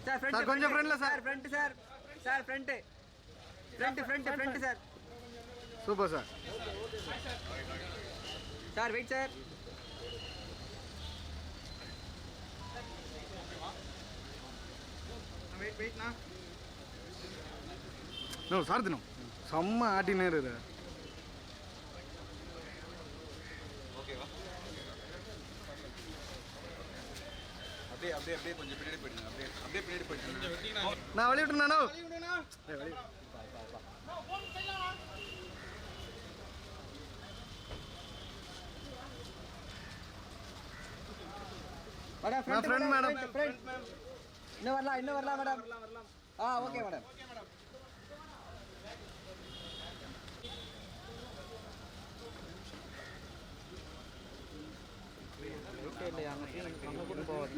Sir front sir கொஞ்சம் ஃப்ரண்ட்ல sir front sir sir front sir super sir sir wait sir வெயிட்ண்ணா no sir தினம் செம்ம ஆட்டினேரு அப்படியே கொஞ்சம் பின்னாடி போயிடுங்க. அப்படியே பின்னாடி போயிடுங்க. நான் வழி விட்டுனா மேடம் ஃப்ரெண்ட் மேடம் இன்னும் வரலாம் மேடம் ஓகே மேடம் அங்கே கூட போகாது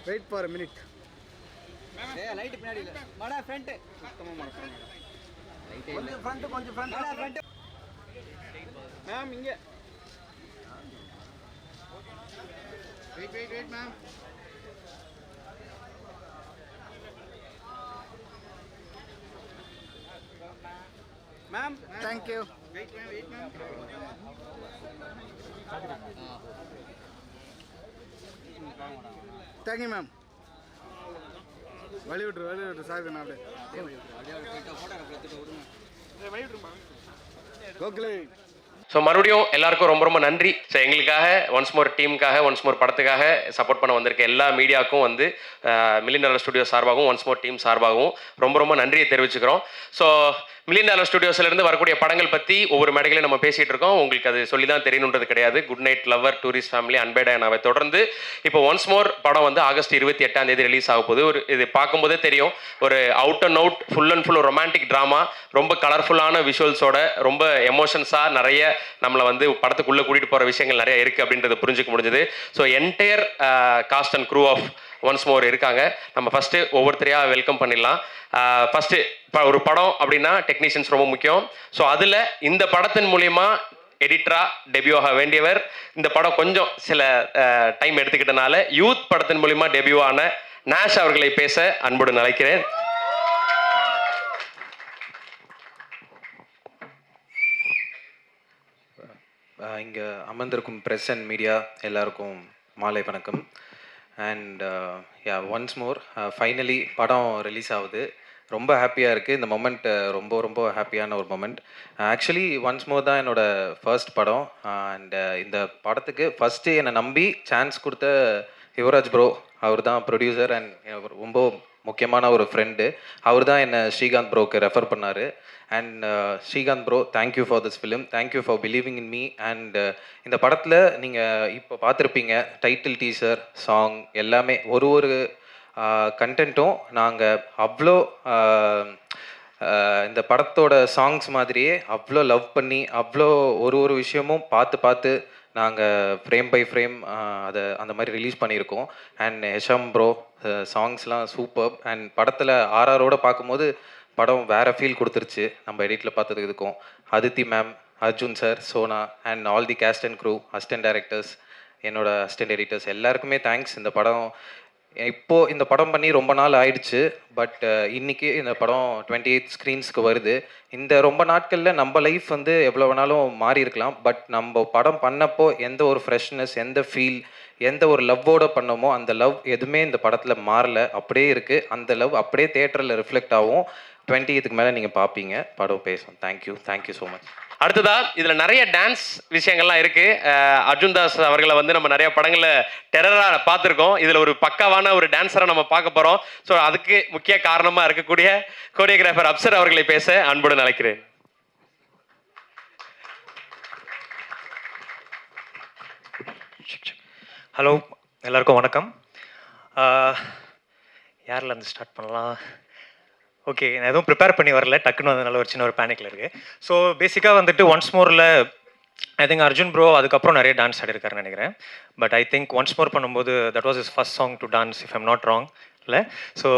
wait for a minute light பின்னாடி இல்ல மேடம் ஃப்ரண்ட் சுத்தமா மேடம் லைட் கொஞ்சம் ஃப்ரண்ட் மேடம் ஃப்ரண்ட் மேம் இங்க wait ma'am ma'am thank you wait ma'am thank you ma'am வழி விட்டுரு சார் நான் அப்படியே ஓகே ஸோ மறுபடியும் எல்லாருக்கும் ரொம்ப ரொம்ப நன்றி. ஸோ எங்களுக்காக ஒன்ஸ் மோர் டீமுக்காக ஒன்ஸ் மோர் படத்துக்காக சப்போர்ட் பண்ண வந்திருக்க எல்லா மீடியாவுக்கும் வந்து மில்லியன் டாலர் ஸ்டுடியோ சார்பாகவும் ஒன்ஸ் மோர் டீம் சார்பாகவும் ரொம்ப ரொம்ப நன்றியை தெரிவிச்சுக்கிறோம். ஸோ மில்லியன் டாலர் ஸ்டுடியோஸ்லேருந்து வரக்கூடிய படங்கள் பற்றி ஒவ்வொரு மேடைகளையும் நம்ம பேசிகிட்டு இருக்கோம். உங்களுக்கு அது சொல்லி தான் தெரியணுன்றது கிடையாது. Good night lover, tourist family, அன்பேடாவை தொடர்ந்து இப்போ ஒன்ஸ் மோர் படம் வந்து ஆகஸ்ட் 28 ரிலீஸ் ஆக போகுது. ஒரு இது பார்க்கும்போதே தெரியும், ஒரு out and out full and full ஒரு ரொமான்டிக் ட்ராமா, ரொம்ப கலர்ஃபுல்லான விஷுவல்ஸோட, ரொம்ப எமோஷன்ஸாக நிறைய நம்மளை வந்து படத்துக்குள்ளே கூட்டிகிட்டு போகிற விஷயங்கள் நிறைய இருக்குது அப்படின்றத புரிஞ்சுக்க முடிஞ்சது. So entire cast and crew of once more இருக்காங்க. நம்ம ஃபஸ்ட்டு ஒவ்வொருத்தரையாக வெல்கம் பண்ணிடலாம். ஃபஸ்ட்டு இப்போ ஒரு படம் அப்படின்னா டெக்னீஷியன்ஸ் ரொம்ப முக்கியம். ஸோ அதில் இந்த படத்தின் மூலிமா எடிட்டரா டெபியூ ஆக வேண்டியவர், இந்த படம் கொஞ்சம் சில டைம் எடுத்துக்கிட்டனால யூத் படத்தின் மூலிமா டெபியூ ஆன நாஷ் அவர்களை பேச அன்புடன் அழைக்கிறேன். இங்கே அமர்ந்திருக்கும் ப்ரெஸ் அண்ட் மீடியா எல்லாருக்கும் மாலை வணக்கம். அண்ட் ஒன்ஸ் மோர் ஃபைனலி படம் ரிலீஸ் ஆகுது. ரொம்ப ஹாப்பியாக இருக்குது. இந்த மொமெண்ட் ரொம்ப ரொம்ப ஹாப்பியான ஒரு மொமெண்ட். ஆக்சுவலி ஒன்ஸ் மோர் தான் என்னோடய ஃபர்ஸ்ட் படம். அண்ட் இந்த படத்துக்கு ஃபஸ்ட்டு என்னை நம்பி சான்ஸ் கொடுத்த யுவராஜ் ப்ரோ, அவர் தான் ப்ரொடியூசர் அண்ட் ரொம்ப முக்கியமான ஒரு ஃப்ரெண்டு. அவர் தான் என்னை ஸ்ரீகாந்த் ப்ரோக்கு ரெஃபர் பண்ணார். And Srikanth bro, thank you for this film, thank you for believing in me. And இந்த படத்தில் நீங்கள் இப்போ பார்த்துருப்பீங்க, டைட்டில் டீசர், சாங் எல்லாமே ஒரு கண்டென்ட்டும் நாங்கள் அவ்வளோ இந்த படத்தோட சாங்ஸ் மாதிரியே அவ்வளோ லவ் பண்ணி அவ்வளோ ஒரு விஷயமும் பார்த்து நாங்கள் ஃப்ரேம் பை ஃப்ரேம் அதை அந்த மாதிரி ரிலீஸ் பண்ணியிருக்கோம். அண்ட் ஹெஷம் ப்ரோ சாங்ஸ்லாம் சூப்பர். அண்ட் படத்தில் ஆர்ஆரோட பார்க்கும்போது படம் வேறு ஃபீல் கொடுத்துருச்சு நம்ம எடிட்டில் பார்த்ததுக்கு. இதுக்கும் Aditi ma'am, Arjun sir, Sona and all the cast and crew, assistant directors, என்னோட அசிஸ்டன்ட் எடிட்டர்ஸ் எல்லாருக்குமே தேங்க்ஸ். இந்த படம் பண்ணி ரொம்ப நாள் ஆயிடுச்சு. பட் இன்றைக்கி இந்த படம் 28 ஸ்க்ரீன்ஸ்க்கு வருது. இந்த ரொம்ப நாட்களில் நம்ம லைஃப் வந்து எவ்வளோ வேணாலும் மாறி இருக்கலாம். பட் நம்ம படம் பண்ணப்போ எந்த ஒரு ஃப்ரெஷ்னஸ், எந்த ஃபீல், எந்த ஒரு லவ்வோடு பண்ணோமோ அந்த லவ் எதுவுமே இந்த படத்தில் மாறலை, அப்படியே இருக்குது. அந்த லவ் அப்படியே தியேட்டரில் ரிஃப்ளெக்ட் ஆகும். 28க்கு மேலே நீங்கள் பார்ப்பீங்க, படம் பேசும். Thank you so much. அடுத்ததா இதில் நிறைய டான்ஸ் விஷயங்கள்லாம் இருக்குது. அர்ஜுன் தாஸ் அவர்களை வந்து நம்ம நிறைய படங்களில் டெரராக பார்த்துருக்கோம். இதில் ஒரு பக்காவான ஒரு டான்ஸரை நம்ம பார்க்க போகிறோம். ஸோ அதுக்கு முக்கிய காரணமாக இருக்கக்கூடிய கோரியோகிராஃபர் அப்சர் அவர்களை பேச அன்புடன் அழைக்கிறேன். ஹலோ, எல்லாருக்கும் வணக்கம். யாரில் இருந்து ஸ்டார்ட் பண்ணலாம்? ஓகே, நான் எதுவும் ப்ரிப்பேர் பண்ணி வரல, டக்குன்னு வந்ததுனால ஒரு சின்ன ஒரு பேனிக்கில் இருக்குது. ஸோ பேசிக்காக வந்துட்டு ஒன்ஸ் மோரில் ஐ திங்க் அர்ஜுன் ப்ரோ அதுக்கப்புறம் நிறைய டான்ஸ் ஆடிருக்காருன்னு நினைக்கிறேன். But I think once more பண்ணும்போது that was is first song to dance, if I'm not wrong. இல்லை. ஸோ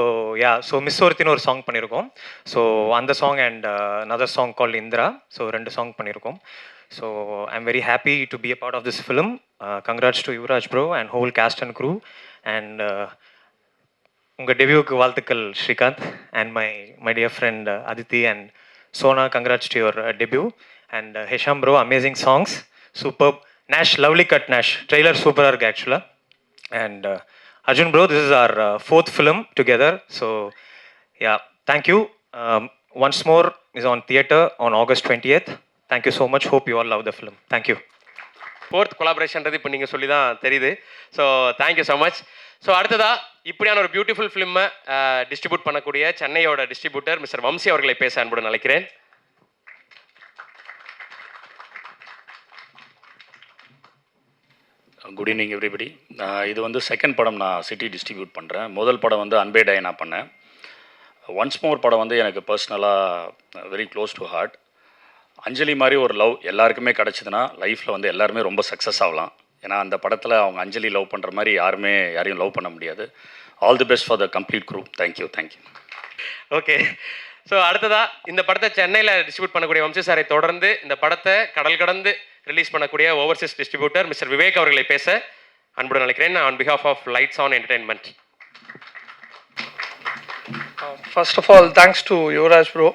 ஸோ மிஸ் ஒருத்தின்னு ஒரு சாங் பண்ணியிருக்கோம். ஸோ அந்த song and another song call Indira. So 2 song பண்ணியிருக்கோம். So I'm very happy to be a part of this film. Congrats to Yuvaraj bro and whole cast and crew. And உங்கள் டெபியூக்கு வாழ்த்துக்கள் Srikanth. And my dear friend Aditi and Sona, congrats to your debut. And Hesham bro, amazing songs, super. Nash, lovely cut Nash. Trailer super arc actually. And Arjun bro, this is our 4th film together. So yeah, thank you. Once more is on theater on August 20th. Thank you so much. Hope you all love the film. Thank you. 4th கொலாபரேஷன்றது இப்போ நீங்கள் சொல்லி தான் தெரியுது. So thank you so much. So அடுத்ததாக இப்படியான ஒரு beautiful ஃபிலிமை distribute பண்ணக்கூடிய சென்னையோட டிஸ்ட்ரிபியூட்டர் மிஸ்டர் வம்சி அவர்களை பேச அன்புடன் அழைக்கிறேன். Good evening everybody. இது வந்து செகண்ட் படம் நான் சிட்டி டிஸ்ட்ரிபியூட் பண்ணுறேன். முதல் படம் வந்து அன்பே டயனா பண்ணேன். ஒன்ஸ் மோர் படம் வந்து எனக்கு பர்சனலாக வெரி க்ளோஸ் டு ஹார்ட். அஞ்சலி மாதிரி ஒரு லவ் எல்லாருக்குமே கிடச்சிதுன்னா லைஃப்பில் வந்து எல்லாருமே ரொம்ப சக்ஸஸ் ஆகலாம். ஏன்னா அந்த படத்தில் அவங்க அஞ்சலி லவ் பண்ணுற மாதிரி யாரையும் லவ் பண்ண முடியாது. All the best for the complete group. Thank you. Okay. So அடுத்ததாக இந்த படத்தை சென்னையில் டிஸ்ட்ரிபியூட் பண்ணக்கூடிய வம்சி சாரை தொடர்ந்து இந்த படத்தை கடல் கடந்து ரிலீஸ் பண்ணக்கூடிய ஓவர்சீஸ் டிஸ்ட்ரிபியூட்டர் மிஸ்டர் விவேக் அவர்களை பேச அன்புடன் நினைக்கிறேன். On behalf of lights on entertainment. First of all thanks to Yuvaraj bro.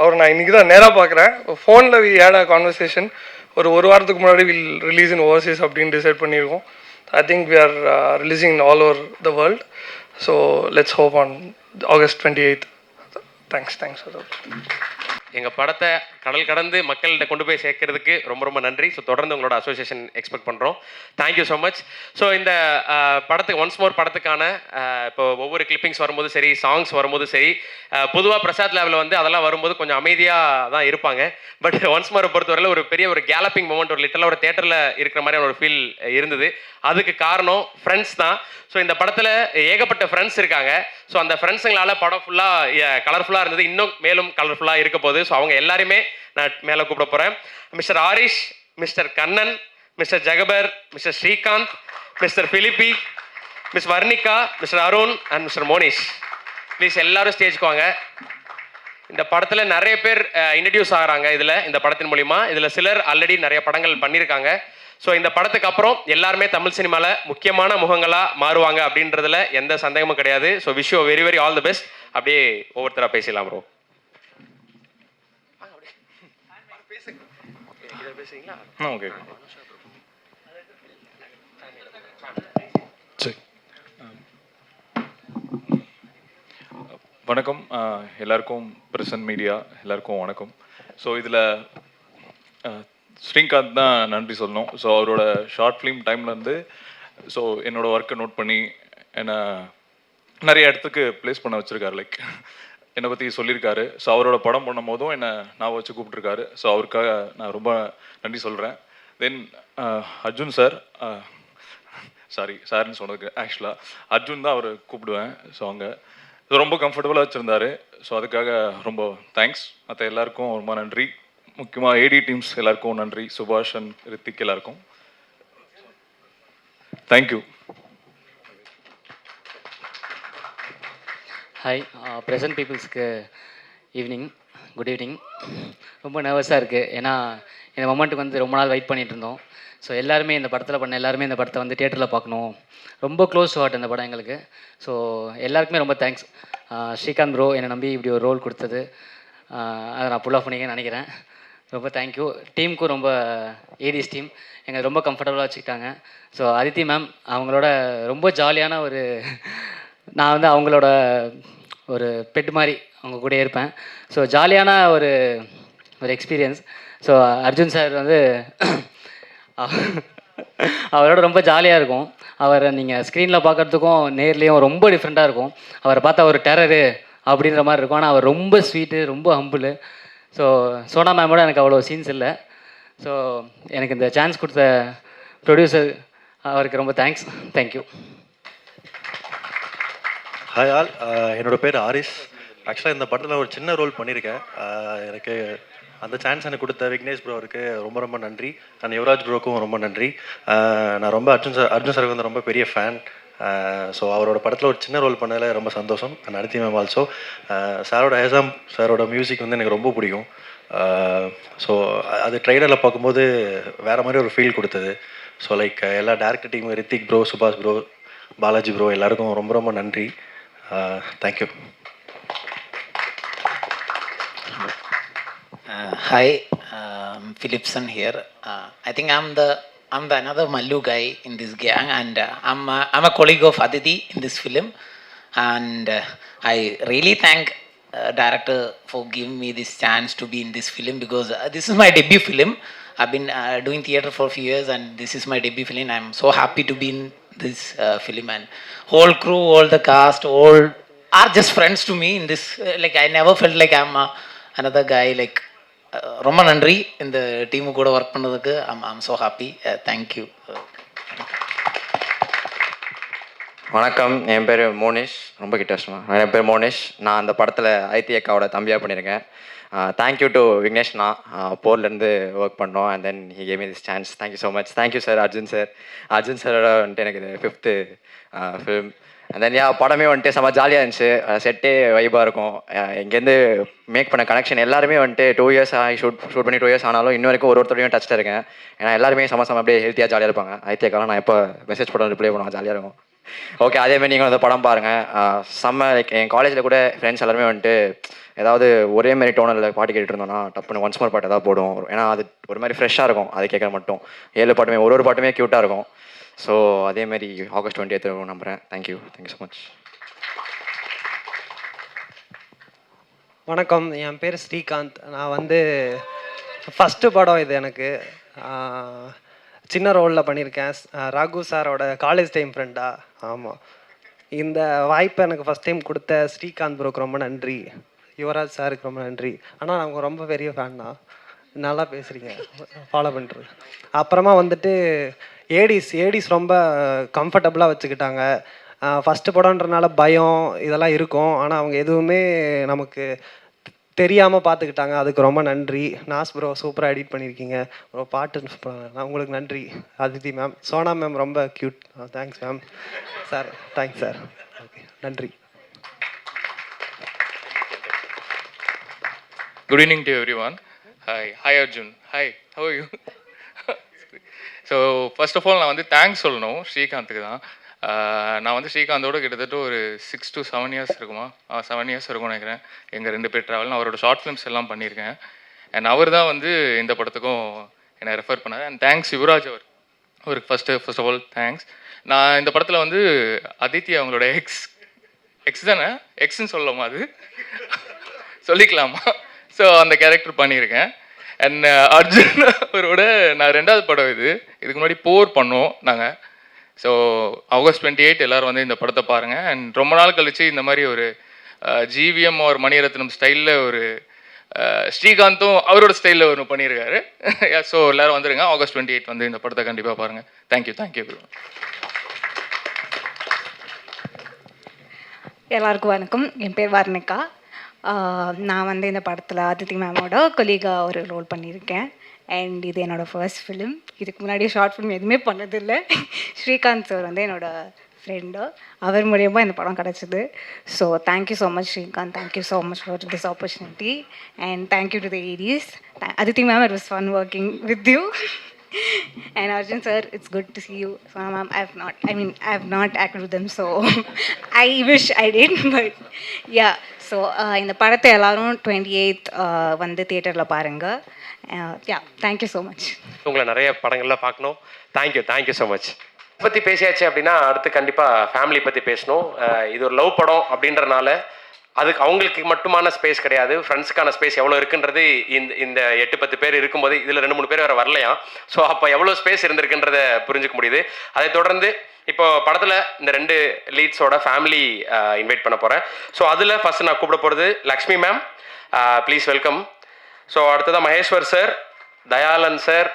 அவர் நான் இன்றைக்கி தான் நேராக பார்க்குறேன். ஃபோனில் வி ஹேட் அ கான்வர்சேஷன். ஒரு வாரத்துக்கு முன்னாடி வில் ரிலீஸ் இன் ஓவர்சீஸ் அப்படின்னு டிசைட் பண்ணியிருக்கோம். I think we are releasing in all over the world. So let's hope on August 28th. Thanks. எங்கள் படத்தை கடல் கடந்து மக்கள்கிட்ட கொண்டு போய் சேர்க்கறதுக்கு ரொம்ப நன்றி. ஸோ தொடர்ந்து உங்களோட அசோசியேஷன் எக்ஸ்பெக்ட் பண்ணுறோம். Thank you so much. ஸோ இந்த படத்துக்கு ஒன்ஸ் மோர் படத்துக்கான இப்போ ஒவ்வொரு கிளிப்பிங்ஸ் வரும்போது சரி, சாங்ஸ் வரும்போது சரி, பொதுவாக பிரசாத் லேவில் வந்து அதெல்லாம் வரும்போது கொஞ்சம் அமைதியாக தான் இருப்பாங்க. பட் ஒன்ஸ் மோரை பொறுத்தவரையில் ஒரு பெரிய ஒரு கேலப்பிங் மூமெண்ட், ஒரு லிட்டலாக ஒரு தேட்டரில் இருக்கிற மாதிரியான ஒரு ஃபீல் இருந்தது. அதுக்கு காரணம் ஃப்ரெண்ட்ஸ் தான். ஸோ இந்த படத்தில் ஏகப்பட்ட ஃப்ரெண்ட்ஸ் இருக்காங்க. ஸோ அந்த ஃப்ரெண்ட்ஸுங்களால் படம் ஃபுல்லாக கலர்ஃபுல்லாக இருந்தது, இன்னும் மேலும் கலர்ஃபுல்லாக இருக்க போகுது. ஸோ அவங்க எல்லாருமே நான் மேலே கூப்பிட போகிறேன். Mister Aarish, mister Kannan, mister Jagabar, mister Srikanth, mister Philippe, miss Varnika, mister Arun and mister Monish. Please எல்லாரும் ஸ்டேஜ்க்கு வாங்க. இந்த படத்தில் நிறைய பேர் இன்ட்ரடியூஸ் ஆகிறாங்க இந்த படத்தின் மூலிமா. இதில் சிலர் ஆல்ரெடி நிறைய படங்கள் பண்ணியிருக்காங்க. ஸோ இந்த படத்துக்கு அப்புறம் எல்லாருமே தமிழ் சினிமாவில் முக்கியமான முகங்களாக மாறுவாங்க அப்படின்றதுல எந்த சந்தேகமும் கிடையாது. So wish you very very all the best. அப்படியே ஒவ்வொருத்தராக பேசலாம் ப்ரோ. ஓகே. சரி, வணக்கம் எல்லாருக்கும், பிரசன்ட் மீடியா எல்லாருக்கும் வணக்கம். ஸோ இதில் ஸ்ரீகாந்த் தான் நன்றி சொல்லணும். ஸோ அவரோட ஷார்ட் ஃபிலிம் டைம்லேருந்து ஸோ என்னோடய ஒர்க்கை நோட் பண்ணி என்னை நிறைய இடத்துக்கு ப்ளேஸ் பண்ண வச்சுருக்காரு. லைக் என்னை பற்றி சொல்லியிருக்காரு. ஸோ அவரோட படம் பண்ணும் போதும் என்னை நான் வச்சு கூப்பிட்ருக்காரு. ஸோ அவருக்காக நான் ரொம்ப நன்றி சொல்கிறேன். தென் அர்ஜுன் சார், சார்னு சொன்னதுக்கு ஆக்சுவலாக அர்ஜுன் தான் அவர் கூப்பிடுவேன். ஸோ அங்கே ரொம்ப கம்ஃபர்டபுளாக வச்சுருந்தாரு. ஸோ அதுக்காக ரொம்ப தேங்க்ஸ். மற்ற எல்லாருக்கும் ரொம்ப நன்றி. முக்கியமாக ஏடி டீம்ஸ் எல்லாருக்கும் நன்றி. சுபாஷ் அண்ட் ரித்திக் எல்லாருக்கும் தேங்க்யூ. ஹாய், ப்ரெசன்ட் பீப்புள்ஸ்க்கு குட் ஈவினிங். ரொம்ப நர்வஸாக இருக்குது. ஏன்னா இந்த மொமெண்ட்டுக்கு வந்து ரொம்ப நாள் வெயிட் பண்ணிகிட்டு இருந்தோம். ஸோ எல்லாருமே இந்த படத்தில் பண்ண எல்லாருமே இந்த படத்தை வந்து தியேட்டரில் பார்க்கணும். ரொம்ப க்ளோஸ் டு ஹார்ட் இந்த படம் எங்களுக்கு. ஸோ எல்லாருக்குமே ரொம்ப தேங்க்ஸ். ஸ்ரீகாந்த் ப்ரோ என்னை நம்பி இப்படி ஒரு ரோல் கொடுத்தது, அதை நான் புல் ஆஃப் பண்ணிக்கன்னு நினைக்கிறேன். ரொம்ப தேங்க்யூ. டீமுக்கும் ரொம்ப, ஏடிஎஸ் டீம் எங்களை ரொம்ப கம்ஃபர்டபுளாக வச்சுக்கிட்டாங்க. ஸோ அதித்தி மேம் அவங்களோட ரொம்ப ஜாலியான நான் வந்து அவங்களோட ஒரு பெட் மாதிரி அவங்க கூட இருப்பேன். ஸோ ஜாலியான ஒரு எக்ஸ்பீரியன்ஸ். ஸோ அர்ஜுன் சார் வந்து அவரோட ரொம்ப ஜாலியாக இருக்கும். அவரை நீங்கள் ஸ்க்ரீனில் பார்க்குறதுக்கும் நேர்லேயும் ரொம்ப டிஃப்ரெண்ட்டாக இருக்கும். அவரை பார்த்தா ஒரு டெரரு அப்படின்ற மாதிரி இருக்கும். ஆனால் அவர் ரொம்ப ஸ்வீட்டு, ரொம்ப ஹம்பிள். ஸோ சோனா மேமோட எனக்கு அவ்வளோ சீன்ஸ் இல்லை. ஸோ எனக்கு இந்த சான்ஸ் கொடுத்த ப்ரொடியூசர் அவருக்கு ரொம்ப தேங்க்ஸ். தேங்க்யூ. ஹாய் ஆல், என்னோடய பேர் ஆரிஷ். ஆக்சுவலாக இந்த படத்தில் ஒரு சின்ன ரோல் பண்ணியிருக்கேன். எனக்கு அந்த சான்ஸ் எனக்கு கொடுத்த விக்னேஷ் ப்ரோ அவருக்கு ரொம்ப நன்றி. அண்ட் யுவராஜ் ப்ரோக்கும் ரொம்ப நன்றி. நான் ரொம்ப அர்ஜுன் சாருக்கு வந்து ரொம்ப பெரிய ஃபேன். ஸோ அவரோட படத்தில் ஒரு சின்ன ரோல் பண்ணதில் ரொம்ப சந்தோஷம். அண்ட் அனிதி மேம் ஆல்சோ சாரோட ஹேசாம் சாரோட மியூசிக் வந்து எனக்கு ரொம்ப பிடிக்கும். ஸோ அது ட்ரைலரில் பார்க்கும்போது வேறு மாதிரி ஒரு ஃபீல் கொடுத்தது. ஸோ லைக் எல்லா டேரக்டர் டீம், ரித்திக் ப்ரோ, சுபாஷ் ப்ரோ, பாலாஜி ப்ரோ எல்லாருக்கும் ரொம்ப ரொம்ப நன்றி. Thank you. Hi, Philipson here. I think I'm the another Mallu guy in this gang, and I'm a colleague of Aditi in this film, and I really thank director for giving me this chance to be in this film, because this is my debut film. I've been doing theatre for a few years, and this is my debut film. I'm so happy to be in this film, and whole crew, all the cast, all are just friends to me in this. Like I never felt like I'm another guy. Like ரொம்ப நன்றி இந்த team கூட work பண்ணதுக்கு. I'm so happy. Thank you. வணக்கம், என் பேர் மோனிஷ். ரொம்ப கிட்டஸ்மா. என் பேர் மோனிஷ். நான் அந்த படத்தில் ஐத்தி அக்காவோட தம்பியாக பண்ணியிருக்கேன். தேங்க்யூ டு விக்னேஷ்னா, போர்லேருந்து ஒர்க் பண்ணோம். And then he gave me this chance. Thank you so much. Thank you sir. Arjun சாரோட வந்துட்டு எனக்கு இது 5th ஃபிலிம். அண்ட் தென் படமே வந்துட்டு செம்ம ஜாலியாக இருந்துச்சு. செட்டே வைபாக இருக்கும். இங்கேருந்து மேக் பண்ண கனெக்ஷன் எல்லாருமே வந்துட்டு 2 years ஆகி ஷூட் பண்ணி 2 years ஆனாலும் இன்ன வரைக்கும் ஒருத்தரையும் டச்சில் இருக்கேன். ஏன்னா எல்லாருமே செம்ம அப்படியே ஹெல்த்தியாக ஜாலியாக இருப்பாங்க. ஐத்தியக்காலாம் நான் எப்போ மெசேஜ் போட ரிப்ளை பண்ணுவேன், ஜாலியாக இருக்கும். ஓகே, அதேமாதிரி நீங்கள் அந்த படம் பாருங்கள். செம்ம லைக் என் காலேஜில் கூட ஃப்ரெண்ட்ஸ் எல்லாருமே வந்துட்டு ஏதாவது ஒரே மாதிரி டோனில் பாட்டு கேட்டுட்டு இருந்தோம்னா டப்புன்னு ஒன்ஸ் மோர் பாட்டு ஏதாவது போடுவோம். ஏன்னா அது ஒரு மாதிரி ஃப்ரெஷ்ஷாக இருக்கும். அது கேட்குற மட்டும் 7 பாட்டுமே ஒரு பாட்டுமே க்யூட்டாக இருக்கும். ஸோ அதேமாதிரி August 20th நம்புகிறேன். Thank you so much. வணக்கம், என் பேர் ஸ்ரீகாந்த். நான் வந்து ஃபஸ்ட்டு படம் இது எனக்கு. சின்ன ரோலில் பண்ணியிருக்கேன். ராகு சாரோட காலேஜ் டைம் ஃப்ரெண்டா. ஆமாம், இந்த வாய்ப்பை எனக்கு ஃபஸ்ட் டைம் கொடுத்த ஸ்ரீகாந்த் ப்ரோக்கு ரொம்ப நன்றி. யுவராஜ் சாருக்கு ரொம்ப நன்றி. ஆனால் நாங்கள் ரொம்ப பெரிய ஃபேன் தான். நல்லா பேசுகிறீங்க, ஃபாலோ பண்ணுறது. அப்புறமா வந்துட்டு ஏடிஸ் ரொம்ப கம்ஃபர்டபுளாக வச்சுக்கிட்டாங்க. ஃபஸ்ட்டு படம்ன்றனால பயம் இதெல்லாம் இருக்கும். ஆனால் அவங்க எதுவுமே நமக்கு தெரியாமல் பார்த்துக்கிட்டாங்க. அதுக்கு ரொம்ப நன்றி. நாஸ் ப்ரோ சூப்பராக எடிட் பண்ணியிருக்கீங்க. ப்ரோ பாட்டு உங்களுக்கு நன்றி. அதிதி மேம், சோனா மேம் ரொம்ப cute. Thanks ma'am. Sir thanks sir. Okay, நன்றி. Good evening to everyone. Hi Arjun. Hi, how are you? So first of all நான் வந்து தேங்க்ஸ் சொல்லணும் ஸ்ரீகாந்துக்கு தான். நான் வந்து ஸ்ரீகாந்தோட கிட்டத்தட்ட ஒரு 6 to 7 years இருக்குமா, 7 years இருக்கும்னு நினைக்கிறேன். எங்கள் 2 பேர் ட்ராவல். நான் அவரோட ஷார்ட் ஃபிலிம்ஸ் எல்லாம் பண்ணியிருக்கேன். அண்ட் அவர் தான் வந்து இந்த படத்துக்கும் என்னை ரெஃபர் பண்ணார். அண்ட் தேங்க்ஸ் யுவராஜ் அவருக்கு ஃபர்ஸ்ட் ஆஃப் ஆல் தேங்க்ஸ். நான் இந்த படத்தில் வந்து அதித்தி அவங்களோட எக்ஸ் தானே, எக்ஸ்ன்னு சொல்லலாமா, அது சொல்லிக்கலாமா? ஸோ அந்த கேரக்டர் பண்ணியிருக்கேன். அண்ட் அர்ஜுன் அவரோட நான் 2வது படம் இதுக்கு முன்னாடி போர் பண்ணோம் நாங்கள். ஸோ August 28 எல்லோரும் வந்து இந்த படத்தை பாருங்கள். அண்ட் ரொம்ப நாள் கழித்து இந்த மாதிரி ஒரு ஜிவிஎம் ஒரு மணிரத்னம் ஸ்டைலில் ஒரு ஸ்ரீகாந்தும் அவரோட ஸ்டைலில் ஒன்று பண்ணியிருக்காரு. ஸோ எல்லோரும் வந்துடுங்க. August 28 வந்து இந்த படத்தை கண்டிப்பாக பாருங்கள். தேங்க்யூ. எல்லாருக்கும் வணக்கம். என் பேர் வர்ணிகா. நான் வந்து இந்த படத்தில் அதித்தி மேமோட கொலீகாக ஒரு ரோல் பண்ணியிருக்கேன். அண்ட் இது என்னோடய ஃபர்ஸ்ட் ஃபிலிம். இதுக்கு முன்னாடி ஷார்ட் ஃபிலிம் எதுவுமே பண்ணதில்லை. ஸ்ரீகாந்த் சார் வந்து என்னோடய ஃப்ரெண்டு. அவர் மூலியமாக இந்த படம் கிடச்சிது. So thank you so much Srikanth. Thank you so much for this opportunity. And thank you to the Aedes. Aditi ma'am, it was fun working with you. And Arjun sir, it's good to see you. So ma'am, I have not acted with them, so I wish I did, but yeah. So இந்த படத்தை எல்லாரும் 28th வந்து தியேட்டரில் பாருங்கள். thank you so much. உங்களை நிறைய படங்களில் பார்க்கணும். Thank you so much. பற்றி பேசியாச்சு அப்படின்னா அடுத்து கண்டிப்பாக ஃபேமிலி பற்றி பேசணும். இது ஒரு லவ் படம் அப்படின்றனால அதுக்கு அவங்களுக்கு மட்டுமான ஸ்பேஸ் கிடையாது, ஃப்ரெண்ட்ஸுக்கான ஸ்பேஸ் எவ்வளோ இருக்குன்றது இந்த 8-10 பேர் இருக்கும்போது இதில் 2-3 பேர் வேறு வரலையாம். ஸோ அப்போ எவ்வளோ ஸ்பேஸ் இருந்திருக்குன்றதை புரிஞ்சுக்க முடியுது. அதை தொடர்ந்து இப்போ படத்தில் இந்த 2 லீட்ஸோட ஃபேமிலி இன்வைட் பண்ண போகிறேன். ஸோ அதில் ஃபஸ்ட்டு நான் கூப்பிட போகிறது Lakshmi ma'am, please welcome. So அடுத்ததான் Maheshwar sir, Dayalan sir,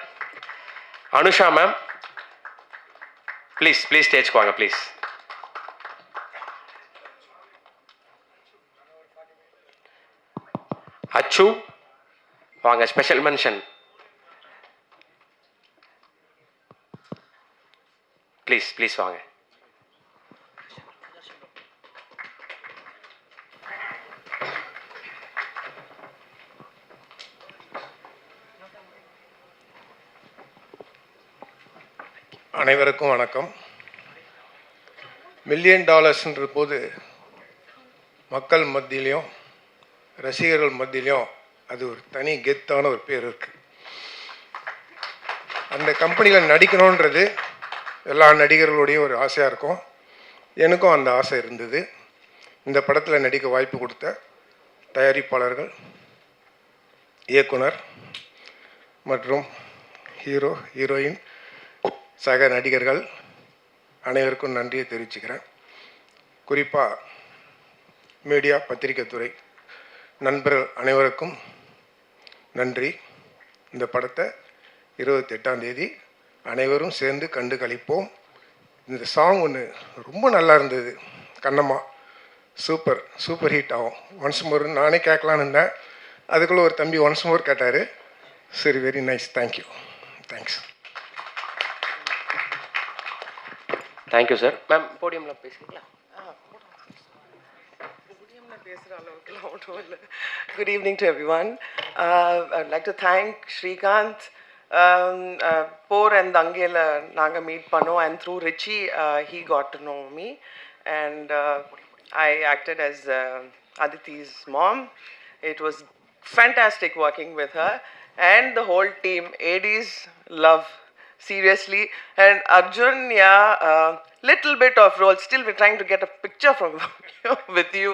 Anusha ma'am, please ஸ்டேஜ்க்கு வாங்க ப்ளீஸ். அச்சு வாங்க, ஸ்பெஷல் மென்ஷன் ப்ளீஸ் வாங்க. அனைவருக்கும் வணக்கம். $1,000,000 டாலர்ஸ்ன்ற போது மக்கள் மத்தியிலையும் ரசிகர்கள் மத்தியிலையும் அது ஒரு தனி கெத்தான ஒரு பேர் இருக்குது. அந்த கம்பெனியில் நடிக்கணுன்றது எல்லா நடிகர்களுடைய ஒரு ஆசையாக இருக்கும். எனக்கும் அந்த ஆசை இருந்தது. இந்த படத்தில் நடிக்க வாய்ப்பு கொடுத்த தயாரிப்பாளர்கள், இயக்குனர் மற்றும் ஹீரோ, ஹீரோயின், சக நடிகர்கள் அனைவருக்கும் நன்றியை தெரிவிச்சுக்கிறேன். குறிப்பாக மீடியா, பத்திரிகை துறை நண்பர்கள் அனைவருக்கும் நன்றி. இந்த படத்தை 28ஆம் தேதி அனைவரும் சேர்ந்து கண்டு கழிப்போம். இந்த சாங் ஒன்று ரொம்ப நல்லா இருந்தது, கண்ணம்மா. சூப்பர் சூப்பர் ஹிட் ஆகும். ஒன்ஸ் மோர் நானே கேட்கலான்னு இருந்தேன், அதுக்குள்ளே ஒரு தம்பி ஒன்ஸ் மோர் கேட்டார். சரி, very nice, thank you. Thanks. Thank you sir. Ma'am போடியமில் பேசுகிறீங்களா? Good evening to everyone. I'd like to thank Srikanth. Poor and Dangela naga meet panno, and through Richie he got to know me, and I acted as Aditi's mom. It was fantastic working with her and the whole team. AD's love, seriously. And Arjun, little bit of role. Still we're trying to get a picture from with you,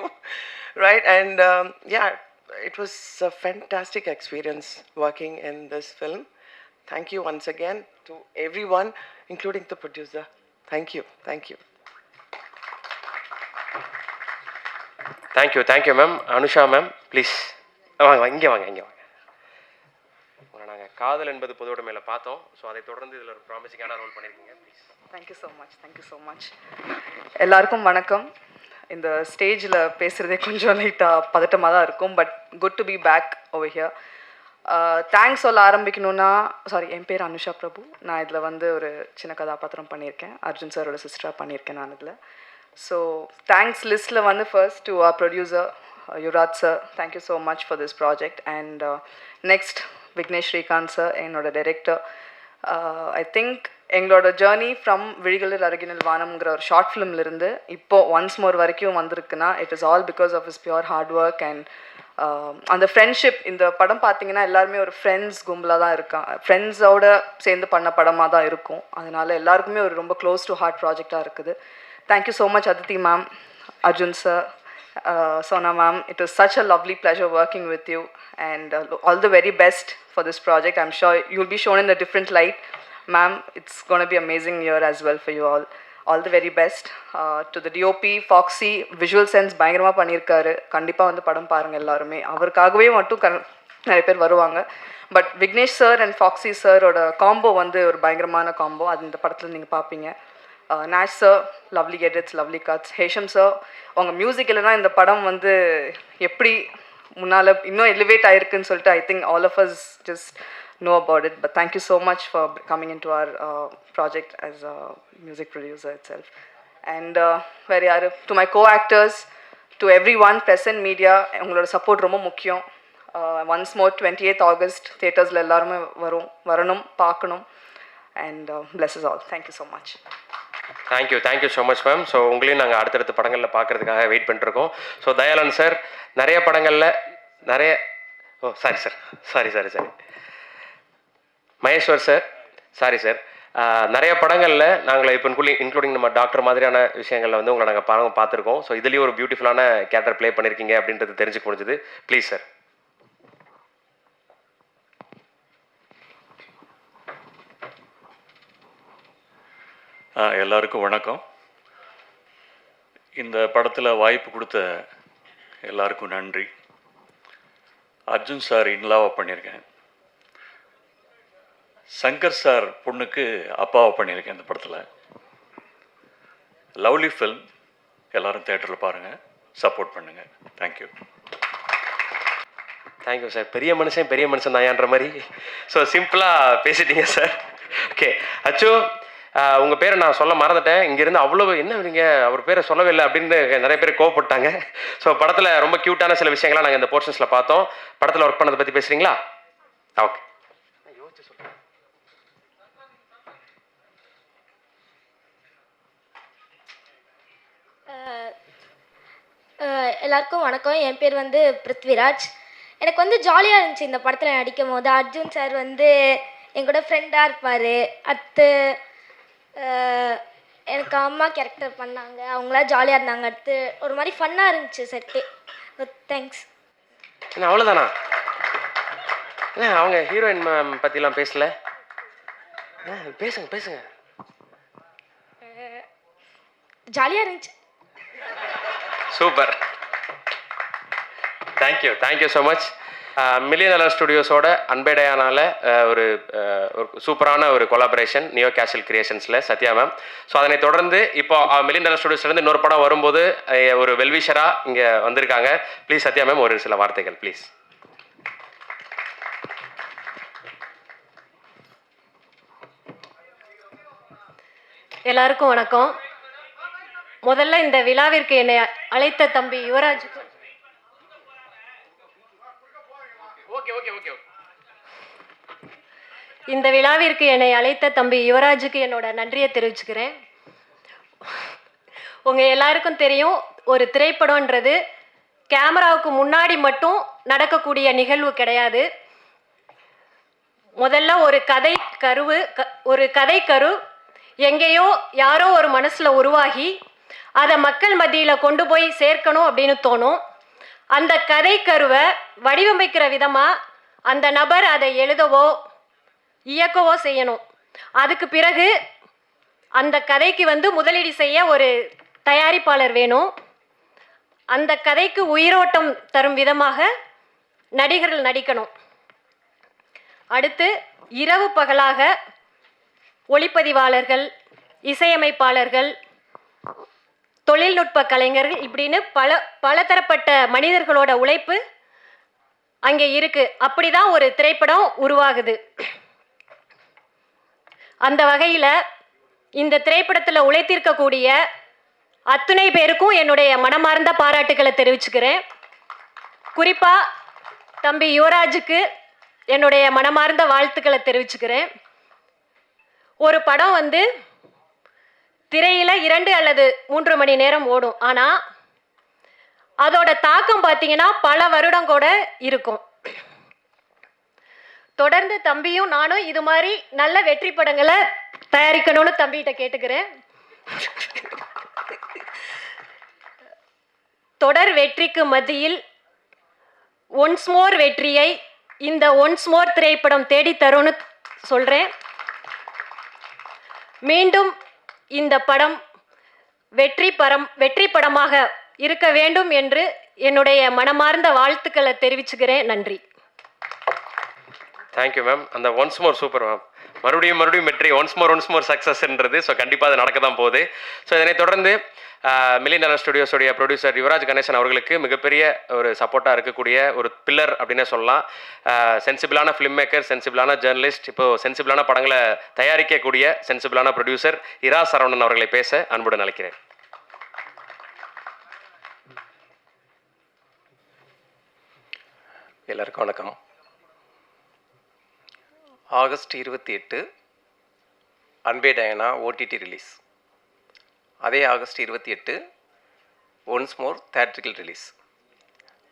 right? And it was a fantastic experience working in this film. Thank you once again to everyone, including the producer. Thank you. Thank you. Thank you ma'am. Anusha ma'am, please வாங்க, இங்கே வாங்க. உங்களை நாங்கள் காதல் என்பது பொதுவோட மேலே பார்த்தோம். So அதை தொடர்ந்து இதில் ஒரு ப்ராமிசிங்கான ரோல் பண்ணியிருக்கீங்க, ப்ளீஸ். Thank you so much. எல்லாருக்கும் வணக்கம். இந்த ஸ்டேஜில் பேசுகிறதே கொஞ்சம் லைட்டாக பதட்டமாக தான் இருக்கும், but good to be back over here. Thanks சொல்ல ஆரம்பிக்கணுன்னா, என் பேர் அனுஷா பிரபு. நான் இதில் வந்து ஒரு சின்ன கதாபாத்திரம் பண்ணியிருக்கேன். அர்ஜுன் சாரோட சிஸ்டராக பண்ணியிருக்கேன் நான் இதில். ஸோ தேங்க்ஸ் லிஸ்ட்டில் வந்து first to our producer Yuvaraj sir, thank you so much for this project. And next Vignesh Srikanth sir, என்னோட டைரக்டர். ஐ திங்க் எங்களோட ஜேர்னி ஃப்ரம் விழிகளில் அருகினில் வானம்ங்கிற ஒரு ஷார்ட் ஃபிலிம்லேருந்து இப்போது ஒன்ஸ் மோர் வரைக்கும் வந்திருக்குன்னா it is all because of is pure hard work and அந்த friendship. இந்த படம் பார்த்தீங்கன்னா எல்லாருமே ஒரு ஃப்ரெண்ட்ஸ் கும்பலாக தான் இருக்காங்க, ஃப்ரெண்ட்ஸோட சேர்ந்து பண்ண படமாக தான் இருக்கும். அதனால எல்லாருக்குமே ஒரு ரொம்ப க்ளோஸ் டு ஹார்ட் ப்ராஜெக்டாக இருக்குது. Thank you so much Aditi ma'am, Arjun sir, Sona ma'am. It was such a lovely pleasure working with you, and all the very best for this project. I'm sure you'll be shown in a different light. Ma'am, it's going to be amazing year as well for you all. All the very best. To the DOP, Foxy, visual sense பயங்கரமாக பண்ணியிருக்காரு. கண்டிப்பாக வந்து படம் பாருங்கள் எல்லாருமே. அவருக்காகவே மட்டும் நிறைய பேர் வருவாங்க. But Vignesh sir and Foxy சாரோட காம்போ வந்து ஒரு பயங்கரமான காம்போ. அது இந்த படத்தில் நீங்கள் பார்ப்பீங்க. Nash sir, lovely edits, lovely cuts. Hesham sir, உங்கள் மியூசிக் இல்லைனா இந்த படம் வந்து எப்படி முன்னால் இன்னும் எலிவேட் ஆகிருக்குன்னு சொல்லிட்டு I think all of us just know about it. But thank you so much for coming into our project as a music producer itself. And to my co-actors, to everyone, press and media, உங்களோட support ரொம்ப முக்கியம். Once more 28th August தியேட்டர்ஸில் எல்லாருமே வரணும், பார்க்கணும். And bless us all. Thank you so much. Thank you so much ma'am. So உங்களையும் நாங்கள் அடுத்தடுத்த படங்களில் பார்க்குறதுக்காக வெயிட் பண்ணிட்டுருக்கோம். ஸோ தயாளன் சார் நிறைய படங்களில் சாரி மகேஸ்வர் சார், சார் நிறைய படங்களில் நாங்கள் இப்போ இன்க்ளூடிங் நம்ம டாக்டர் மாதிரியான விஷயங்களில் வந்து உங்களை நாங்கள் பார்த்துருக்கோம். ஸோ இதுலேயும் ஒரு பியூட்டிஃபுல்லான கேரக்டர் ப்ளே பண்ணியிருக்கீங்க அப்படின்றது தெரிஞ்சுக்க முடிஞ்சது. Please sir. எல்லாருக்கும் வணக்கம். இந்த படத்தில் வாய்ப்பு கொடுத்த எல்லாருக்கும் நன்றி. அர்ஜுன் சார் இன்லாவை பண்ணியிருக்கேன். சங்கர் சார் பொண்ணுக்கு அப்பாவை பண்ணியிருக்கேன் இந்த படத்தில். Lovely film. எல்லோரும் தேட்டரில் பாருங்கள், சப்போர்ட் பண்ணுங்கள். Thank you sir. பெரிய மனுஷன் தாயான்ற மாதிரி ஸோ சிம்பிளாக பேசிட்டீங்க சார். ஓகே அச்சு, உங்கள் பேரை நான் சொல்ல மறந்துட்டேன். இங்கேருந்து அவ்வளோ என்ன நீங்கள் அவர் பேரை சொல்லவே இல்லை அப்படின்னு நிறைய பேர் கோவப்பட்டாங்க. ஸோ படத்தில் ரொம்ப க்யூட்டான சில விஷயங்கள்லாம் நாங்கள் இந்த போர்ஷன்ஸில் பார்த்தோம். படத்தில் ஒர்க் பண்ணதை பற்றி பேசுகிறீங்களா? ஓகே. எல்லாருக்கும் வணக்கம். என் பேர் வந்து பிருத்விராஜ். எனக்கு வந்து ஜாலியாக இருந்துச்சு இந்த படத்தில் நடிக்கும் போது. அர்ஜுன் சார் வந்து எங்கூட ஃப்ரெண்டாக இருப்பார். அடுத்து எனக்கு அம்மா கேரக்டர் பண்ணாங்க, அவங்களாம் ஜாலியாக இருந்தாங்க. அடுத்து ஒரு மாதிரி ஃபன்னாக இருந்துச்சு செட்டு. தேங்க்ஸ். என்ன அவ்வளோதானா? என்ன அவங்க ஹீரோயின் பற்றிலாம் பேசல? பேசுங்க பேசுங்க. ஜாலியாக இருந்துச்சு. Super, thank you so much. Million dollar ஸ்டுடியோஸோட அன்பேடையானால ஒரு சூப்பரான ஒரு கொலாபரேஷன் நியோ கேஷல் கிரியேஷன்ஸில் சத்யா மேம். ஸோ அதனை தொடர்ந்து இப்போ மில்லியன் டாலர் ஸ்டுடியோஸ்லேருந்து இன்னொரு படம் வரும்போது ஒரு வெல்விஷராக இங்கே வந்திருக்காங்க. ப்ளீஸ் சத்யா மேம் ஒரு சில வார்த்தைகள் ப்ளீஸ். எல்லாருக்கும் வணக்கம். முதல்ல இந்த விழாவிற்கு என்னை அழைத்த தம்பி யுவராஜுக்கு இந்த விழாவிற்கு என்னை அழைத்த தம்பி யுவராஜுக்கு என்னோட நன்றியை தெரிவிச்சுக்கிறேன். உங்கள் எல்லாருக்கும் தெரியும், ஒரு திரைப்படம்ன்றது கேமராவுக்கு முன்னாடி மட்டும் நடக்கக்கூடிய நிகழ்வு கிடையாது. முதல்ல ஒரு கதை கரு எங்கேயோ யாரோ ஒரு மனசில் உருவாகி அதை மக்கள் மத்தியில் கொண்டு போய் சேர்க்கணும் அப்படின்னு தோணும். அந்த கதை கருவை வடிவமைக்கிற விதமாக அந்த நபர் அதை எழுதவோ இயக்கவோ செய்யணும். அதுக்கு பிறகு அந்த கதைக்கு வந்து முதலீடு செய்ய ஒரு தயாரிப்பாளர் வேணும். அந்த கதைக்கு உயிரோட்டம் தரும் விதமாக நடிகர்கள் நடிக்கணும். அடுத்து இரவு பகலாக ஒளிப்பதிவாளர்கள், இசையமைப்பாளர்கள், தொழில்நுட்ப கலைஞர்கள் இப்படின்னு பலதரப்பட்ட மனிதர்களோட உழைப்பு அங்கே இருக்கு. அப்படிதான் ஒரு திரைப்படம் உருவாகுது. அந்த வகையில் இந்த திரைப்படத்தில் உழைத்திருக்கக்கூடிய அத்துணை பேருக்கும் என்னுடைய மனமார்ந்த பாராட்டுக்களை தெரிவிச்சுக்கிறேன். குறிப்பாக தம்பி யுவராஜுக்கு என்னுடைய மனமார்ந்த வாழ்த்துக்களை தெரிவிச்சுக்கிறேன். ஒரு படம் வந்து திரையில் 2 அல்லது 3 மணி நேரம் ஓடும். ஆனால் அதோட தாக்கம் பார்த்தீங்கன்னா பல வருடம் கூட இருக்கும். தொடர்ந்து தம்பியும் நானும் இது மாதிரி நல்ல வெற்றி படங்களை தயாரிக்கணும்னு தம்பிகிட்ட கேட்டுக்கிறேன். தொடர் வெற்றிக்கு மத்தியில் ஒன்ஸ் மோர் வெற்றியை இந்த ஒன்ஸ் மோர் திரைப்படம் தேடி தரும்னு சொல்கிறேன். மீண்டும் இந்த படம் வெற்றி படமாக இருக்க வேண்டும் என்று என்னுடைய மனமார்ந்த வாழ்த்துக்களை தெரிவிச்சுக்கிறேன். நன்றி. Thank you ma'am. அந்த ஒன்ஸ் மோர் சூப்பர் மேம். மறுபடியும் வெற்றி, ஒன்ஸ் மோர் சக்ஸஸ்ன்றது. ஸோ கண்டிப்பாக அது நடக்க தான் போகுது. ஸோ இதனை தொடர்ந்து மில்லியன் டாலர் ஸ்டுடியோஸுடைய ப்ரொடியூசர் யுவராஜ் கணேசன் அவர்களுக்கு மிகப்பெரிய ஒரு சப்போர்ட்டாக இருக்கக்கூடிய ஒரு பில்லர் அப்படின்னே சொல்லலாம். சென்சிபிளான ஃபிலிம் மேக்கர், சென்சிபிளான ஜேர்னலிஸ்ட், இப்போது சென்சிபிளான படங்களை தயாரிக்கக்கூடிய சென்சிபிளான ப்ரொடியூசர் இரா சரவணன் அவர்களை பேச அன்புடன் அழைக்கிறேன். எல்லாருக்கும் வணக்கம். ஆகஸ்ட் 28 அன்பே டயனா ஓடிடி ரிலீஸ். அதே ஆகஸ்ட் 28 ஒன்ஸ் மோர் தியேட்ரிக்கல் ரிலீஸ்.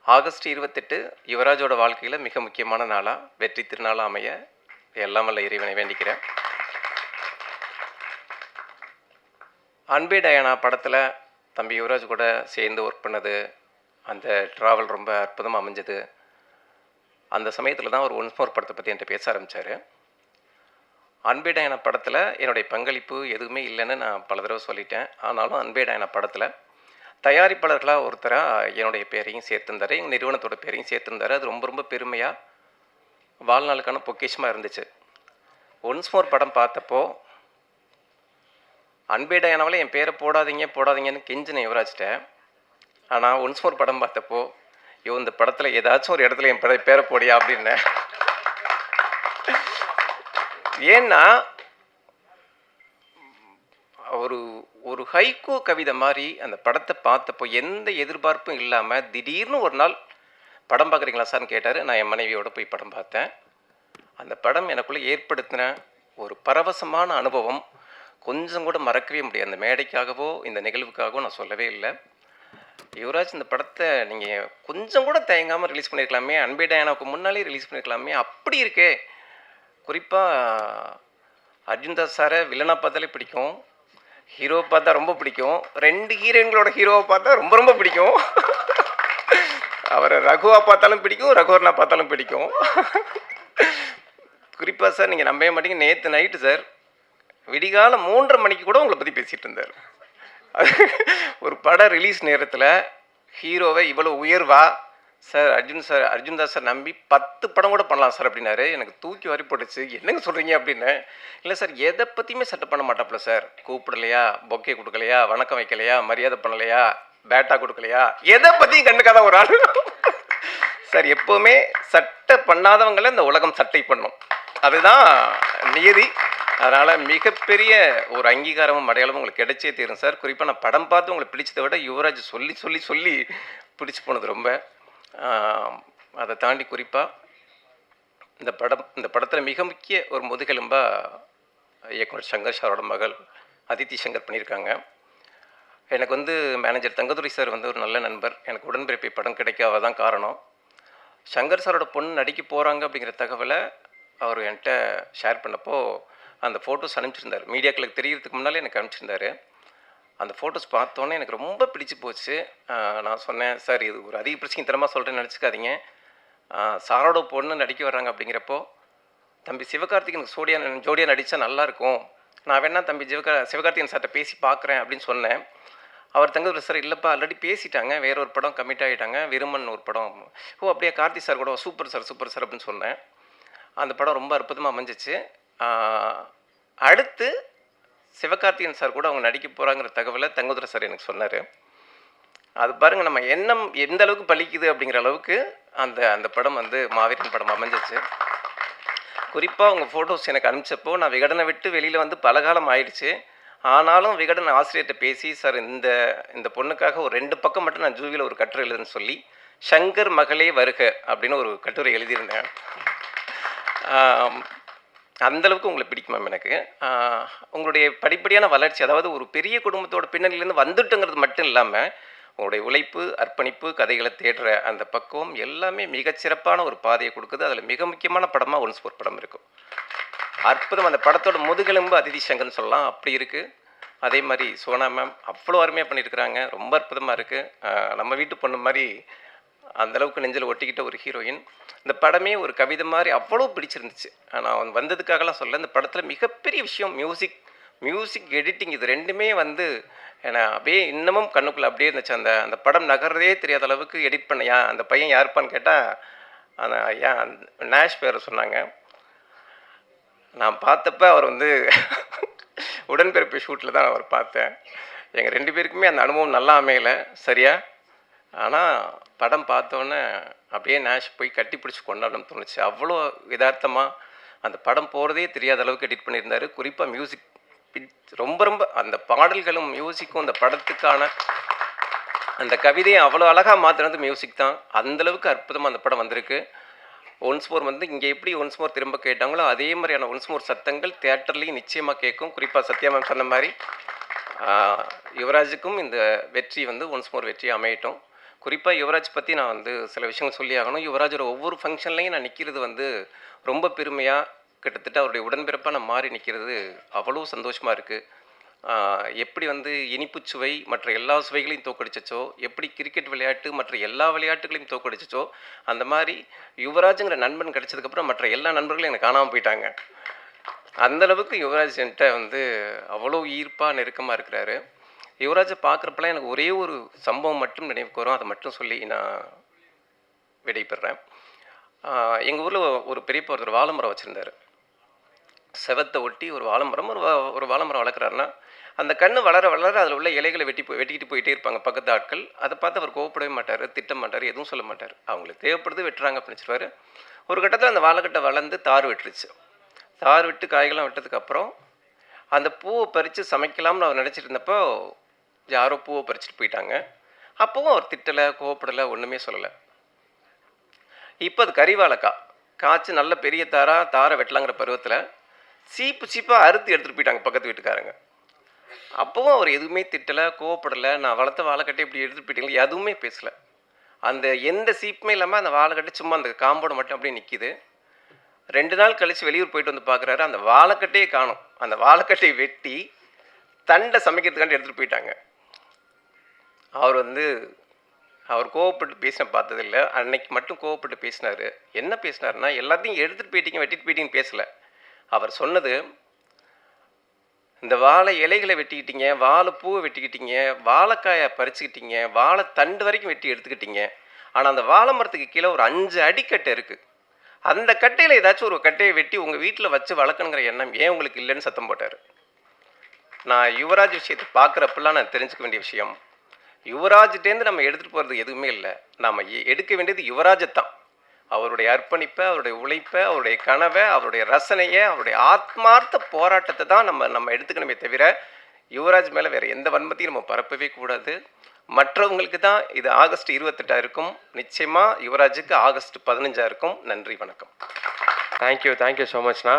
ஆகஸ்ட் 28 யுவராஜோட வாழ்க்கையில் மிக முக்கியமான நாளாக, வெற்றி திருநாளாக அமைய எல்லாம் வல்ல இறைவனை வேண்டிக்கிறேன். அன்பே டயனா படத்தில் தம்பி யுவராஜ் கூட சேர்ந்து ஒர்க் பண்ணது, அந்த ட்ராவல் ரொம்ப அற்புதமாக அமைஞ்சது. அந்த சமயத்தில் தான் ஒரு ஒன்ஸ் மோர் படத்தை பற்றி என்கிட்ட பேச ஆரம்பித்தார். அன்பே டயனா படத்தில் என்னுடைய பங்களிப்பு எதுவுமே இல்லைன்னு நான் பல தடவை சொல்லிட்டேன். ஆனாலும் அன்பே டயனா படத்தில் தயாரிப்பாளர்களாக ஒருத்தராக என்னுடைய பேரையும் சேர்த்துருந்தார், எங்கள் நிறுவனத்தோட பேரையும் சேர்த்துருந்தார். அது ரொம்ப பெருமையாக வாழ்நாளுக்கான பொக்கிஷமாக இருந்துச்சு. ஒன்ஸ் மோர் படம் பார்த்தப்போ அன்பே டயனாவில் என் பேரை போடாதீங்கன்னு கெஞ்சினேன் யுவராஜ்கிட்ட. ஆனால் ஒன்ஸ் மோர் படம் பார்த்தப்போ இந்த படத்தில் ஏதாச்சும் ஒரு இடத்துல என் பேரை போடியா அப்படின்னேன். ஏன்னா ஒரு ஹைக்கூ கவிதை மாதிரி அந்த படத்தை பார்த்தப்போ எந்த எதிர்பார்ப்பும் இல்லாமல் திடீர்னு ஒரு நாள் படம் பார்க்குறீங்களா சார்னு கேட்டார். நான் என் மனைவியோடு போய் படம் பார்த்தேன். அந்த படம் எனக்குள்ளே ஏற்படுத்தின ஒரு பரவசமான அனுபவம், கொஞ்சம் கூட மறக்கவே முடியாது. அந்த மேடைக்காகவோ இந்த நிகழ்வுக்காகவோ நான் சொல்லவே இல்லை. யுவராஜ் இந்த படத்தை நீங்கள் கொஞ்சம் கூட தயங்காமல் ரிலீஸ் பண்ணியிருக்கலாமே, அன்பே டயானாவுக்கு முன்னாலே ரிலீஸ் பண்ணியிருக்கலாமே, அப்படி இருக்கே. குறிப்பாக அர்ஜுன் தாஸ் சாரை வில்லனாக பார்த்தாலே பிடிக்கும், ஹீரோவை பார்த்தா ரொம்ப பிடிக்கும், 2 ஹீரோயின்களோட ஹீரோவை பார்த்தா ரொம்ப ரொம்ப பிடிக்கும். அவரை ரகுவாக பார்த்தாலும் பிடிக்கும், ரகுவரனா பார்த்தாலும் பிடிக்கும். குறிப்பாக சார் நீங்கள் நம்பவே மாட்டீங்க, நேற்று நைட்டு சார் விடிகாலம் 3:30 மணிக்கு கூட உங்களை பற்றி பேசிகிட்டு இருந்தார். ஒரு படம் ரிலீஸ் நேரத்தில் ஹீரோவை இவ்வளோ உயர்வா சார் அர்ஜுன் தாஸ் சார் நம்பி 10 படம் கூட பண்ணலாம் சார் அப்படின்னாரு. எனக்கு தூக்கி வாரி போட்டுச்சு. என்னங்க சொல்கிறீங்க அப்படின்னு. இல்லை சார், எதை பற்றியுமே செட்டப் பண்ண மாட்டாப்புல சார். கூப்பிடலையா, பொக்கே கொடுக்கலையா, வணக்கம் வைக்கலையா, மரியாதை பண்ணலையா, பேட்டா கொடுக்கலையா, எதை பற்றியும் கண்டுக்காத ஒரு ஆள் சார். எப்போவுமே சட்டை பண்ணாதவங்களை இந்த உலகம் சட்டை பண்ணும், அதுதான் நியதி. அதனால் மிகப்பெரிய ஒரு அங்கீகாரமும் அடையாளமும் உங்களுக்கு கிடைச்சே தீரும் சார். குறிப்பாக நான் படம் பார்த்து உங்களை பிடிச்சதை விட யுவராஜ் சொல்லி சொல்லி சொல்லி பிடிச்சி போனது ரொம்ப. அதை தாண்டி குறிப்பாக இந்த படத்தில் மிக முக்கிய ஒரு முதுகெலும்பாக இயக்குனர் சங்கர் சாரோட மகள் அதித்தி சங்கர் பண்ணியிருக்காங்க. எனக்கு மேனேஜர் தங்கதுரை சார் ஒரு நல்ல நண்பர். எனக்கு உடன்பிறப்பை படம் கிடைக்காத தான் காரணம். சங்கர் சாரோட பொண்ணு நடிக்க போகிறாங்க அப்படிங்கிற தகவலை அவர் என்கிட்ட ஷேர் பண்ணப்போ அந்த ஃபோட்டோஸ் அனுப்பிச்சிருந்தார். மீடியாக்களுக்கு தெரியறதுக்கு முன்னாலே எனக்கு அனுப்பிச்சிருந்தார். அந்த ஃபோட்டோஸ் பார்த்தோன்னே எனக்கு ரொம்ப பிடிச்சி போச்சு. நான் சொன்னேன், சார் இது ஒரு அதிக பிரச்சனைத்தனமாக சொல்கிறேன்னு நினச்சிக்காதீங்க, சாரோட பொண்ணு நடிக்க வர்றாங்க அப்படிங்கிறப்போ தம்பி சிவகார்த்திகேயனுக்கு ஜோடியாக நடித்தா நல்லாயிருக்கும், நான் வேணா தம்பி சிவகார்த்திகேயன் சார்கிட்ட பேசி பார்க்குறேன் அப்படின்னு சொன்னேன். அவர் தங்கதுரை சார் இல்லைப்பா ஆல்ரெடி பேசிட்டாங்க, வேற ஒரு படம் கமிட் ஆகிட்டாங்க, விருமன் ஒரு படம். ஓ அப்படியே, கார்த்தி சார் கூட சூப்பர் சார் அப்படின்னு சொன்னேன். அந்த படம் ரொம்ப அற்புதமாக அமைஞ்சிச்சு. அடுத்து சிவகார்த்திகேயன் சார் கூட அவங்க நடிக்க போகிறாங்கிற தகவலை தங்கதுரை சார் எனக்கு சொன்னார். அது பாருங்கள், நம்ம எண்ணம் எந்த அளவுக்கு பலிக்குது அப்படிங்கிற அளவுக்கு அந்த படம் மாவீரன் படம் அமைஞ்சிச்சு. குறிப்பாக உங்கள் ஃபோட்டோஸ் எனக்கு அனுப்பிச்சப்போ நான் விகடனை விட்டு வெளியில் பல காலம் ஆயிடுச்சு. ஆனாலும் விகடன் ஆசிரியர்கிட்ட பேசி, சார் இந்த பொண்ணுக்காக ஒரு 2 பக்கம் மட்டும் நான் ஜூவியில் ஒரு கட்டுரை எழுதுன்னு சொல்லி சங்கர் மகளே வருக அப்படின்னு ஒரு கட்டுரை எழுதியிருந்தேன். அந்தளவுக்கு உங்களை பிடிக்கும் மேம் எனக்கு. உங்களுடைய படிப்படியான வளர்ச்சி, அதாவது ஒரு பெரிய குடும்பத்தோட பின்னணியிலேருந்து வந்துட்டுங்கிறது மட்டும் இல்லாமல் உங்களுடைய உழைப்பு, அர்ப்பணிப்பு, கதைகளை தேடுற அந்த பக்குவம் எல்லாமே மிகச்சிறப்பான ஒரு பாதையை கொடுக்குது. அதில் மிக முக்கியமான படமாக ஒன்ஸ் மோர் படம் இருக்கும். அற்புதம். அந்த படத்தோட முதுகெலும்பு அதிதி சங்கர்னு சொல்லலாம், அப்படி இருக்குது. அதே மாதிரி சோனா மேம் அவ்வளோ அருமையாக பண்ணியிருக்கிறாங்க, ரொம்ப அற்புதமாக இருக்குது. நம்ம வீட்டு பொண்ணு மாதிரி அந்தளவுக்கு நெஞ்சில் ஒட்டிக்கிட்ட ஒரு ஹீரோயின். இந்த படமே ஒரு கவிதை மாதிரி அவ்வளோ பிடிச்சிருந்துச்சு. நான் வந்ததுக்காகலாம் சொல்ல, இந்த படத்தில் மிகப்பெரிய விஷயம் மியூசிக் எடிட்டிங், இது ரெண்டுமே ஏன்னா அப்படியே இன்னமும் கண்ணுக்குள்ளே அப்படியே இருந்துச்சு. அந்த படம் நகர்றதே தெரியாத அளவுக்கு எடிட் பண்ண அந்த பையன் யாருப்பான்னு கேட்டால் நேஷ் பேரை சொன்னாங்க. நான் பார்த்தப்ப அவர் உடன்பிறப்பு ஷூட்டில் தான் அவர் பார்த்தேன். எங்கள் 2 பேருக்குமே அந்த அனுபவம் நல்லா அமையலை சரியா. ஆனால் படம் பார்த்தோன்னே அப்படியே நேஷ் போய் கட்டி பிடிச்சி கொண்டாடணும்னு தோணுச்சு. அவ்வளோ யதார்த்தமாக அந்த படம் போகிறதே தெரியாத அளவுக்கு எடிட் பண்ணியிருந்தார். குறிப்பாக மியூசிக் ரொம்ப அந்த பாடல்களும் மியூசிக்கும் அந்த படத்துக்கான அந்த கவிதையை அவ்வளோ அழகாக மாற்றினது மியூசிக் தான். அந்தளவுக்கு அற்புதமாக அந்த படம் வந்திருக்கு. ஒன்ஸ் மோர் இங்கே எப்படி ஒன்ஸ் மோர் திரும்ப கேட்டாங்களோ அதே மாதிரியான ஒன்ஸ் மோர் சத்தங்கள் தியேட்டர்லேயும் நிச்சயமாக கேட்கும். குறிப்பாக சத்யா மேம் சொன்ன மாதிரி யுவராஜுக்கும் இந்த வெற்றி ஒன்ஸ் மோர் வெற்றி அமையட்டும். குறிப்பாக யுவராஜ் பற்றி நான் சில விஷயங்கள் சொல்லி ஆகணும். யுவராஜோட ஒவ்வொரு ஃபங்க்ஷன்லையும் நான் நிற்கிறது ரொம்ப பெருமையாக, கிட்டத்தட்ட அவருடைய உடன்பிறப்பாக நான் மாறி நிற்கிறது அவ்வளோ சந்தோஷமாக இருக்குது. எப்படி இனிப்புச்சுவை மற்ற எல்லா சுவைகளையும் தோக்கடிச்சோ, எப்படி கிரிக்கெட் விளையாட்டு மற்ற எல்லா விளையாட்டுகளையும் தோக்கடிச்சோ, அந்த மாதிரி யுவராஜுங்கிற நண்பன் கிடைச்சதுக்கப்புறம் மற்ற எல்லா நண்பர்களும் எனக்கு காணாமல் போயிட்டாங்க. அந்தளவுக்கு யுவராஜ் என்கிட்ட அவ்வளோ ஈர்ப்பாக நெருக்கமாக இருக்கிறாரு. யுவராஜை பார்க்குறப்பெல்லாம் எனக்கு ஒரே ஒரு சம்பவம் மட்டும் நினைவுக்கு வரும். அதை மட்டும் சொல்லி நான் விடைபெறேன். எங்கள் ஊரில் ஒரு பெரியப்பா ஒருத்தர் வாழைமரம் வச்சுருந்தார். செவத்தை ஒட்டி ஒரு வாழைமரம் வளர்க்குறாருன்னா அந்த கன்று வளர வளர அதில் உள்ள இலைகளை வெட்டிக்கிட்டு போயிட்டே இருப்பாங்க பக்கத்து ஆட்கள். அதை பார்த்து அவர் கோவப்படவே மாட்டார், திட்ட மாட்டார், எதுவும் சொல்ல மாட்டார். அவங்களுக்கு தேவைப்படுது வெட்டுறாங்க அப்படின்னு வச்சுருவார். ஒரு கட்டத்தில் அந்த வாழைக்கட்டை வளர்ந்து தார் விட்டுருச்சு. தார் விட்டு காய்கள்லாம் விட்டதுக்கப்புறம் அந்த பூவை பறித்து சமைக்கலாம்னு அவர் நினச்சிட்டு இருந்தப்போ யாரோ பூவை பறிச்சுட்டு போயிட்டாங்க. அப்போவும் அவர் திட்டலை, கோவப்படலை, ஒன்றுமே சொல்லலை. இப்போ அது கறிவாழைக்கா காய்ச்சி நல்ல பெரிய தாரை வெட்டலாங்கிற பருவத்தில் சீப்பாக அறுத்து எடுத்துகிட்டு போயிட்டாங்க பக்கத்து வீட்டுக்காரங்க. அப்போவும் அவர் எதுவுமே திட்டலை, கோவப்படலை. நான் வளர்த்த வாழைக்கட்டை இப்படி எடுத்துகிட்டு போயிட்டீங்களா எதுவுமே பேசலை. அந்த எந்த சீப்புமே இல்லாமல் அந்த வாழைக்கட்டை சும்மா அந்த காம்பவுண்ட் மட்டும் அப்படியே நிற்கிது. 2 நாள் கழித்து வெளியூர் போயிட்டு வந்து பார்க்குறாரு, அந்த வாழைக்கட்டையே காணும். அந்த வாழைக்கட்டையை வெட்டி தண்டை சமைக்கிறதுக்காண்டி எடுத்துகிட்டு போயிட்டாங்க. அவர் கோவப்பட்டு பேசின பார்த்ததில்ல. அன்னைக்கு மட்டும் கோவப்பட்டு பேசினார். என்ன பேசினாருன்னா, எல்லாத்தையும் எடுத்துகிட்டு போயிட்டீங்க வெட்டிட்டு போயிட்டீங்கன்னு பேசலை. அவர் சொன்னது, இந்த வாழை இலைகளை வெட்டிக்கிட்டீங்க, வாழை பூவை வெட்டிக்கிட்டீங்க, வாழைக்காயை பறிச்சுக்கிட்டீங்க, வாழை தண்டு வரைக்கும் வெட்டி எடுத்துக்கிட்டீங்க. ஆனால் அந்த வாழை மரத்துக்கு கீழே ஒரு 5 அடிக்கட்டை இருக்குது. அந்த கட்டையில் ஏதாச்சும் ஒரு கட்டையை வெட்டி உங்கள் வீட்டில் வச்சு வளர்க்கணுங்கிற எண்ணம் ஏன் உங்களுக்கு இல்லைன்னு சத்தம் போட்டார். நான் யுவராஜ் விஷயத்தை பார்க்குறப்பெல்லாம் நான் தெரிஞ்சுக்க வேண்டிய விஷயம், யுவராஜ்கிட்டேருந்து நம்ம எடுத்துகிட்டு போகிறது எதுவுமே இல்லை. நாம் எடுக்க வேண்டியது யுவராஜைத்தான். அவருடைய அர்ப்பணிப்பை, அவருடைய உழைப்பை, அவருடைய கனவை, அவருடைய ரசனையை, அவருடைய ஆத்மார்த்த போராட்டத்தை தான் நம்ம எடுத்துக்கணுமே தவிர யுவராஜ் மேலே வேறு எந்த வன்மத்தையும் நம்ம பரப்பவே கூடாது. மற்றவங்களுக்கு தான் இது ஆகஸ்ட் 28 இருக்கும். நிச்சயமாக யுவராஜுக்கு ஆகஸ்ட் 15 இருக்கும். நன்றி, வணக்கம். தேங்க்யூ ஸோ மச்ண்ணா.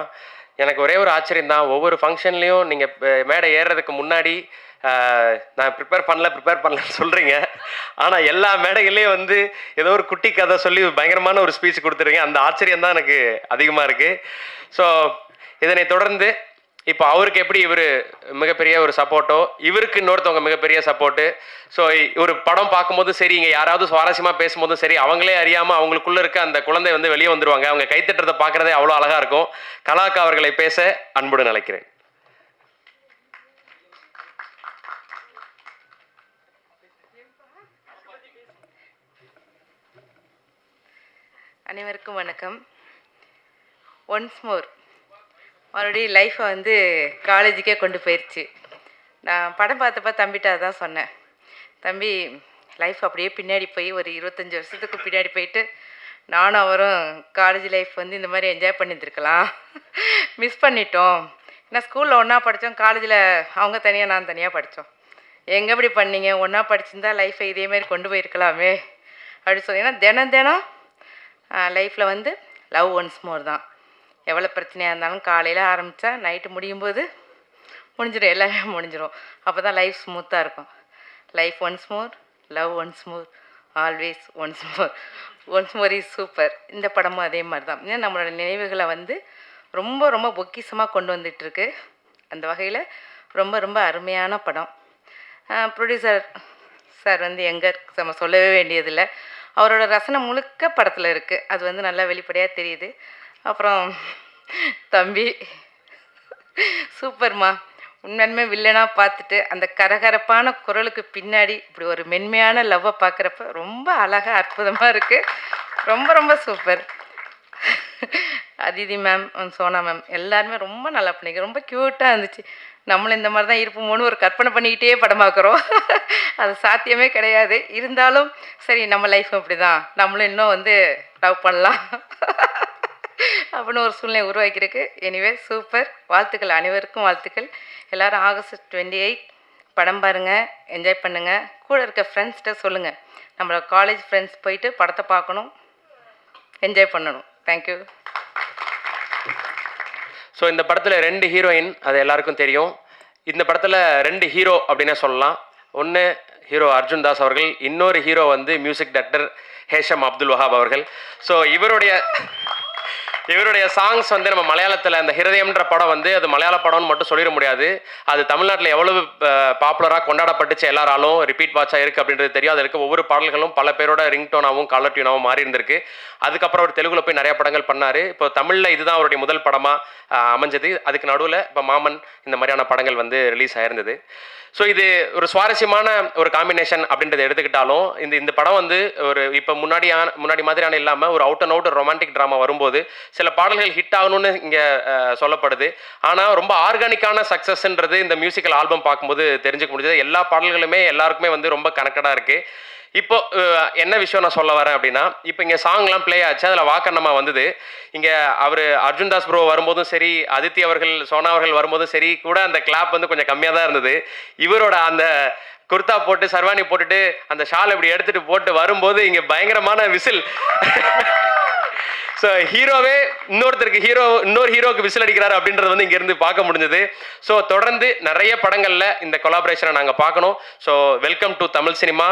எனக்கு ஒரே ஒரு ஆச்சரியம் தான், ஒவ்வொரு ஃபங்க்ஷன்லேயும் நீங்கள் மேடை ஏறுறதுக்கு முன்னாடி நான் ப்ரிப்பேர் பண்ணலன்னு சொல்கிறீங்க. ஆனால் எல்லா மேடைகள்லேயும் வந்து ஏதோ ஒரு குட்டி கதை சொல்லி பயங்கரமான ஒரு ஸ்பீச் கொடுத்துருங்க. அந்த ஆச்சரியம் தான் எனக்கு அதிகமாக இருக்குது. ஸோ இதனை தொடர்ந்து இப்போ அவருக்கு எப்படி இவர் மிகப்பெரிய ஒரு சப்போர்ட்டோ, இவருக்கு இன்னொருத்தவங்க மிகப்பெரிய சப்போர்ட்டு. ஸோ ஒரு படம் பார்க்கும்போது சரி, இங்கே யாராவது சுவாரஸ்யமாக பேசும்போதும் சரி, அவங்களே அறியாமல் அவங்களுக்குள்ளே இருக்க அந்த குழந்தை வந்து வெளியே வந்துடுவாங்க. அவங்க கைத்தட்டுறதை பார்க்குறதே அவ்வளோ அழகாக இருக்கும். கலாக்கா அவர்களை பேச அன்புடன் அழைக்கிறேன். அனைவருக்கும் வணக்கம். ஒன்ஸ் மோர் மறுபடியும் லைஃப்பை வந்து காலேஜுக்கே கொண்டு போயிடுச்சு. நான் படம் பார்த்தப்ப தம்பிட்ட அதான் சொன்னேன், தம்பி லைஃப் அப்படியே பின்னாடி போய் ஒரு 25 வருஷத்துக்கு பின்னாடி போயிட்டு நானும் அவரும் காலேஜ் லைஃப் வந்து இந்த மாதிரி என்ஜாய் பண்ணியிருந்துருக்கலாம், மிஸ் பண்ணிட்டோம். ஏன்னா ஸ்கூலில் ஒன்றா படித்தோம், காலேஜில் அவங்க தனியாக நான் தனியாக படித்தோம். எங்கே எப்படி பண்ணீங்க, ஒன்றா படிச்சிருந்தா லைஃப்பை இதேமாரி கொண்டு போயிருக்கலாமே அப்படி சொல்லி. ஏன்னா தினம் லைஃப்பில் வந்து லவ் ஒன்ஸ் மோர் தான். எவ்வளோ பிரச்சனையாக இருந்தாலும் காலையில் ஆரம்பித்தா நைட்டு முடியும் போது முடிஞ்சிடும், எல்லாமே முடிஞ்சிடும். அப்போ தான் லைஃப் ஸ்மூத்தாக இருக்கும். Life once more, love once more, always once more. Once more is super. இந்த படமும் அதே மாதிரி தான். ஏன்னா நம்மளோட நினைவுகளை வந்து ரொம்ப ரொம்ப பொக்கிஷமாக கொண்டு வந்துட்டுருக்கு. அந்த வகையில் ரொம்ப அருமையான படம். ப்ரொடியூசர் சார் வந்து எங்கே நம்ம சொல்லவே வேண்டியதில்லை, அவரோட ரசனை முழுக்க படத்தில் இருக்குது. அது வந்து நல்லா வெளிப்படையாக தெரியுது. அப்புறம் தம்பி சூப்பர்மா, உண்மையுமே வில்லனாக பார்த்துட்டு அந்த கரகரப்பான குரலுக்கு பின்னாடி இப்படி ஒரு மென்மையான லவ்வை பார்க்குறப்ப ரொம்ப அழகாக அற்புதமாக இருக்குது. ரொம்ப super. Aditi ma'am, Sona ma'am எல்லாருமே ரொம்ப நல்லா பண்ணிக்க, ரொம்ப க்யூட்டாக இருந்துச்சு. நம்மளும் இந்த மாதிரி தான் இருப்போமோன்னு ஒரு கற்பனை பண்ணிக்கிட்டே படமாக்குறோம். அது சாத்தியமே கிடையாது. இருந்தாலும் சரி, நம்ம லைஃப் இப்படி தான், நம்மளும் இன்னும் வந்து லவ் பண்ணலாம் அப்படின்னு ஒரு சூழ்நிலை உருவாக்கியிருக்கு. Anyway super. வாழ்த்துக்கள், அனைவருக்கும் வாழ்த்துக்கள். எல்லோரும் ஆகஸ்ட் 28 படம் பாருங்கள், என்ஜாய் பண்ணுங்கள். கூட இருக்க ஃப்ரெண்ட்ஸ்கிட்ட சொல்லுங்கள், நம்மளோட காலேஜ் ஃப்ரெண்ட்ஸ் போயிட்டு படத்தை பார்க்கணும், என்ஜாய் பண்ணணும். தேங்க்யூ. ஸோ இந்த படத்தில் 2 ஹீரோயின், அது எல்லாருக்கும் தெரியும். இந்த படத்தில் 2 ஹீரோ அப்படின்னே சொல்லலாம். ஒன்று ஹீரோ அர்ஜுன் தாஸ் அவர்கள், இன்னொரு ஹீரோ வந்து மியூசிக் டைரக்டர் ஹேஷம் அப்துல் வஹாப் அவர்கள். ஸோ இவருடைய சாங்ஸ் வந்து நம்ம மலையாளத்தில் அந்த ஹிருதயம்ன்ற படம் வந்து அது மலையாள படம்னு மட்டும் சொல்லிட முடியாது. அது தமிழ்நாட்டில் எவ்வளவு பாப்புலராக கொண்டாடப்பட்டுச்சு, எல்லாராலும் ரிப்பீட் வாட்சாக இருக்குது அப்படின்றது தெரியும். அதில் இருக்க ஒவ்வொரு பாடல்களும் பல பேரோட ரிங்டோனாகவும் காலர் டியூனாகவும் மாறி இருந்திருக்கு. அதுக்கப்புறம் அவர் தெலுங்குல போய் நிறைய படங்கள் பண்ணார். இப்போ தமிழில் இதுதான் அவருடைய முதல் படமாக அமைஞ்சது. அதுக்கு நடுவில் இப்போ மாமன் இந்த மாதிரியான படங்கள் வந்து ரிலீஸ் ஆயிருந்தது. ஸோ இது ஒரு சுவாரஸ்யமான ஒரு காம்பினேஷன் அப்படின்றத எடுத்துக்கிட்டாலும் இந்த படம் வந்து ஒரு இப்போ முன்னாடி மாதிரியான இல்லாமல் ஒரு out and out romantic drama வரும்போது சில பாடல்கள் ஹிட் ஆகணும்னு இங்கே சொல்லப்படுது. ஆனால் ரொம்ப ஆர்கானிக்கான சக்ஸஸ்ன்றது இந்த மியூசிக்கல் ஆல்பம் பார்க்கும்போது தெரிஞ்சுக்க முடிஞ்சது. எல்லா பாடல்களுமே எல்லாருக்குமே வந்து ரொம்ப கனெக்டடாக இருக்குது. இப்போ என்ன விஷயம் நான் சொல்ல வரேன் அப்படின்னா, இப்போ இங்கே சாங்லாம் ப்ளே ஆச்சு, அதில் வாக்கண்ணமாக வந்தது. இங்கே அவர் அர்ஜுன் தாஸ் ப்ரோ வரும்போதும் சரி, அதித்தி அவர்கள், சோனா அவர்கள் வரும்போதும் சரி கூட அந்த கிளாப் வந்து கொஞ்சம் கம்மியாக தான் இருந்தது. இவரோட அந்த குர்தா போட்டு சர்வானி போட்டுட்டு அந்த ஷால் இப்படி எடுத்துகிட்டு போட்டு வரும்போது இங்கே பயங்கரமான விசில். ஸோ ஹீரோவே இன்னொரு ஹீரோக்கு விசில் அடிக்கிறாரு அப்படின்றது வந்து இங்கேருந்து பார்க்க முடிஞ்சது. ஸோ தொடர்ந்து நிறைய படங்களில் இந்த கொலாபரேஷனை நாங்கள் பார்க்கணும். So welcome to Tamil cinema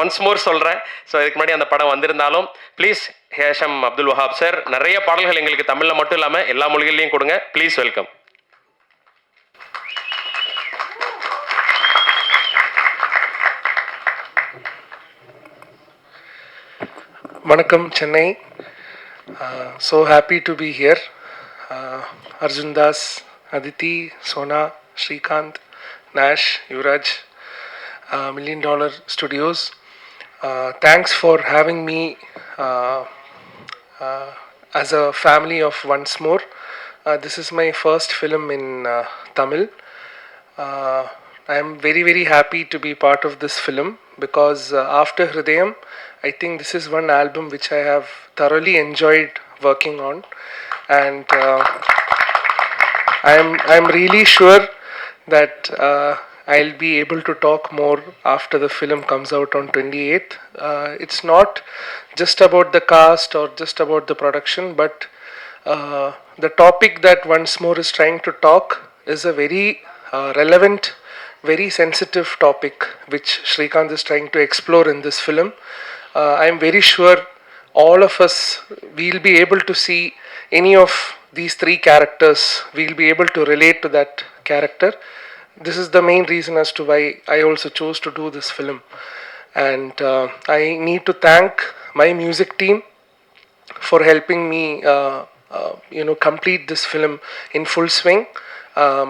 once more சொல்கிறேன். ஸோ இதுக்கு முன்னாடி அந்த படம் வந்திருந்தாலும் ப்ளீஸ் ஹேஷம் அப்துல் வஹாப் சார் நிறைய பாடல்கள் எங்களுக்கு தமிழில் மட்டும் இல்லாமல் எல்லா மொழிகள்லையும் கொடுங்க. Please welcome. Vanakkam, Chennai. So happy to be here. Arjun Das, Aditi, Sona, Srikanth, Nash, Yuvraj, $1 Million Studios. Thanks for having me as a family of Once More. This is my first film in Tamil. I am very, very happy to be part of this film because after Hridayam, I think this is one album which I have thoroughly enjoyed working on, and I'm really sure that I'll be able to talk more after the film comes out on 28th. It's not just about the cast or just about the production, but the topic that Once More is trying to talk is a very relevant, very sensitive topic which Srikanth is trying to explore in this film. I'm very sure all of us will be able to see any of these three characters. We'll be able to relate to that character. This is the main reason as to why I also chose to do this film. And I need to thank my music team for helping me complete this film in full swing.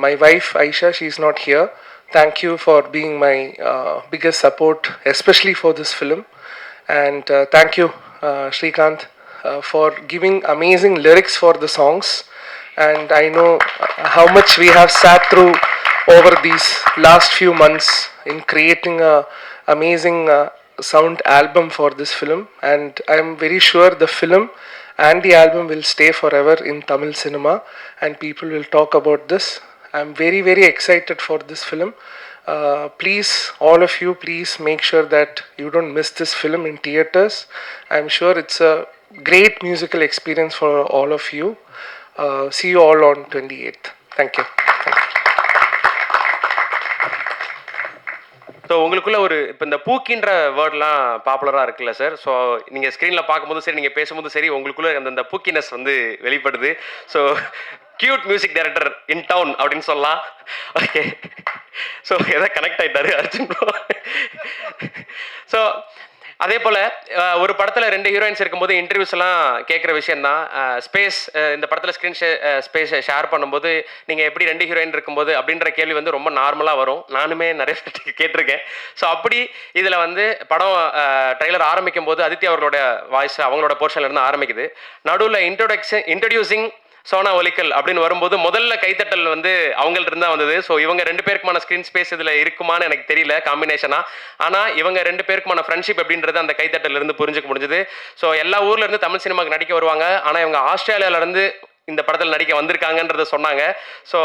My wife Aisha, she's not here. Thank you for being my biggest support, especially for this film. And thank you, Srikanth, for giving amazing lyrics for the songs. And I know how much we have sat through over these last few months in creating a amazing sound album for this film. And I'm very sure the film and the album will stay forever in Tamil cinema, and people will talk about this. I'm very, very excited for this film. Please, all of you, please make sure that you don't miss this film in theaters. I'm sure it's a great musical experience for all of you. See you all on 28th. Thank you. So உங்களுக்குள்ள ஒரு இப்போ இந்த பூக்கின்ற வேர்ட்லாம் பாப்புலராக இருக்குல்ல sir. So நீங்கள் ஸ்க்ரீனில் பார்க்கும்போது சரி, நீங்கள் பேசும்போது சரி, உங்களுக்குள்ள அந்த பூக்கினஸ் வந்து வெளிப்படுது. So cute music director in down அப்படின்னு சொல்லலாம். ஓகே, ஸோ எதை கனெக்ட் ஆகிட்டாரு அர்ஜுன் ப்ரோ. ஸோ அதே போல் ஒரு படத்தில் 2 ஹீரோயின்ஸ் இருக்கும்போது இன்டர்வியூஸ் எல்லாம் கேட்குற விஷயந்தான் ஸ்பேஸ். இந்த படத்தில் ஸ்க்ரீன் ஸ்பேஸை ஷேர் பண்ணும்போது நீங்கள் எப்படி 2 ஹீரோயின் இருக்கும்போது அப்படின்ற கேள்வி வந்து ரொம்ப நார்மலாக வரும். நானுமே நிறைய கேட்டிருக்கேன். ஸோ அப்படி இதில் வந்து படம் ட்ரெய்லர் ஆரம்பிக்கும் போது அதித்தி அவர்களோட வாய்ஸ் அவங்களோட போர்ஷன்லேருந்து ஆரம்பிக்குது. நடுவில் இன்ட்ரடியூசிங் சோனா ஒலிக்கல் அப்படின்னு வரும்போது முதல்ல கைத்தட்டல் வந்து அவங்கள்ட்ட இருந்தா வந்தது. ஸோ இவங்க 2 பேருக்குமான ஸ்க்ரீன் ஸ்பேஸ் இதில் இருக்குமான்னு எனக்கு தெரியல காம்பினேஷனா. ஆனால் இவங்க 2 பேருக்குமான ஃப்ரெண்ட்ஷிப் அப்படின்றது அந்த கைத்தட்டல் இருந்து புரிஞ்சுக்க முடிஞ்சது. ஸோ எல்லா ஊர்ல இருந்து தமிழ் சினிமாவுக்கு நடிக்க வருவாங்க. ஆனால் இவங்க ஆஸ்திரேலியால இருந்து இந்த படத்தில் நடிக்க வந்திருக்காங்கன்றத சொன்னாங்க. ஸோ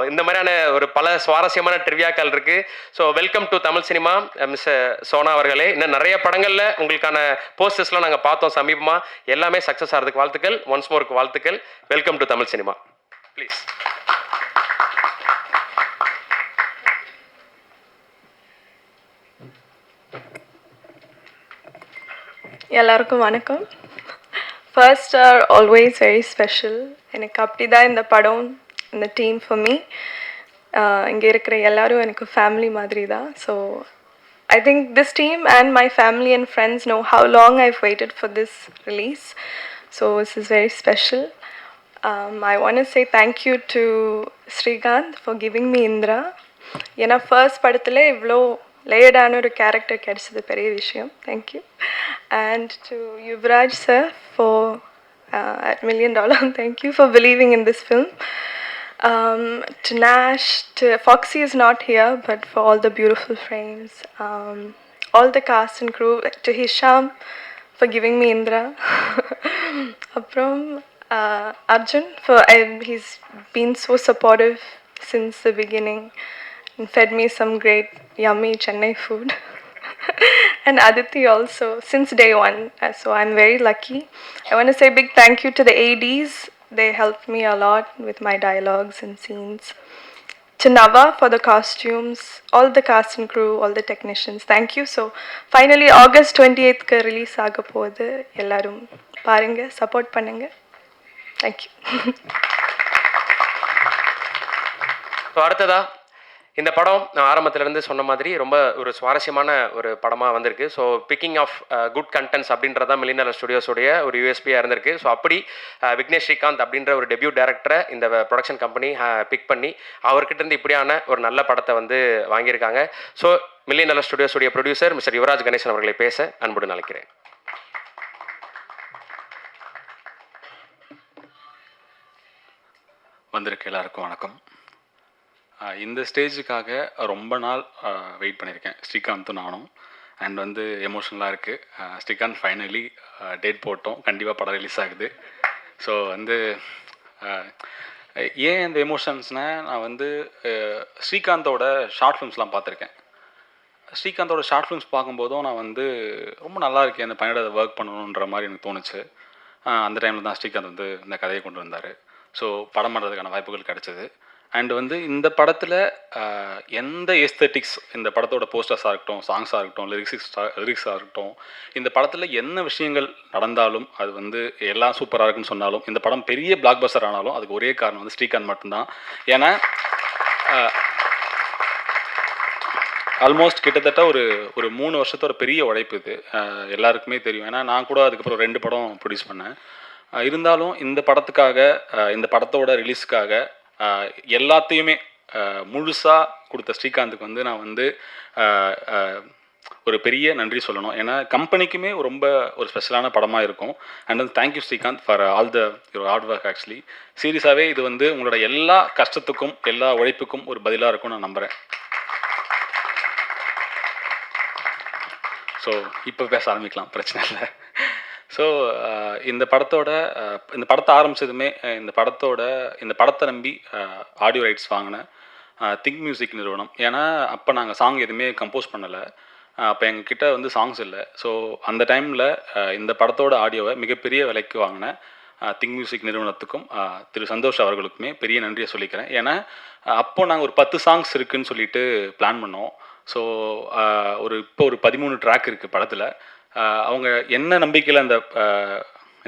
இந்த மாதிரியான ஒரு பல சுவாரஸ்யமான ட்ரிவியாக்கள் இருக்கு. So welcome to Tamil cinema miss Sona அவர்களே. இன்னும் நிறைய படங்களில் உங்களுக்கான போஸ்டர்ஸ்லாம் நாங்கள் பார்த்தோம் சமீபமாக. எல்லாமே சக்ஸஸ் ஆகிறதுக்கு வாழ்த்துக்கள். ஒன்ஸ் மோருக்கு வாழ்த்துக்கள். Welcome to Tamil cinema. Please. எல்லாருக்கும் வணக்கம். First are always very special. எனக்கு அப்படி தான் இந்த படம், இந்த டீம் ஃபார் மீ. இங்கே இருக்கிற எல்லோரும் எனக்கு ஃபேமிலி மாதிரி தான். So I think this team and my family and friends know how long I've weighted for this release. So this is very special. I want to say thank you to Srikanth for giving me Indra. ஏன்னா first படத்தில் இவ்வளோ லேயர்டான ஒரு character கிடைச்சது பெரிய விஷயம். Thank you. And to Yuvaraj sir for at $1 Million, thank you for believing in this film. To Nash, to Foxy is not here, but for all the beautiful frames. All the cast and crew, to Hisham for giving me Indra. Aprom, Arjun, he's been so supportive since the beginning and fed me some great yummy Chennai food. and Aditi also since day one. So I'm very lucky. I want to say big thank you to the ADs. They helped me a lot with my dialogues and scenes. To Nava for the costumes, all the cast and crew, all the technicians. Thank you. So finally August 28th ku release ஆக போகுது. எல்லாரும் பாருங்க, support பண்ணுங்க. Thank you. So அடுத்ததா இந்த படம் நான் ஆரம்பத்திலேருந்து சொன்ன மாதிரி ரொம்ப ஒரு சுவாரஸ்யமான ஒரு படமாக வந்திருக்கு. So picking of good contents அப்படின்றதான் மில்லியனர் ஸ்டுடியோஸுடைய ஒரு யூஎஸ்பியாக இருந்திருக்கு. ஸோ அப்படி விக்னேஷ் ஸ்ரீகாந்த் அப்படின்ற ஒரு டெபியூ டேரக்டரை இந்த ப்ரொடக்ஷன் கம்பெனி பிக் பண்ணி அவர்கிட்டருந்து இப்படியான ஒரு நல்ல படத்தை வந்து வாங்கியிருக்காங்க. ஸோ மில்லியனர் ஸ்டுடியோஸுடைய ப்ரொடியூசர் மிஸ்டர் யுவராஜ் கணேசன் அவர்களை பேச அன்புடன் அழைக்கிறேன். வந்திருக்க எல்லாருக்கும் வணக்கம். இந்த ஸ்டேஜுக்காக ரொம்ப நாள் வெயிட் பண்ணியிருக்கேன், ஸ்ரீகாந்தும் நானும். அண்ட் வந்து எமோஷ்னலாக இருக்குது. ஸ்ரீகாந்த் ஃபைனலி டேட் போட்டோம், கண்டிப்பாக படம் ரிலீஸ் ஆகுது. ஸோ வந்து ஏன் இந்த எமோஷன்ஸ்னால், நான் வந்து ஸ்ரீகாந்தோட ஷார்ட் ஃபிலிம்ஸ்லாம் பார்த்துருக்கேன். ஸ்ரீகாந்தோட ஷார்ட் ஃபிலிம்ஸ் பார்க்கும்போதும் நான் வந்து ரொம்ப நல்லா இருக்கேன், அந்த பையனோட அதை ஒர்க் பண்ணணுன்ற மாதிரி எனக்கு தோணுச்சு. அந்த டைமில் தான் ஸ்ரீகாந்த் வந்து இந்த கதையை கொண்டு வந்தார். ஸோ படம் பண்ணுறதுக்கான வாய்ப்புகள் கிடச்சிது. அண்ட் வந்து இந்த படத்தில் எந்த எஸ்தெட்டிக்ஸ், இந்த படத்தோட போஸ்டர்ஸாக இருக்கட்டும், சாங்ஸாக இருக்கட்டும், லிரிக்ஸாக இருக்கட்டும், இந்த படத்தில் என்ன விஷயங்கள் நடந்தாலும் அது வந்து எல்லாம் சூப்பராக இருக்குன்னு சொன்னாலும், இந்த படம் பெரிய பிளாக் பஸ்டர் ஆனாலும் அதுக்கு ஒரே காரணம் வந்து ஸ்ரீகாந்த் மட்டும்தான். ஏன்னா ஆல்மோஸ்ட் கிட்டத்தட்ட ஒரு 3 வருஷத்தோட பெரிய உழைப்பு இது, எல்லாருக்குமே தெரியும். ஏன்னா நான் கூட அதுக்கப்புறம் 2 படம் ப்ரொடியூஸ் பண்ணேன். இருந்தாலும் இந்த படத்துக்காக, இந்த படத்தோட ரிலீஸ்க்காக எல்லாத்தையுமே முழுசாக கொடுத்த ஸ்ரீகாந்துக்கு வந்து நான் வந்து ஒரு பெரிய நன்றி சொல்லணும். ஏன்னா கம்பெனிக்குமே ரொம்ப ஒரு ஸ்பெஷலான படமாக இருக்கும். அண்ட் வந்து thank you Srikanth for all the your hard work. Actually சீரியஸாகவே இது வந்து உங்களோட எல்லா கஷ்டத்துக்கும் எல்லா உழைப்புக்கும் ஒரு பதிலாக இருக்கும்னு நான் நம்புகிறேன். ஸோ இப்போ பேச ஆரம்பிக்கலாம், பிரச்சனை இல்லை. ஸோ இந்த படத்தை ஆரம்பித்ததுமே இந்த படத்தை நம்பி ஆடியோ ரைட்ஸ் வாங்கினேன் திங்க் மியூசிக் நிறுவனம். ஏன்னா அப்போ நாங்கள் சாங் எதுவுமே கம்போஸ் பண்ணலை, அப்போ எங்ககிட்ட வந்து சாங்ஸ் இல்லை. ஸோ அந்த டைமில் இந்த படத்தோட ஆடியோவை மிகப்பெரிய விலைக்கு வாங்கினேன் திங்க் மியூசிக் நிறுவனத்துக்கும் திரு சந்தோஷ் அவர்களுக்குமே பெரிய நன்றியை சொல்லிக்கிறேன். ஏன்னா அப்போது நாங்கள் ஒரு 10 சாங்ஸ் இருக்குதுன்னு சொல்லிட்டு பிளான் பண்ணோம். ஸோ இப்போ ஒரு 13 ட்ராக் இருக்குது படத்தில். அவங்க என்ன நம்பிக்கையில்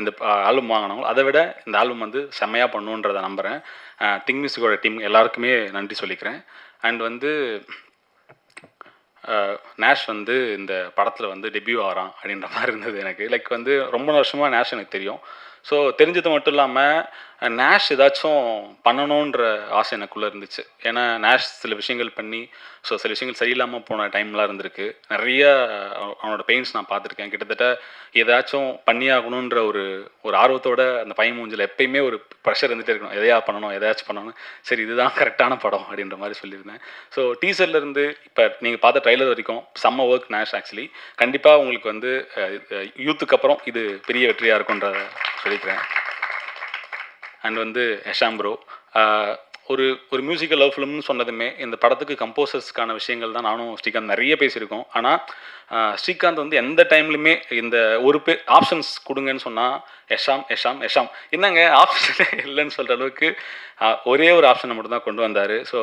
இந்த ஆல்பம் வாங்கினாங்களோ அதை விட இந்த ஆல்பம் வந்து செம்மையாக பண்ணுன்றதை நம்புகிறேன். திங்க் மியூசிக்கோட டீம் எல்லாருக்குமே நன்றி சொல்லிக்கிறேன். அண்ட் வந்து நேஷ் வந்து இந்த படத்தில் வந்து டெபியூ ஆகிறான் அப்படின்ற மாதிரி இருந்தது எனக்கு. லைக் வந்து ரொம்ப வருஷமாக நேஷ் எனக்கு தெரியும். ஸோ தெரிஞ்சது மட்டும் இல்லாமல் நேஷ் ஏதாச்சும் பண்ணணுன்ற ஆசை எனக்குள்ளே இருந்துச்சு. ஏன்னா நேஷ் சில விஷயங்கள் பண்ணி சில விஷயங்கள் சரியில்லாமல் போன டைம்லாம் இருந்திருக்கு. நிறைய அவனோட பெயின்ஸ் நான் பார்த்துருக்கேன். கிட்டத்தட்ட ஏதாச்சும் பண்ணியாகணுன்ற ஒரு ஆர்வத்தோட அந்த பையன் மூஞ்சில் எப்பயுமே ஒரு ப்ரெஷர் இருந்துகிட்டே இருக்கணும், எதையாச்சும் பண்ணணும். சரி இதுதான் கரெக்டான படம் அப்படின்ற மாதிரி சொல்லியிருந்தேன். ஸோ டீசர்லேருந்து இப்போ நீங்கள் பார்த்த ட்ரைலர் வரைக்கும் செம்ம ஒர்க் நேஷ். ஆக்சுவலி கண்டிப்பாக உங்களுக்கு வந்து யூத்துக்கு அப்புறம் இது பெரிய வெற்றியாக இருக்குன்றத சொல்லிக்கிறேன். அண்ட் வந்து யஷாம் ப்ரோ ஒரு மியூசிக்கல் லவ் ஃபிலிம்னு சொன்னதுமே இந்த படத்துக்கு கம்போசர்ஸ்க்கான விஷயங்கள் தான் நானும் ஸ்ரீகாந்த் நிறைய பேசியிருக்கோம். ஆனால் ஸ்ரீகாந்த் வந்து எந்த டைம்லையுமே இந்த ஒரு ஆப்ஷன்ஸ் கொடுங்கன்னு சொன்னால் யஷாம் என்னங்க ஆப்ஷன் இல்லைன்னு சொல்கிற அளவுக்கு ஒரே ஒரு ஆப்ஷனை மட்டும் தான் கொண்டு வந்தார். ஸோ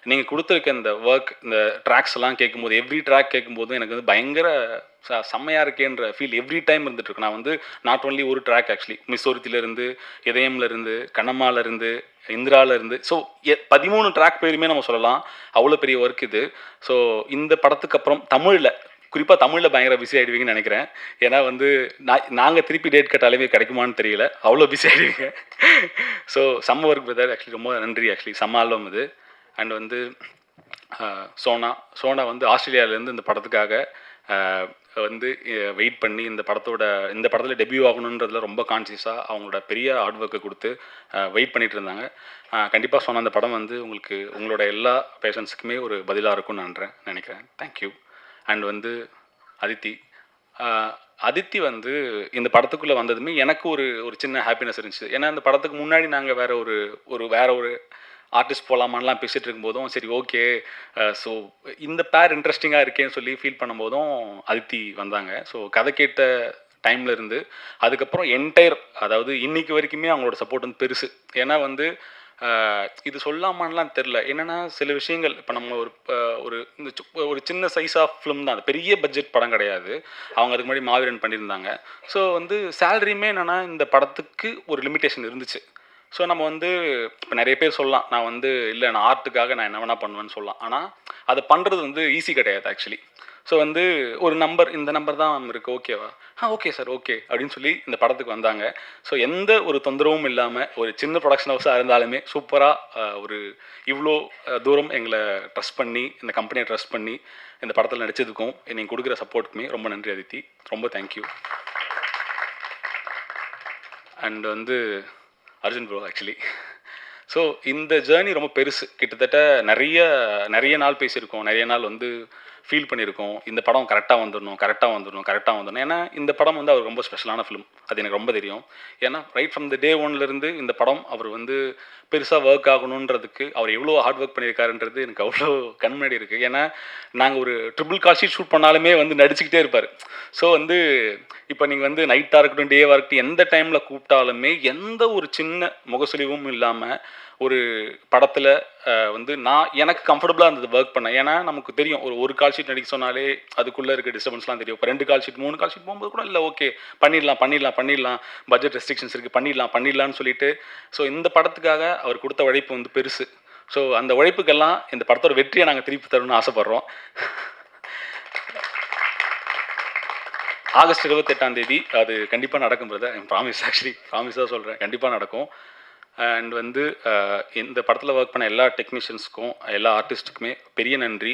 நீங்கள் கொடுத்துருக்க இந்த ஒர்க், இந்த ட்ராக்ஸ் எல்லாம் கேட்கும்போது, எவ்ரி ட்ராக் கேட்கும்போது எனக்கு வந்து பயங்கர செம்மையாக இருக்கேன்ற ஃபீல் எவ்ரி டைம் இருந்துகிட்ருக்கு. நான் வந்து நாட் ஒன்லி ஒரு ட்ராக், ஆக்சுவலி மிஸ்ஸோரித்திலேருந்து, இதயம்லேருந்து, கண்ணம்மாலேருந்து, இந்திராவிலேருந்து, ஸோ 13 ட்ராக் பேருமே நம்ம சொல்லலாம். அவ்வளோ பெரிய ஒர்க் இது. ஸோ இந்த படத்துக்கு அப்புறம் குறிப்பாக தமிழில் பயங்கர பிஸி ஆகிடுவீங்கன்னு நினைக்கிறேன். ஏன்னா வந்து நாங்கள் திருப்பி டேட் கேட்டாலுமே கிடைக்குமான்னு தெரியல, அவ்வளோ பிஸி ஆகிடுவீங்க. ஸோ செம்ம ஒர்க் பிரதர், ஆக்சுவலி ரொம்ப நன்றி. ஆக்சுவலி செம்ம ஆல்பம் இது. அண்ட் வந்து சோனா வந்து ஆஸ்திரேலியாவிலேருந்து இந்த படத்துக்காக வந்து வெயிட் பண்ணி இந்த படத்தில் டெபியூ ஆகணுன்றதுல ரொம்ப கான்சியஸாக அவங்களோட பெரிய ஹார்ட் ஒர்க்கை கொடுத்து வெயிட் பண்ணிகிட்டு இருந்தாங்க. கண்டிப்பாக சொன்ன அந்த படம் வந்து உங்களோட எல்லா பேஷன்ஸுக்குமே ஒரு பதிலாக இருக்கும்னு நினைக்கிறேன். தேங்க்யூ. அண்ட் வந்து அதித்தி வந்து இந்த படத்துக்குள்ளே வந்ததுமே எனக்கு ஒரு சின்ன ஹாப்பினஸ் இருந்துச்சு. ஏன்னா இந்த படத்துக்கு முன்னாடி நாங்கள் வேற ஒரு ஆர்டிஸ்ட் போகலாமான்லாம் பேசிகிட்டு இருக்கும்போதும் சரி ஓகே ஸோ இந்த பேர் இன்ட்ரெஸ்டிங்காக இருக்கேன்னு சொல்லி ஃபீல் பண்ணும்போதும் அதித்தி வந்தாங்க. ஸோ கதை கேட்ட டைமில் இருந்து அதுக்கப்புறம் என்டையர் அதாவது இன்னைக்கு வரைக்குமே அவங்களோட சப்போர்ட் வந்து பெருசு. ஏன்னா வந்து இது சொல்லாமான்லாம் தெரில. என்னென்னா சில விஷயங்கள் இப்போ நம்ம ஒரு ஒரு சின்ன சைஸ் ஆஃப் ஃபிலிம் தான், அது பெரிய பட்ஜெட் படம் கிடையாது. அவங்க அதுக்கு முன்னாடி மாவீரன் பண்ணியிருந்தாங்க. ஸோ வந்து சேலரியுமே என்னென்னா இந்த படத்துக்கு ஒரு லிமிட்டேஷன் இருந்துச்சு. ஸோ நம்ம வந்து இப்போ நிறைய பேர் சொல்லலாம் நான் வந்து இல்லை நான் ஆர்ட்டுக்காக நான் என்ன வேணால் பண்ணுவேன்னு சொல்லலாம். ஆனால் அதை பண்ணுறது வந்து ஈஸி கிடையாது ஆக்சுவலி. ஸோ வந்து ஒரு நம்பர் இந்த நம்பர் தான் இருக்குது ஓகேவா, ஓகே சார் ஓகே அப்படின்னு சொல்லி இந்த படத்துக்கு வந்தாங்க. ஸோ எந்த ஒரு தொந்தரவும் இல்லாமல் ஒரு சின்ன ப்ரொடக்ஷன் ஹவுஸாக இருந்தாலுமே சூப்பராக ஒரு இவ்வளோ தூரம் எங்களை ட்ரஸ்ட் பண்ணி இந்த கம்பெனியை ட்ரஸ்ட் பண்ணி இந்த படத்தில் நடித்ததுக்கும் நீங்கள் கொடுக்குற சப்போர்ட்டுக்குமே ரொம்ப நன்றி அதித்தி, ரொம்ப தேங்க்யூ. அண்ட் வந்து அர்ஜுன் ப்ரோ ஆக்சுவலி ஸோ இந்த ஜேர்னி ரொம்ப பெருசு. கிட்டத்தட்ட நிறைய நாள் பேசியிருக்கோம், நிறைய நாள் வந்து ஃபீல் பண்ணியிருக்கோம் இந்த படம் கரெக்டாக வந்துடணும். ஏன்னா இந்த படம் வந்து அவர் ரொம்ப ஸ்பெஷலான ஃபிலிம், அது எனக்கு ரொம்ப தெரியும். ஏன்னா ரைட் ஃப்ரம் த டே ஒன்லேருந்து இந்த படம் அவர் வந்து பெருசாக ஒர்க் ஆகணுன்றதுக்கு அவர் எவ்வளோ ஹார்ட் ஒர்க் பண்ணியிருக்காருன்றது எனக்கு அவ்வளோ கண்முன்னாடி இருக்குது. ஏன்னா நாங்கள் ஒரு ட்ரிபிள் கால் ஷீட் ஷூட் பண்ணாலுமே வந்து நடிச்சுக்கிட்டே இருப்பார். ஸோ வந்து இப்போ நீங்கள் வந்து நைட்டாக இருக்கட்டும் டேவாக இருக்கட்டும் எந்த டைமில் கூப்பிட்டாலுமே எந்த ஒரு சின்ன முகசுலிவும் இல்லாமல் ஒரு படத்தில் வந்து எனக்கு கம்ஃபர்டபுளாக இருந்தது ஒர்க் பண்ணேன். ஏன்னா நமக்கு தெரியும் ஒரு கால் ஷீட் நடிக்க சொன்னாலே அதுக்குள்ளே இருக்க டிஸ்டர்பன்ஸ்லாம் தெரியும். இப்போ 2 கால் ஷீட் 3 கால் ஷீட் போகும்போது கூட இல்லை ஓகே பண்ணிடலாம் பட்ஜெட் ரெஸ்ட்ரிக்ஷன்ஸ் இருக்குது பண்ணிடலாம்னு சொல்லிட்டு ஸோ இந்த படத்துக்காக அவர் கொடுத்த உழைப்பு வந்து பெருசு. ஸோ அந்த உழைப்புக்கெல்லாம் இந்த படத்தோட வெற்றியை நாங்கள் திருப்பி தரணும்னு ஆசைப்பட்றோம். ஆகஸ்ட் 28 அது கண்டிப்பாக நடக்கும் பிரதர், ப்ராமிஸாக சொல்கிறேன், கண்டிப்பாக நடக்கும். அண்ட் வந்து இந்த படத்தில் ஒர்க் பண்ண எல்லா டெக்னீஷியன்ஸ்க்கும் எல்லா ஆர்டிஸ்ட்டுக்குமே பெரிய நன்றி.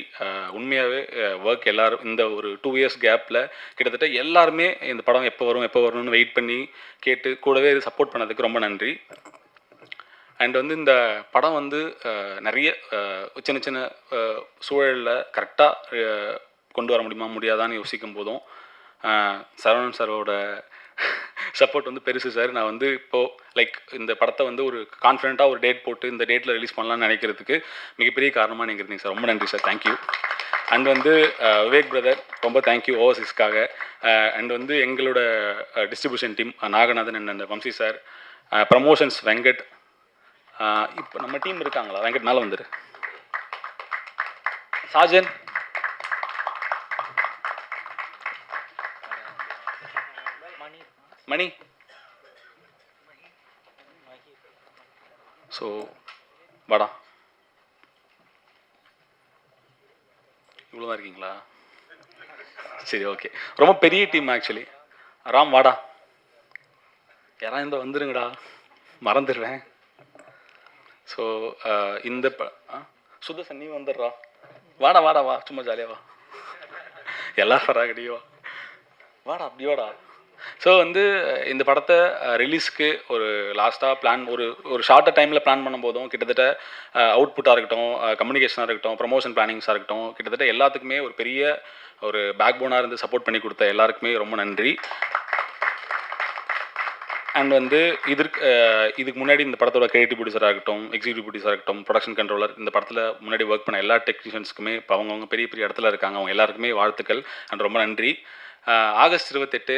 உண்மையாகவே ஒர்க் எல்லோரும் இந்த ஒரு 2 இயர்ஸ் கேப்பில் கிட்டத்தட்ட எல்லாருமே இந்த படம் எப்போ வரும்னு வெயிட் பண்ணி கேட்டு கூடவே சப்போர்ட் பண்ணதுக்கு ரொம்ப நன்றி. அண்ட் வந்து இந்த படம் வந்து நிறைய சின்ன சூழலில் கரெக்டாக கொண்டு வர முடியாதான்னு யோசிக்கும் போதும் சரவணன் சாரோட சப்போர்ட் வந்து பெருசு சார். நான் வந்து இப்போது லைக் இந்த படத்தை வந்து ஒரு கான்ஃபிடென்ட்டாக ஒரு டேட் போட்டு இந்த டேட்டில் ரிலீஸ் பண்ணலாம்னு நினைக்கிறதுக்கு மிகப்பெரிய காரணமாக நீங்கள் இருந்தீங்க சார், ரொம்ப நன்றி சார், தேங்க்யூ. அண்ட் வந்து விவேக் பிரதர் ரொம்ப தேங்க்யூ ஓவர்சீஸ்க்காக. அண்ட் வந்து எங்களோட distribution team Naganathan and Vamsi sir, promotions Venkat, இப்போ நம்ம டீம் இருக்காங்களா வெங்கட் மேலே வந்துரு, சாஜன், மணி, ஸோ வாடா இவ்வளோதான் இருக்கீங்களா, சரி ஓகே. ரொம்ப பெரிய டீம் ஆக்சுவலி. ராம் வாடா, யாராவது இந்த வந்துருங்கடா மறந்துடுவேன். ஸோ இந்த சுதர்சன் நீ வந்துடுறா, வாடா சும்மா ஜாலியாக வா, எல்லாரும் வராங்கடியோ வாடா அப்படி வாடா. ஸோ வந்து இந்த படத்தை ரிலீஸ்க்கு ஒரு லாஸ்ட்டாக பிளான் ஒரு ஷார்ட்டாக டைமில் பிளான் பண்ணும்போதும் கிட்டத்தட்ட அவுட்புட்டாக இருக்கட்டும், கம்யூனிகேஷனாக இருக்கட்டும், ப்ரமோஷன் பிளானிங்ஸாக இருக்கட்டும், கிட்டத்தட்ட எல்லாத்துக்குமே ஒரு பெரிய ஒரு பேக் போனாக இருந்து சப்போர்ட் பண்ணி கொடுத்த எல்லாருக்குமே ரொம்ப நன்றி. அண்ட் வந்து இதுக்கு முன்னாடி இந்த படத்தோட கிரியேட்டிவ் ப்ரொடியூசராக இருக்கட்டும், எக்ஸிக்யூட்டிவ் ப்ரொடியூசராக இருக்கட்டும், ப்ரொடக்ஷன் கண்ட்ரோலர், இந்த படத்தில் முன்னாடி ஒர்க் பண்ண எல்லா டெக்னீஷியன்ஸுக்குமே இப்போ அவங்கவுங்க பெரிய இடத்துல இருக்காங்க, அவங்க எல்லாருக்குமே வாழ்த்துக்கள் அண்ட் ரொம்ப நன்றி. ஆகஸ்ட் 28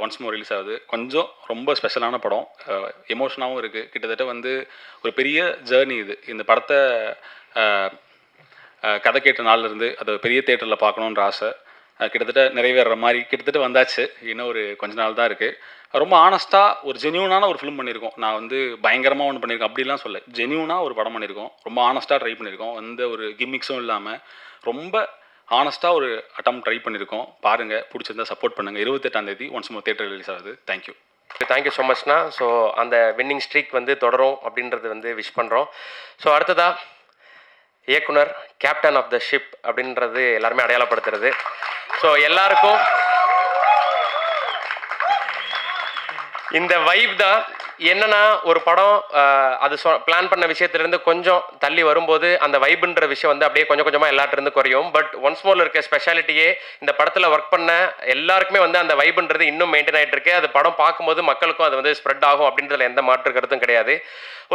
ஒன்ஸ் மோர் ரிலீஸ் ஆகுது. கொஞ்சம் ரொம்ப ஸ்பெஷலான படம், எமோஷனாகவும் இருக்குது. கிட்டத்தட்ட வந்து ஒரு பெரிய ஜேர்னி இது. இந்த படத்தை கதை கேட்ட நாள்லேருந்து அதை பெரிய தேட்டரில் பார்க்கணுன்ற ஆசை கிட்டத்தட்ட நிறைவேற மாதிரி கிட்டத்தட்ட வந்தாச்சு. இன்னும் ஒரு கொஞ்ச நாள் தான் இருக்குது. ரொம்ப ஆனஸ்ட்டாக ஒரு ஜென்யூனான ஒரு ஃபிலிம் பண்ணியிருக்கோம். நான் வந்து பயங்கரமாக ஒன்று பண்ணியிருக்கேன் அப்படிலாம் சொல்ல, ஜென்யூனாக ஒரு படம் பண்ணியிருக்கோம். ரொம்ப ஆனஸ்ட்டாக ட்ரை பண்ணியிருக்கோம். எந்த ஒரு கிம்மிக்ஸும் இல்லாமல் ரொம்ப ஆனஸ்ட்டாக ஒரு அட்டம் ட்ரை பண்ணியிருக்கோம். பாருங்கள், பிடிச்சிருந்தா சப்போர்ட் பண்ணுங்கள். 28 ஒன்ஸ் மோர் தேட்டர் ரிலீஸ் ஆகுது. தேங்க்யூ. தேங்க்யூ ஸோ மச்ண்ணா. ஸோ அந்த வின்னிங் ஸ்ட்ரீக் வந்து தொடரும் அப்படின்றது வந்து விஷ் பண்ணுறோம். ஸோ அடுத்ததாக இயக்குனர், கேப்டன் ஆஃப் த ஷிப் அப்படின்றது எல்லாருமே அடையாளப்படுத்துறது. ஸோ எல்லாருக்கும் இந்த வைப் தான் என்னன்னா ஒரு படம் அது பிளான் பண்ண விஷயத்துலேருந்து கொஞ்சம் தள்ளி வரும்போது அந்த வைப்புன்ற விஷயம் வந்து அப்படியே கொஞ்சம் கொஞ்சமாக எல்லாட்டிருந்து குறையும். பட் ஒன்ஸ் மோரில் இருக்க ஸ்பெஷாலிட்டியே இந்த படத்தில் ஒர்க் பண்ண எல்லாருக்குமே வந்து அந்த வைப்புன்றது இன்னும் மெயின்டைன் ஆகிட்டு இருக்கு. அது படம் பார்க்கும்போது மக்களுக்கும் அது வந்து ஸ்ப்ரெட் ஆகும் அப்படின்றதுல எந்த மாற்று கருத்தும் கிடையாது.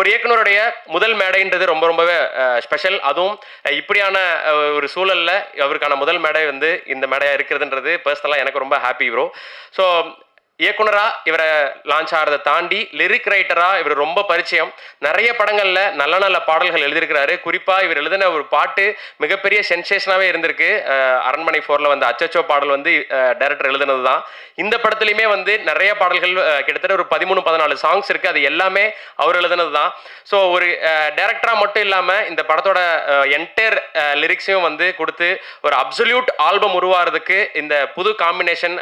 ஒரு இயக்குனருடைய முதல் மேடைன்றது ரொம்பவே ஸ்பெஷல். அதுவும் இப்படியான ஒரு சூழலில் அவருக்கான முதல் மேடை வந்து இந்த மேடையாக இருக்கிறதுன்றது பர்சனலாக எனக்கு ரொம்ப ஹாப்பி ப்ரோ. ஸோ இயக்குனராக இவரை லான்ச் ஆகிறத தாண்டி லிரிக் ரைட்டராக இவர் ரொம்ப பரிச்சயம். நிறைய படங்களில் நல்ல நல்ல பாடல்கள் எழுதியிருக்கிறாரு. குறிப்பாக இவர் எழுதின ஒரு பாட்டு மிகப்பெரிய சென்சேஷனாகவே இருந்திருக்கு. அரண்மனை 4ல் வந்து அச்சச்சோ பாடல் வந்து டைரக்டர் எழுதுனது தான். இந்த படத்துலையுமே வந்து நிறைய பாடல்கள் கிட்டத்தட்ட ஒரு 13-14 சாங்ஸ் இருக்குது. அது எல்லாமே அவர் எழுதுனது தான். ஸோ ஒரு டைரக்டராக மட்டும் இல்லாமல் இந்த படத்தோட என்டையர் லிரிக்ஸையும் வந்து கொடுத்து ஒரு அப்சல்யூட் ஆல்பம் உருவாகிறதுக்கு இந்த புது காம்பினேஷன்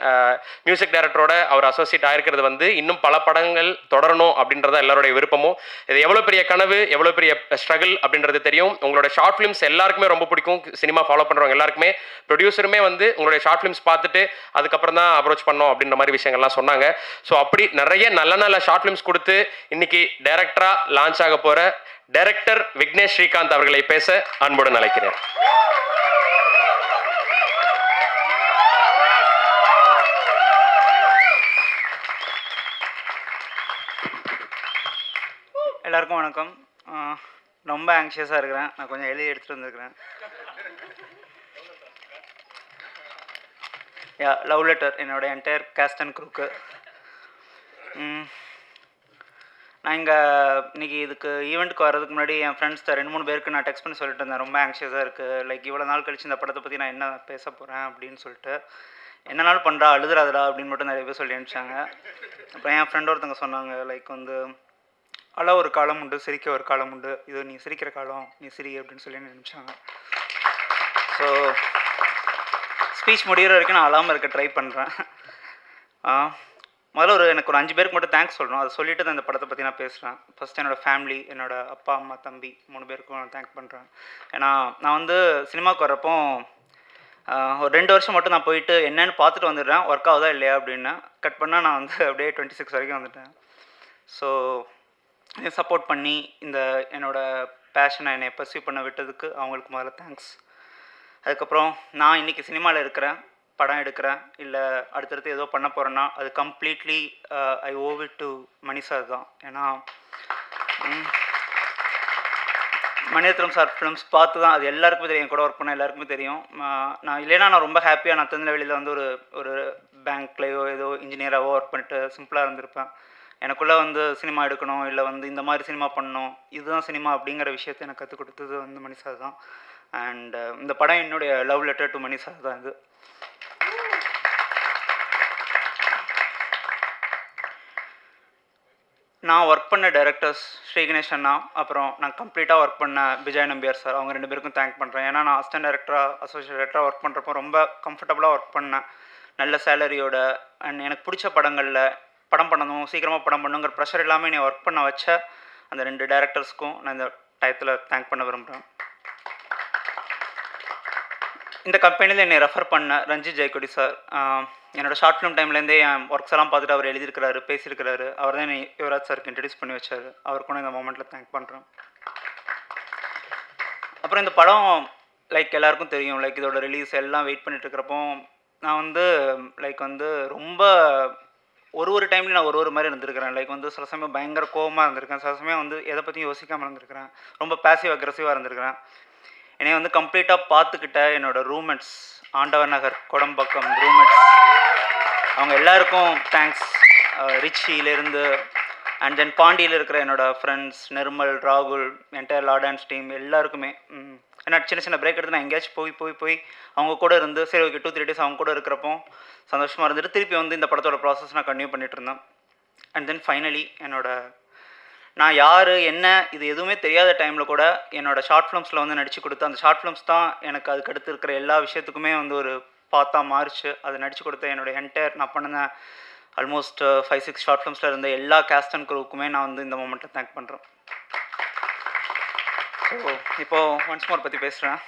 மியூசிக் டைரக்டரோட அவர் அசோசியேட் ஆயிருக்கிறது வந்து இன்னும் பல படங்கள் தொடரணும் அப்படின்றத எல்லாருடைய விருப்பமும். இது எவ்வளோ பெரிய கனவு, எவ்வளோ பெரிய ஸ்ட்ரகிள் அப்படின்றது தெரியும். உங்களோட ஷார்ட் ஃபிலிம்ஸ் எல்லாருக்குமே ரொம்ப பிடிக்கும். சினிமா ஃபாலோ பண்ணுறவங்க எல்லாருக்குமே, ப்ரொடியூசருமே வந்து உங்களுடைய ஷார்ட் ஃபிலிம்ஸ் பார்த்துட்டு அதுக்கப்புறம் தான் அப்ரோச் பண்ணோம் அப்படின்ற மாதிரி விஷயங்கள்லாம் சொன்னாங்க. ஸோ அப்படி நிறைய நல்ல நல்ல ஷார்ட் ஃபிலிம்ஸ் கொடுத்து இன்னைக்கு டைரக்டராக லான்ச் ஆக போகிற டைரக்டர் விக்னேஷ் ஸ்ரீகாந்த் அவர்களை பேச அன்புடன் அழைக்கிறேன். எல்லாருக்கும் வணக்கம். ரொம்ப ஆங்ஷியஸாக இருக்கிறேன். நான் கொஞ்சம் எழுதி எடுத்துகிட்டு வந்திருக்கிறேன். லவ் லெட்டர் என்னோட என்டையர் கேஸ்ட் அண்ட் க்ரூக்கு. நான் இன்னைக்கு இதுக்கு ஈவெண்ட்டுக்கு வர்றதுக்கு முன்னாடி என் ஃப்ரெண்ட்ஸ் 2-3 பேருக்கு நான் டெக்ஸ்ட் பண்ணி சொல்லிட்டு இருந்தேன். ரொம்ப ஆங்ஷியஸாக இருக்குது, லைக் இவ்வளோ நாள் கழிச்சு இந்த படத்தை பற்றி நான் என்ன பேச போகிறேன் அப்படின்னு சொல்லிட்டு. என்ன நாள் பண்ணுறா அழுதுறாதடா அப்படின்னு மட்டும் நிறைய பேர் சொல்லி அனுப்பிச்சாங்க. அப்புறம் என் ஃப்ரெண்ட் ஒருத்தவங்க சொன்னாங்க, லைக் வந்து அழ ஒரு காலம் உண்டு, சிரிக்க ஒரு காலம் உண்டு, இது நீ சிரிக்கிற காலம், நீ சிரி அப்படின்னு சொல்லி நினச்சாங்க. ஸோ ஸ்பீச் முடிகிற வரைக்கும் நான் அழாமல் இருக்க ட்ரை பண்ணுறேன். முதல்ல எனக்கு ஒரு 5 பேருக்கு மட்டும் தேங்க்ஸ் சொல்லணும். அதை சொல்லிட்டு தான் இந்த படத்தை பற்றி நான் பேசுகிறேன். ஃபஸ்ட் என்னோடய ஃபேமிலி, என்னோடய அப்பா அம்மா தம்பி 3 பேருக்கும் நான் தேங்க் பண்ணுறேன். ஏன்னா நான் வந்து சினிமாவுக்கு வரப்போ ஒரு 2 வருஷம் மட்டும் நான் போயிட்டு என்னென்னு பார்த்துட்டு வந்துடுறேன், ஒர்க் ஆகுதா இல்லையா அப்படின்னு. கட் பண்ணால் நான் வந்து அப்படியே 26 வரைக்கும் வந்துட்டேன். ஸோ சப்போர்ட் பண்ணி இந்த என்னோடய பேஷனை என்னை பர்சியூ பண்ண விட்டதுக்கு அவங்களுக்கு முதல்ல தேங்க்ஸ். அதுக்கப்புறம் நான் இன்றைக்கி சினிமாவில் இருக்கிறேன், படம் எடுக்கிறேன், இல்லை அடுத்தடுத்து ஏதோ பண்ண போகிறேன்னா அது completely I owe it to Mani sir தான். ஏன்னா மணிரத்னம் சார் ஃபிலிம்ஸ் பார்த்து தான் அது எல்லாருக்குமே தெரியும். என் கூட ஒர்க் பண்ண எல்லாருக்குமே தெரியும். நான் இல்லைன்னா நான் ரொம்ப ஹாப்பியாக நான் திருநெல்வேலியில் வந்து ஒரு பேங்க்லேயோ ஏதோ இன்ஜினியராகவோ ஒர்க் பண்ணிட்டு சிம்பிளாக இருந்திருப்பேன். எனக்குள்ளே வந்து சினிமா எடுக்கணும், இல்லை வந்து இந்த மாதிரி சினிமா பண்ணணும், இதுதான் சினிமா அப்படிங்கிற விஷயத்தை எனக்கு கற்றுக் கொடுத்தது வந்து மணி சார் தான். அண்ட் இந்த படம் என்னுடைய love letter to Mani sir தான். இது நான் ஒர்க் பண்ண டைரக்டர்ஸ் ஸ்ரீ கணேஷ் அண்ணா, அப்புறம் நான் கம்ப்ளீட்டாக ஒர்க் பண்ண விஜய் நம்பியார் சார், அவங்க 2 பேருக்கும் தேங்க் பண்ணுறேன். ஏன்னா நான் அசிஸ்டன்ட் டைரக்டராக அசோசியேட் டைரக்டராக ஒர்க் பண்ணுறப்போ ரொம்ப கம்ஃபர்டபுளாக ஒர்க் பண்ணேன், நல்ல சேலரியோட. அண்ட் எனக்கு பிடிச்ச படங்களில் படம் பண்ணணும், சீக்கிரமாக படம் பண்ணணுங்கிற ப்ரெஷர் இல்லாமல் என்னை ஒர்க் பண்ண வச்ச அந்த 2 டைரக்டர்ஸ்க்கும் நான் இந்த டயத்தில் தேங்க் பண்ண விரும்புகிறேன். இந்த கம்பெனியில் என்னை ரெஃபர் பண்ண ரஞ்சித் ஜெயக்கொடி சார், என்னோடய ஷார்ட் ஃபிலிம் டைம்லேருந்தே என் ஒர்க்ஸ் எல்லாம் பார்த்துட்டு அவர் எழுதியிருக்கிறாரு, பேசியிருக்கிறாரு. அவர் தான் என்னை யுவராஜ் சாருக்கு இன்ட்ரடியூஸ் பண்ணி வச்சார். அவருக்கும் இந்த மொமெண்ட்டில் தேங்க் பண்ணுறேன். அப்புறம் இந்த படம் லைக் எல்லாருக்கும் தெரியும், லைக் இதோட ரிலீஸ் எல்லாம் வெயிட் பண்ணிட்டு இருக்கிறப்போ நான் வந்து லைக் வந்து ரொம்ப ஒரு டைம்ல நான் ஒரு மாதிரி இருந்திருக்கிறேன். லைக் வந்து சில சமயம் பயங்கர கோவமாக இருந்திருக்கேன், சில சமயம் வந்து எதை பற்றியும் யோசிக்காமல் இருந்திருக்கிறேன், ரொம்ப பேசிவ் அக்ரெசிவாக இருந்திருக்கிறேன். என்னை வந்து கம்ப்ளீட்டாக பார்த்துக்கிட்ட என்னோடய ரூம்மேட்ஸ், ஆண்டவர் நகர் கொடம்பக்கம் ரூம்மேட்ஸ், அவங்க எல்லாருக்கும் தேங்க்ஸ். ரிச்சியிலேருந்து அண்ட் தென் பாண்டியில் இருக்கிற என்னோடய ஃப்ரெண்ட்ஸ் நிர்மல், ராகுல், என்டையர் லா டான்ஸ் டீம் எல்லாருக்குமே. ஏன்னா சின்ன பிரேக் எடுத்து நான் எங்கேயாச்சும் போய் அவங்க கூட இருந்து சரி ஓகே 2-3 டேஸ் அவங்க கூட இருக்கிறப்போ சந்தோஷமாக இருந்துட்டு திருப்பி வந்து இந்த படத்தோட ப்ராசஸ் நான் கன்டினியூ பண்ணிட்டு இருந்தேன். அண்ட் தென் ஃபைனலி நான் யார் என்ன இது எதுவுமே தெரியாத டைமில் கூட என்னோடய ஷார்ட் ஃபிலிம்ஸில் வந்து நடித்து கொடுத்து அந்த ஷார்ட் ஃபிலிம்ஸ் தான் எனக்கு அதுக்கு அடுத்து இருக்கிற எல்லா விஷயத்துக்குமே வந்து ஒரு பார்த்தா மாறிச்சு. அதை நடித்து கொடுத்த என்னோடய என்டையர் நான் பண்ணின ஆல்மோஸ்ட் 5-6 ஷார்ட் ஃபிலிம்ஸில் இருந்த எல்லா கேஸ்ட் அண்ட் க்ரூவுக்குமே நான் வந்து இந்த மொமெண்ட்டில் தேங்க் பண்ணுறேன். ஸோ இப்போது ஒன்ஸ் மோர் பற்றி பேசுகிறேன்.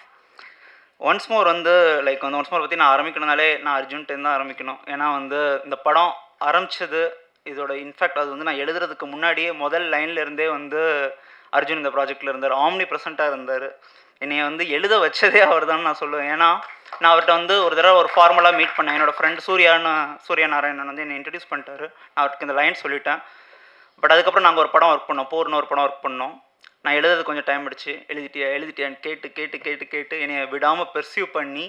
ஒன்ஸ் மோர் வந்து லைக் வந்து ஒன்ஸ் மோர் பற்றி நான் ஆரம்பிக்கணும்னாலே நான் அர்ஜுன்ட்டேருந்து தான் ஆரம்பிக்கணும். ஏன்னா வந்து இந்த படம் ஆரம்பித்தது இதோட இன்ஃபேக்ட் அது வந்து நான் எழுதுறதுக்கு முன்னாடியே முதல் லைன்லேருந்தே வந்து அர்ஜுன் இந்த ப்ராஜெக்டில் இருந்தார், ஆம்னி ப்ரெசண்ட்டாக இருந்தார். என்னை வந்து எழுத வச்சதே அவர் தான் நான் சொல்லுவேன். ஏன்னா நான் அவர்கிட்ட வந்து ஒரு தடவை ஒரு ஃபார்மலாக மீட் பண்ணேன். என்னோடய ஃப்ரெண்ட் சூர்யா நாராயணன் வந்து என்னை இன்ட்ரடியூஸ் பண்ணிட்டாரு. நான் அவருக்கு இந்த லைன் சொல்லிட்டேன். பட் அதுக்கப்புறம் நாங்கள் ஒரு படம் ஒர்க் பண்ணோம், போர்னு ஒரு படம் ஒர்க் பண்ணோம். நான் எழுதுறது கொஞ்சம் டைம் ஆயிடுச்சு. எழுதிட்டியான்னு கேட்டு என்னை விடாமல் பெர்சியூவ் பண்ணி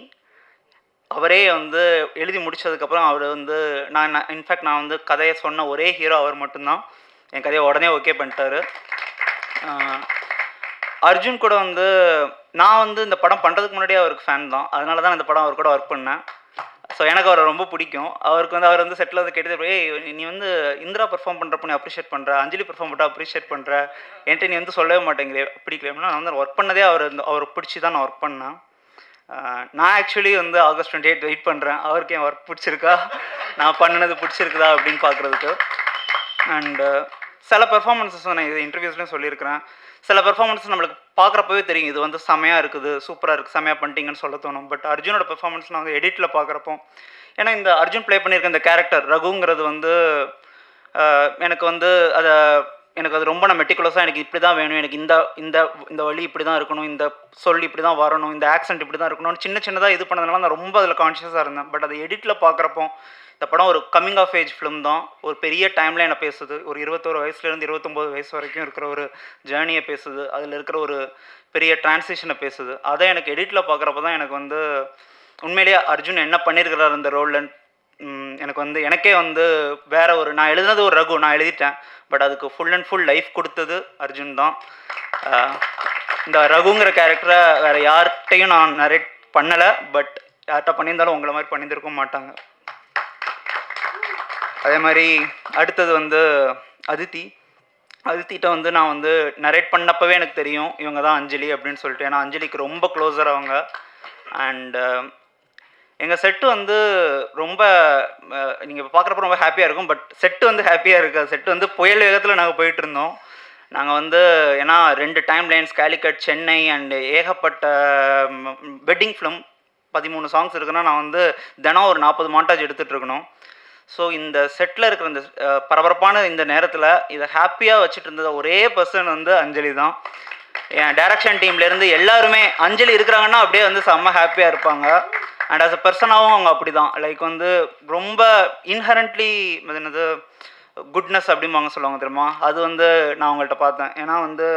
அவரே வந்து எழுதி முடித்ததுக்கப்புறம் அவர் வந்து நான் வந்து கதையை சொன்ன ஒரே ஹீரோ அவர் மட்டும்தான். என் கதையை உடனே ஓகே பண்ணிட்டாரு. அர்ஜுன் கூட வந்து நான் வந்து இந்த படம் பண்ணுறதுக்கு முன்னாடியே அவருக்கு ஃபேன் தான். அதனால தான் இந்த படம் அவர் கூட ஒர்க் பண்ணேன். ஸோ எனக்கு அவரை ரொம்ப பிடிக்கும். அவர் வந்து செட்டில் வந்து கேட்டது, ஏய் நீ வந்து இந்திரா பெர்ஃபார்ம் பண்ணுறப்ப நீ அப்ரிஷியேட் பண்ணுற, அஞ்சலி பெர்ஃபார்ம் பண்ணுற அப்ரிஷியேட் பண்ணுற, என்கிட்ட நீ வந்து சொல்லவே மாட்டேங்கிறே பிடிக்கலன்னா. நான் வந்து ஒர்க் பண்ணதே அவர் பிடிச்சி தான் நான் ஒர்க் பண்ணேன். நான் ஆக்சுவலி வந்து August 28 வெயிட் பண்ணுறேன். அவருக்கு என் ஒர்க் பிடிச்சிருக்கா, நான் பண்ணினது பிடிச்சிருக்குதா அப்படின்னு பார்க்குறதுக்கு. அண்டு சில பெர்ஃபார்மன்ஸஸ் நான் இது இன்டர்வியூஸ்லையும் சொல்லியிருக்கிறேன். சில பெர்ஃபார்மன்ஸ் நம்மளுக்கு பார்க்குறப்பவே தெரியும், இது வந்து செமையாக இருக்குது, சூப்பராக இருக்குது, செமையாக பண்ணிட்டீங்கன்னு சொல்ல தோணும். பட் அர்ஜுனோட பெர்ஃபார்மன்ஸ் நான் வந்து எடிட்டில் பார்க்குறப்போ, ஏன்னா இந்த அர்ஜுன் ப்ளே பண்ணியிருக்க இந்த கேரக்டர் ரகுங்கிறது வந்து எனக்கு வந்து எனக்கு அது ரொம்ப நான் மெட்டிகுலஸாக எனக்கு இப்படி தான் வேணும், எனக்கு இந்த இந்த இந்த வழி இப்படி தான் இருக்கணும், இந்த சொல் இப்படி தான் வரணும், இந்த ஆக்சென்ட் இப்படி தான் இருக்கணும்னு சின்னதாக இது பண்ணதுனால நான் ரொம்ப அதில் கான்ஷியஸாக இருந்தேன். பட் அதை எடிட்டில் பார்க்குறப்போ இந்த படம் ஒரு கம்மிங் ஆஃப் ஏஜ் ஃபிலிம் தான், ஒரு பெரிய டைம்லைனை பேசுது, ஒரு 21 வயசுலேருந்து 29 வயசு வரைக்கும் இருக்கிற ஒரு ஜேர்னியை பேசுது, அதில் இருக்கிற ஒரு பெரிய டிரான்சிஷனை பேசுது. அதை எனக்கு எடிட்டில் பார்க்குறப்ப தான் எனக்கு வந்து உண்மையிலேயே அர்ஜுன் என்ன பண்ணியிருக்கிறார் இந்த ரோலில் எனக்கு வந்து எனக்கே வந்து வேற ஒரு நான் எழுதுனது ஒரு ரகு நான் எழுதிட்டேன். பட் அதுக்கு ஃபுல் அண்ட் ஃபுல் லைஃப் கொடுத்தது அர்ஜுன் தான். இந்த ரகுங்கிற கேரக்டரை வேறு யார்கிட்டையும் நான் நரேட் பண்ணலை. பட் யார்கிட்ட பண்ணியிருந்தாலும் உங்களை மாதிரி பண்ணியிருந்திருக்க மாட்டாங்க. அதே மாதிரி அடுத்தது வந்து அதித்திட்ட வந்து நான் வந்து நரேட் பண்ணப்பவே எனக்கு தெரியும் இவங்க தான் அஞ்சலி அப்படின்னு சொல்லிட்டு. ஏன்னா அஞ்சலிக்கு ரொம்ப க்ளோஸர் அவங்க. அண்டு எங்கள் செட்டு வந்து ரொம்ப நீங்கள் பார்க்குறப்ப ரொம்ப ஹாப்பியாக இருக்கும். பட் செட்டு வந்து ஹாப்பியாக இருக்காது. செட்டு வந்து புயல் வேகத்தில் நாங்கள் போயிட்டு இருந்தோம். நாங்கள் வந்து ஏன்னா 2 time lines, Calicut, Chennai and ஏகப்பட்ட வெட்டிங் ஃபிலிம் 13 சாங்ஸ் இருக்குன்னா நான் வந்து தினம் ஒரு 40 மாண்டாஜ் எடுத்துகிட்டு இருக்கணும். ஸோ இந்த செட்டில் இருக்கிற இந்த பரபரப்பான இந்த நேரத்தில் இதை ஹாப்பியாக வச்சுட்டு இருந்தது ஒரே பர்சன் வந்து அஞ்சலி தான். என் டைரக்ஷன் டீம்லேருந்து எல்லாருமே அஞ்சலி இருக்கிறாங்கன்னா அப்படியே வந்து செம்ம ஹாப்பியாக இருப்பாங்க. அண்ட் ஆஸ் அ பர்சனாகவும் அவங்க அப்படி தான். லைக் வந்து ரொம்ப இன்ஹரண்ட்லி என்னது குட்னஸ் அப்படிம்பாங்க சொல்லுவாங்க தெரியுமா, அது வந்து நான் அவங்கள்ட்ட பார்த்தேன். ஏன்னா வந்து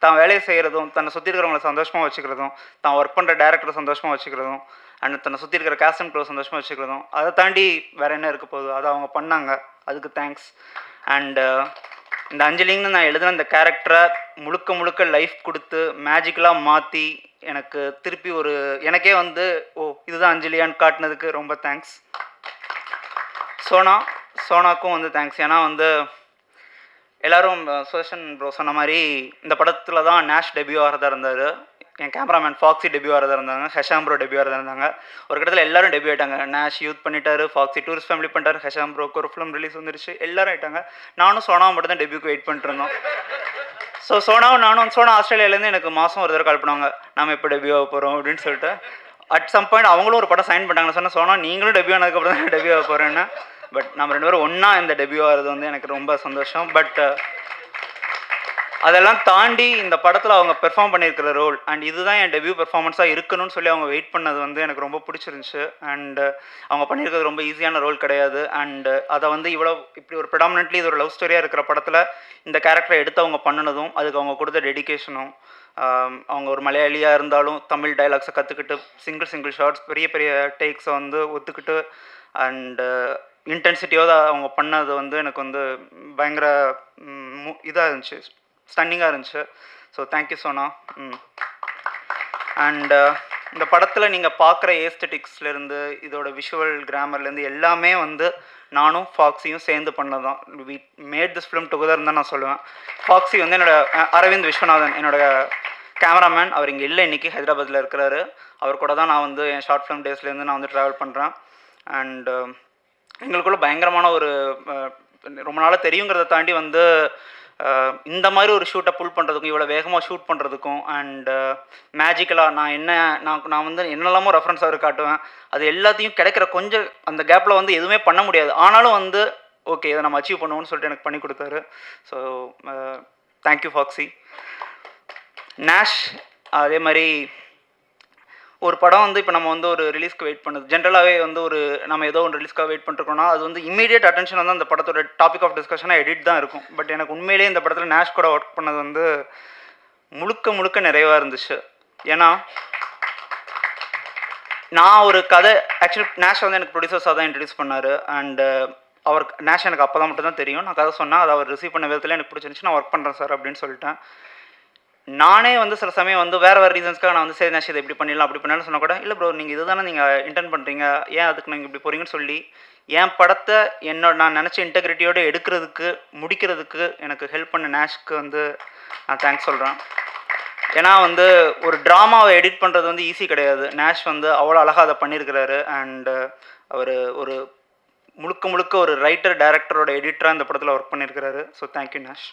தான் வேலையை செய்கிறதும், தன்னை சுற்றி இருக்கிறவங்களை சந்தோஷமாக வச்சுக்கிறதும், தான் ஒர்க் பண்ணுற டேரக்டரை சந்தோஷமாக வச்சுக்கிறதும், அண்ட் தன்னை சுற்றி இருக்கிற கேஸ்ட் அண்ட் க்ரோ சந்தோஷமாக வச்சுக்கிறதும், அதை தாண்டி வேறு என்ன இருக்க போகுது, அதை அவங்க பண்ணாங்க. அதுக்கு தேங்க்ஸ். அண்டு இந்த அஞ்சலிங்கன்னு நான் எழுதின இந்த கேரக்டரை முழுக்க லைஃப் கொடுத்து மேஜிக்கலாக மாற்றி எனக்கு திருப்பி ஒரு எனக்கே வந்து இதுதான் அஞ்சலியான்னு காட்டினதுக்கு ரொம்ப தேங்க்ஸ். சோனாக்கும் வந்து தேங்க்ஸ். ஏன்னா வந்து எல்லோரும் சுதர்ஷன் ப்ரோ சொன்ன மாதிரி இந்த படத்தில் தான் நேஷ் டெபியூ ஆகிறதா இருந்தார். என் கேமராமேன் ஃபாக்ஸி டெபியூ ஆகிறதா இருந்தாங்க, ஹஷாம் ப்ரோ டெபியூ ஆகிறதா இருந்தாங்க. ஒரு கட்டத்தில் எல்லோரும் டெபியூ ஆகிட்டாங்க. நேஷ் யூத் பண்ணிட்டாரு, ஃபாக்ஸி டூரிஸ்ட் ஃபேமிலி பண்ணிட்டாரு, ஹஷாம் ப்ரோக்கு ஒரு ஃபிலிம் ரிலீஸ் வந்துருச்சு, எல்லோரும் ஆகிட்டாங்க. நானும் சோனாவும் மட்டும் தான் டெபியூக்கு வெயிட் பண்ணிட்டு இருந்தோம். ஸோ சோனா ஆஸ்திரேலியாவிலேருந்து எனக்கு மாதம் ஒரு தடவை கால் பண்ணுவாங்க, நம்ம இப்போ டெபியூ ஆக போகிறோம் அப்படின்னு சொல்லிட்டு. அட் சம் பாயிண்ட் அவங்களும் ஒரு படம் சைன் பண்ணிட்டாங்க. சொன்னால் சோனா நீங்களும் டெபியூ ஆனதுக்கப்புறம் தான் டெபியூ ஆக போகிறேன்னு. பட் நம்ம 2 பேரும் ஒன்றா இந்த டெபியூ ஆகிறது வந்து எனக்கு ரொம்ப சந்தோஷம். பட் அதெல்லாம் தாண்டி இந்த படத்தில் அவங்க பெர்ஃபார்ம் பண்ணியிருக்கிற ரோல் அண்ட் இதுதான் என் டெபியூ பெர்ஃபார்மன்ஸாக இருக்கணும்னு சொல்லி அவங்க வெயிட் பண்ணது வந்து எனக்கு ரொம்ப பிடிச்சிருந்துச்சு. அண்டு அவங்க பண்ணியிருக்கிறது ரொம்ப ஈஸியான ரோல் கிடையாது. அண்டு அதை வந்து இப்படி ஒரு ப்ரிடாமினென்ட்லி இது ஒரு லவ் ஸ்டோரியாக இருக்கிற படத்தில் இந்த கேரக்டரை எடுத்து அவங்க பண்ணினதும், அதுக்கு அவங்க கொடுத்த டெடிகேஷனும், அவங்க ஒரு மலையாளியாக இருந்தாலும் தமிழ் டைலாக்ஸை கற்றுக்கிட்டு சிங்கிள் ஷார்ட்ஸ் பெரிய டேக்ஸை வந்து ஒத்துக்கிட்டு அண்டு இன்டென்சிட்டியோட அவங்க பண்ணது வந்து எனக்கு வந்து பயங்கர இதாக இருந்துச்சு, ஸ்டன்னிங்காக இருந்துச்சு. So thank you Sona. அண்டு இந்த படத்தில் நீங்கள் பார்க்குற ஏஸ்தட்டிக்ஸ்லேருந்து இதோட விஷுவல் கிராமர்லேருந்து எல்லாமே வந்து நானும் ஃபாக்ஸியும் சேர்ந்து பண்ணதான். வி மேட் திஸ் ஃபிலிம் டுகெதர்னு தான் நான் சொல்லுவேன். ஃபாக்ஸி வந்து அரவிந்த் விஸ்வநாதன் என்னோட கேமராமேன். அவர் இங்கே இல்லை, இன்றைக்கி ஹைதராபாத்தில் இருக்கிறாரு. அவர் கூட தான் நான் வந்து என் ஷார்ட் ஃபிலிம் டேஸ்லேருந்து நான் வந்து ட்ராவல் பண்ணுறேன். அண்டு எங்களுக்குள்ள பயங்கரமான ஒரு ரொம்ப நாளாக தெரியுங்கிறத தாண்டி வந்து இந்த மாதிரி ஒரு ஷூட்டை புல் பண்ணுறதுக்கும், இவ்வளோ வேகமாக ஷூட் பண்ணுறதுக்கும் அண்டு மேஜிக்கலாக நான் வந்து என்னெல்லாமோ ரெஃபரன்ஸ் அவர் காட்டுவேன். அது எல்லாத்தையும் கிடைக்கிற கொஞ்சம் அந்த கேப்பில் வந்து எதுவுமே பண்ண முடியாது. ஆனாலும் வந்து ஓகே இதை நம்ம அச்சீவ் பண்ணுவோம்னு சொல்லிட்டு எனக்கு பண்ணி கொடுத்தாரு. So thank you Foxy. நேஷ் அதே மாதிரி ஒரு படம் வந்து இப்போ நம்ம வந்து ஒரு ரிலீஸ்க்கு வெயிட் பண்ணுது. ஜென்ரலாகவே வந்து ஒரு நம்ம ஏதோ ஒரு ரிலீஸ்க்காக வெயிட் பண்ணிருக்கோம்னா அது வந்து இமீடியட் அட்டென்ஷன் வந்து அந்த படத்தோட டாபிக் ஆஃப் டிஸ்கஷனாக எடிட் தான் இருக்கும். பட் எனக்கு உண்மையிலேயே இந்த படத்தில் நேஷ் கூட ஒர்க் பண்ணது வந்து முழுக்க முழுக்க நிறைவாக இருந்துச்சு. ஏன்னா நான் ஒரு கதை ஆக்சுவலி நேஷ் வந்து எனக்கு ப்ரொடியூசர்ஸாக தான் இன்ட்ரடியூஸ் பண்ணார். அண்டு அவர் நேஷ் எனக்கு அப்போ தான் மட்டும் தான் தெரியும். நான் கதை சொன்னால் அதை அவர் ரிசீவ் பண்ண விதத்தில் எனக்கு பிடிச்சிருந்துச்சு, நான் ஒர்க் பண்ணுறேன் சார் அப்படின்னு சொல்லிட்டேன். நானே வந்து சில சமயம் வந்து வேறு ரீசன்ஸ்க்காக நான் வந்து சரி நேஷ் இதை இப்படி பண்ணிடலாம் அப்படி பண்ணலாம்னு சொன்னால் கூட இல்லை ப்ரோ நீங்கள் இதுதானே நீங்கள் இன்டென்ட் பண்ணுறீங்க, ஏன் அதுக்கு நீங்கள் இப்படி போகிறீங்கன்னு சொல்லி என் படத்தை நான் நினச்ச இன்டெகிரிட்டியோடு எடுக்கிறதுக்கு முடிக்கிறதுக்கு எனக்கு ஹெல்ப் பண்ண நேஷ்க்கு வந்து நான் தேங்க்ஸ் சொல்கிறேன். ஏன்னா வந்து ஒரு ட்ராமாவை எடிட் பண்ணுறது வந்து ஈஸி கிடையாது. நேஷ் வந்து அவ்வளோ அழகாக அதை பண்ணியிருக்கிறாரு. அண்டு அவர் ஒரு முழுக்க முழுக்க ஒரு ரைட்டர் டைரக்டரோட எடிட்டராக இந்த படத்தில் ஒர்க் பண்ணியிருக்கிறாரு. So thank you Nash.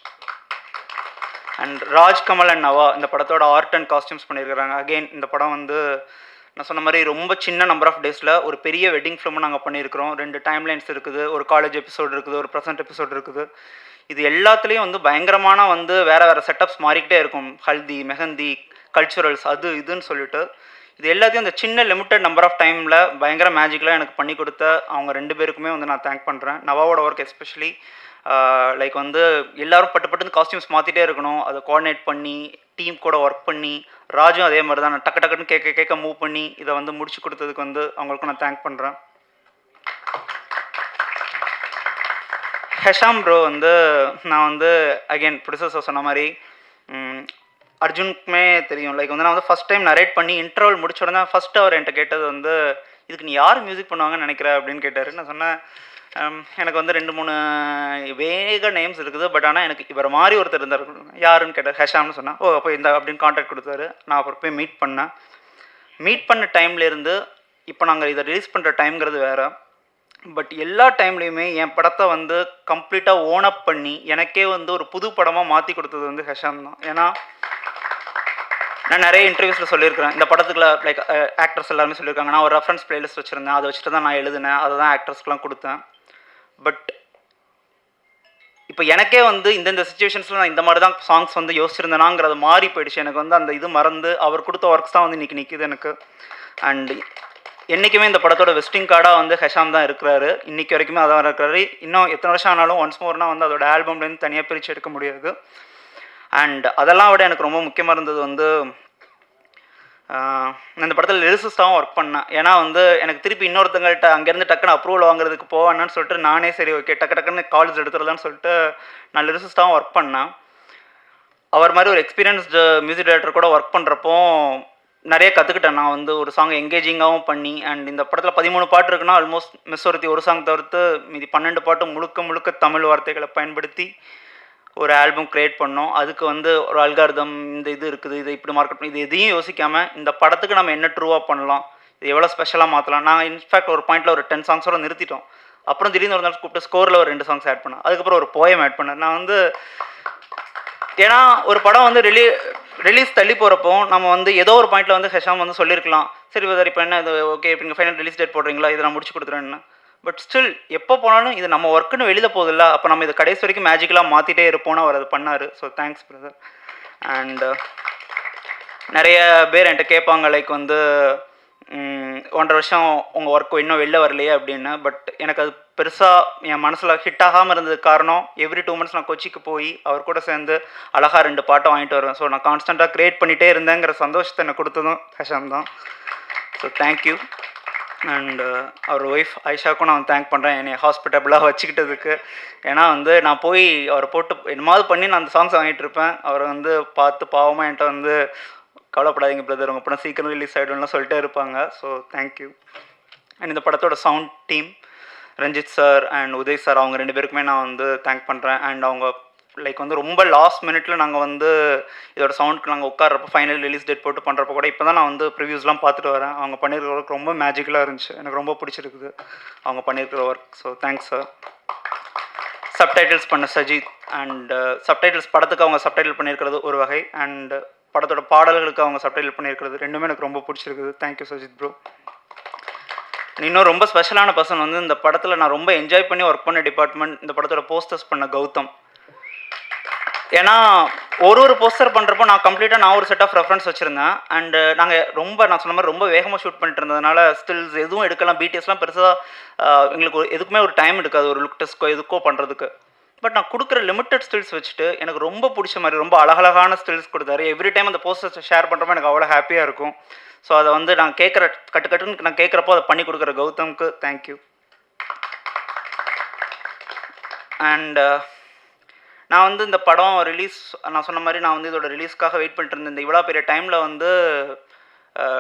And Rajkamal and Nava இந்த படத்தோட ஆர்ட் அண்ட் காஸ்டியூம்ஸ் பண்ணியிருக்கிறாங்க. அகெயின் இந்த படம் வந்து நான் சொன்ன மாதிரி ரொம்ப சின்ன நம்பர் ஆஃப் டேஸில் ஒரு பெரிய வெட்டிங் ஃபிலிமும் நாங்கள் பண்ணியிருக்கிறோம். 2 டைம்லைன்ஸ் இருக்குது, ஒரு காலேஜ் எபிசோடு இருக்குது, ஒரு ப்ரெசென்ட் எபிசோடு இருக்குது. இது எல்லாத்துலேயும் வந்து பயங்கரமான வந்து வேறு செட்டப்ஸ் மாறிக்கிட்டே இருக்கும். ஹல்தி, மெஹந்தி, கல்ச்சுரல்ஸ் அது இதுன்னு சொல்லிட்டு இது எல்லாத்தையும் அந்த சின்ன லிமிட்டட் நம்பர் ஆஃப் டைமில் பயங்கர மேஜிக்கலாக எனக்கு பண்ணி கொடுத்த அவங்க 2 பேருக்குமே வந்து நான் தேங்க் பண்ணுறேன். நவாவோட ஒர்க் எஸ்பெஷலி லைக் வந்து எல்லோரும் பட்டு காஸ்டியூம்ஸ் மாற்றிட்டே இருக்கணும், அதை கோஆர்டினேட் பண்ணி டீம் கூட ஒர்க் பண்ணி, ராஜும் அதே மாதிரி தான் நான் டக்குன்னு கேட்க மூவ் பண்ணி இதை வந்து முடிச்சு கொடுத்ததுக்கு வந்து அவங்களுக்கும் நான் தேங்க் பண்ணுறேன். ஹெஷாம் ப்ரோ வந்து நான் வந்து அகெயின் ப்ரொடியூசர்ஸ் சொன்ன மாதிரி அர்ஜுனுக்குமே தெரியும். லைக் வந்து நான் வந்து ஃபஸ்ட் டைம் நரேட் பண்ணி இன்டர்வல் முடிச்ச உடனே ஃபஸ்ட்டு அவர் என்கிட்ட கேட்டது வந்து இதுக்கு நீ யார் மியூசிக் பண்ணுவாங்கன்னு நினைக்கிற அப்படின்னு கேட்டார். நான் சொன்னேன் எனக்கு வந்து 2-3 வேக நேம்ஸ் இருக்குது, பட் ஆனால் எனக்கு இவர் மாதிரி ஒருத்தர் இருந்தார். யாருன்னு கேட்டார். ஹெஷாம்னு சொன்னேன். ஓ அப்போ இந்த அப்படின்னு கான்டாக்ட் கொடுத்தாரு. நான் அப்புறம் போய் மீட் பண்ண டைம்லேருந்து இப்போ நாங்கள் இதை ரிலீஸ் பண்ணுற டைம்ங்கிறது வேறு. பட் எல்லா டைம்லேயுமே என் படத்தை வந்து கம்ப்ளீட்டாக ஓன் அப் பண்ணி எனக்கே வந்து ஒரு புது படமாக மாற்றி கொடுத்தது வந்து ஹெஷாம் தான். ஏன்னா நான் நிறைய இன்டர்வியூஸில் சொல்லியிருக்கிறேன், இந்த படத்துக்குள்ள லைக் ஆக்டர்ஸ் எல்லாருமே சொல்லியிருக்காங்க. நான் ஒரு ரெஃபரன்ஸ் பிளேலிஸ்ட் வச்சுருந்தேன், அதை வச்சுட்டு தான் நான் எழுதினேன், அதை தான் ஆக்டர்ஸ்க்குலாம் கொடுத்தேன். பட் இப்போ எனக்கே வந்து இந்தந்த சுச்சுவேஷன்ஸில் நான் இந்த மாதிரி தான் சாங்ஸ் வந்து யோசிச்சிருந்தேனாங்கிறது மாறி போயிடுச்சு. எனக்கு வந்து அந்த இது மறந்து அவர் கொடுத்த ஒர்க்ஸ் தான் வந்து இன்றைக்கி நிற்கிது எனக்கு. அண்ட் என்றைக்குமே இந்த படத்தோட வெஸ்டிங் கார்டாக வந்து ஹெஷாம் தான் இருக்கிறாரு, இன்றைக்கி வரைக்குமே அதான் இருக்கிறாரு. இன்னும் எத்தனை வருஷம் ஆனாலும் ஒன்ஸ் மோர்னால் வந்து அதோட ஆல்பம்லேருந்து தனியாக பிரித்து எடுக்க முடியாது. அண்ட் அதெல்லாம் விட எனக்கு ரொம்ப முக்கியமாக இருந்தது வந்து நான் இந்த படத்தில் லிரிசிஸ்டாகவும் ஒர்க் பண்ணேன். ஏன்னா வந்து எனக்கு திருப்பி இன்னொருத்தங்கள்ட்ட அங்கேருந்து டக்குன்னு அப்ரூவல் வாங்குறதுக்கு போவேன்னு சொல்லிட்டு நானே சரி ஓகே டக்குன்னு காலேஜ் எடுத்துடலான்னு சொல்லிட்டு நான் லிரிசிஸ்டாகவும் ஒர்க் பண்ணேன். அவர் மாதிரி ஒரு எக்ஸ்பீரியன்ஸ்டு மியூசிக் டைரக்டர் கூட ஒர்க் பண்ணுறப்போ நிறைய கற்றுக்கிட்டேன். நான் வந்து ஒரு சாங் எங்கேஜிங்காகவும் பண்ணி, அண்ட் இந்த படத்தில் 13 பாட்டு இருக்குன்னா ஆல்மோஸ்ட் மிஸ் ஒரு சாங் தவிர்த்து மீதி 12 பாட்டு முழுக்க தமிழ் வார்த்தைகளை பயன்படுத்தி ஒரு ஆல்பம் க்ரியேட் பண்ணோம். அதுக்கு வந்து ஒரு அல்காரிதம் இந்த இது இருக்குது, இதை இப்படி மார்க்கெட் பண்ணி இது எதையும் யோசிக்காமல் இந்த படத்துக்கு நம்ம என்ன ட்ரூவாக பண்ணலாம், இது எவ்வளோ ஸ்பெஷலாக மாற்றலாம். நாங்கள் இன்ஃபேக்ட் ஒரு பாயிண்டில் ஒரு 10 சாங்ஸோட நிறுத்திட்டோம். அப்புறம் திடீர்னு ஒரு நாள் கூப்பிட்டு ஸ்கோரில் ஒரு 2 சாங்ஸ் ஆட் பண்ணேன், அதுக்கப்புறம் ஒரு போயம் ஆட் பண்ணேன். நான் வந்து ஏன்னா ஒரு படம் வந்து ரிலீஸ் தள்ளி போகிறப்போ நம்ம வந்து ஏதோ ஒரு பாயிண்டில் வந்து ஹெஷாம் வந்து சொல்லியிருக்கலாம், சரி சார் இப்போ என்ன இது ஓகே இப்போ நீங்கள் ஃபைனல் ரிலீஸ் டேட் போடுறீங்களா, இதை நான் முடிச்சு கொடுத்துறேன்னு. பட் ஸ்டில் எப்போ போனாலும் இது நம்ம ஒர்க்குன்னு வெளியில் போகுதில்ல, அப்போ நம்ம இதை கடைசி வரைக்கும் மேஜிக்கலாக மாற்றிட்டே இருப்போம்னு அவர் அது பண்ணார். So thanks brother. அண்டு நிறைய பேர் என்கிட்ட கேட்பாங்க லைக் வந்து 1.5 வருஷம் உங்கள் ஒர்க்கு இன்னும் வெளில வரலையே அப்படின்னு. பட் எனக்கு அது பெருசாக என் மனசில் ஹிட் ஆகாமல் இருந்ததுக்கு காரணம் எவ்ரி 2 months நான் கொச்சிக்கு போய் அவர் கூட சேர்ந்து அழகாக 2 பாட்டை வாங்கிட்டு வருவேன். ஸோ நான் கான்ஸ்டண்ட்டாக க்ரியேட் பண்ணிகிட்டே இருந்தேங்கிற சந்தோஷத்தை எனக்கு கொடுத்ததும் ஹெஷாம் தான். So thank you. அண்ட் அவர் ஒய்ஃப் ஐஷாவுக்கும் நான் தேங்க் பண்ணுறேன் என்னை ஹாஸ்பிட்டபிளாக வச்சுக்கிட்டதுக்கு. ஏன்னா வந்து நான் போய் அவரை போட்டு என்னமாவது பண்ணி நான் அந்த சாங்ஸ் வாங்கிட்டு இருப்பேன். அவரை வந்து பார்த்து பாவமாக என்கிட்ட வந்து கவலைப்படாதீங்க பிரதர் உங்கள் படம் சீக்கிரம் ரிலீஸ் ஆகிடும்லாம் சொல்லிட்டே இருப்பாங்க. So thank you. அண்ட் இந்த படத்தோட sound team Ranjith sir and Uday sir அவங்க 2 பேருக்குமே நான் வந்து தேங்க் பண்ணுறேன். அண்ட் அவங்க லைக் வந்து ரொம்ப லாஸ்ட் மினிட்ல நாங்கள் வந்து இதோட சவுண்டுக்கு நாங்கள் உட்கார்றப்போ ஃபைனல் ரிலீஸ் டேட் போட்டு பண்ணுறப்போ கூட இப்போ தான் நான் வந்து ப்ரிவ்யூஸ்லாம் பார்த்துட்டு வரேன். அவங்க பண்ணியிருக்கிற ஒர்க் ரொம்ப மேஜிக்கலாக இருந்துச்சு, எனக்கு ரொம்ப பிடிச்சிருக்குது அவங்க பண்ணியிருக்கிற work. So thanks sir. Subtitles பண்ண சஜித் அண்ட் சப்டைட்டில்ஸ் படத்துக்கு அவங்க சப்டைட்டில் பண்ணியிருக்கிறது ஒரு வகை, அண்ட் படத்தோட பாடல்களுக்கு அவங்க சப்டைட்டில் பண்ணியிருக்கிறது 2மே எனக்கு ரொம்ப பிடிச்சிருக்குது. Thank you Sajith bro. இன்னும் ரொம்ப ஸ்பெஷலான பர்சன் வந்து இந்த படத்தில் நான் ரொம்ப என்ஜாய் பண்ணி ஒர்க் பண்ண டிபார்ட்மெண்ட் இந்த படத்தோட போஸ்டர்ஸ் பண்ண கௌதம். ஏன்னா ஒரு போஸ்டர் பண்ணுறப்போ நான் கம்ப்ளீட்டாக நான் ஒரு செட் ஆஃப் ரெஃபரன்ஸ் வச்சுருந்தேன். அண்டு நாங்கள் நான் சொன்ன மாதிரி ரொம்ப வேகமாக ஷூட் பண்ணிட்டு இருந்ததுனால ஸ்டில்ஸ் எதுவும் எடுக்கலாம், பிடிஎஸ்லாம் பெருசாக எங்களுக்கு எதுக்குமே ஒரு டைம் எடுக்காது ஒரு லுக் டெஸ்ட்க்கோ எதுக்கோ பண்ணுறதுக்கு. பட் நான் கொடுக்குற லிமிட்டட் ஸ்டில்ஸ் வச்சுட்டு எனக்கு ரொம்ப பிடிச்ச மாதிரி ரொம்ப அழகழகான ஸ்டில்ஸ் கொடுத்தாரு. எவ்ரி டைம் அந்த போஸ்டர்ஸ் ஷேர் பண்ணுறப்போ எனக்கு அவ்வளோ ஹாப்பியாக இருக்கும். ஸோ அதை வந்து நான் கட்டுன்னு நான் கேட்குறப்போ அதை பண்ணி கொடுக்குற கௌதம்க்கு தேங்க்யூ. அண்ட் நான் வந்து இந்த படம் ரிலீஸ் நான் சொன்ன மாதிரி நான் வந்து இதோட ரிலீஸ்க்காக வெயிட் பண்ணிட்டு இருந்தேன். இந்த இவ்வளோ பெரிய டைமில் வந்து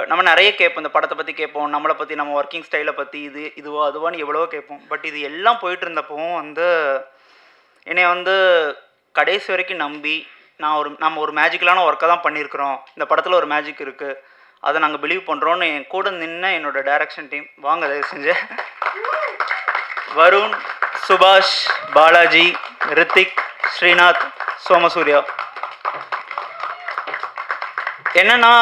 நம்ம நிறைய கேட்போம், இந்த படத்தை பற்றி கேட்போம், நம்மளை பற்றி, நம்ம ஒர்க்கிங் ஸ்டைலை பற்றி, இதுவோ அதுவான்னு எவ்வளவோ கேட்போம். பட் இது எல்லாம் போயிட்டு இருந்தப்பவும் வந்து என்னை வந்து கடைசி வரைக்கும் நம்பி நம்ம ஒரு மேஜிக்கலான ஒர்க்கை தான் பண்ணியிருக்கிறோம், இந்த படத்தில் ஒரு மேஜிக் இருக்குது, அதை நாங்கள் பிலீவ் பண்ணுறோன்னு என் கூட நின்று என்னோட டைரக்ஷன் டீம் வாங்க தயவு செஞ்சு வருண், சுபாஷ், பாலாஜி, ரித்திக், ஸ்ரீநாத், சோமசூர்யா. என்னன்னா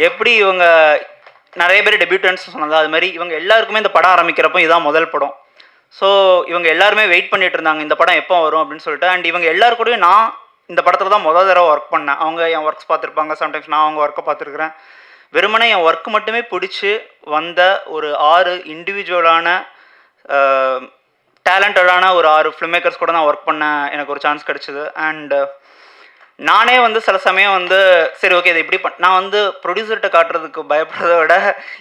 எப்படி இவங்க நிறைய பேர் டெபியூட்டன்ஸ் சொன்னதா அது மாதிரி இவங்க எல்லாருக்குமே இந்த படம் ஆரம்பிக்கிறப்போ இதுதான் முதல் படம். ஸோ இவங்க எல்லாருமே வெயிட் பண்ணிட்டு இருந்தாங்க இந்த படம் எப்போ வரும் அப்படின்னு சொல்லிட்டு. அண்ட் இவங்க எல்லாருக்கூடயும் நான் இந்த படத்தில் தான் முதல் தடவை ஒர்க் பண்ணேன். அவங்க என் ஒர்க்ஸ் பார்த்துருப்பாங்க, சம்டைம்ஸ் நான் அவங்க ஒர்க்கை பார்த்துருக்குறேன். வெறுமனே என் ஒர்க்கு மட்டுமே பிடிச்சி வந்த ஒரு 6 இண்டிவிஜுவலான டேலண்டடான ஒரு 6 ஃபிலிம் மேக்கர்ஸ் கூட நான் ஒர்க் பண்ண எனக்கு ஒரு சான்ஸ் கிடச்சிது. அண்ட் நானே வந்து சில சமயம் வந்து சரி ஓகே இதை இப்படி நான் வந்து ப்ரொடியூசர்கிட்ட காட்டுறதுக்கு பயப்படுறத விட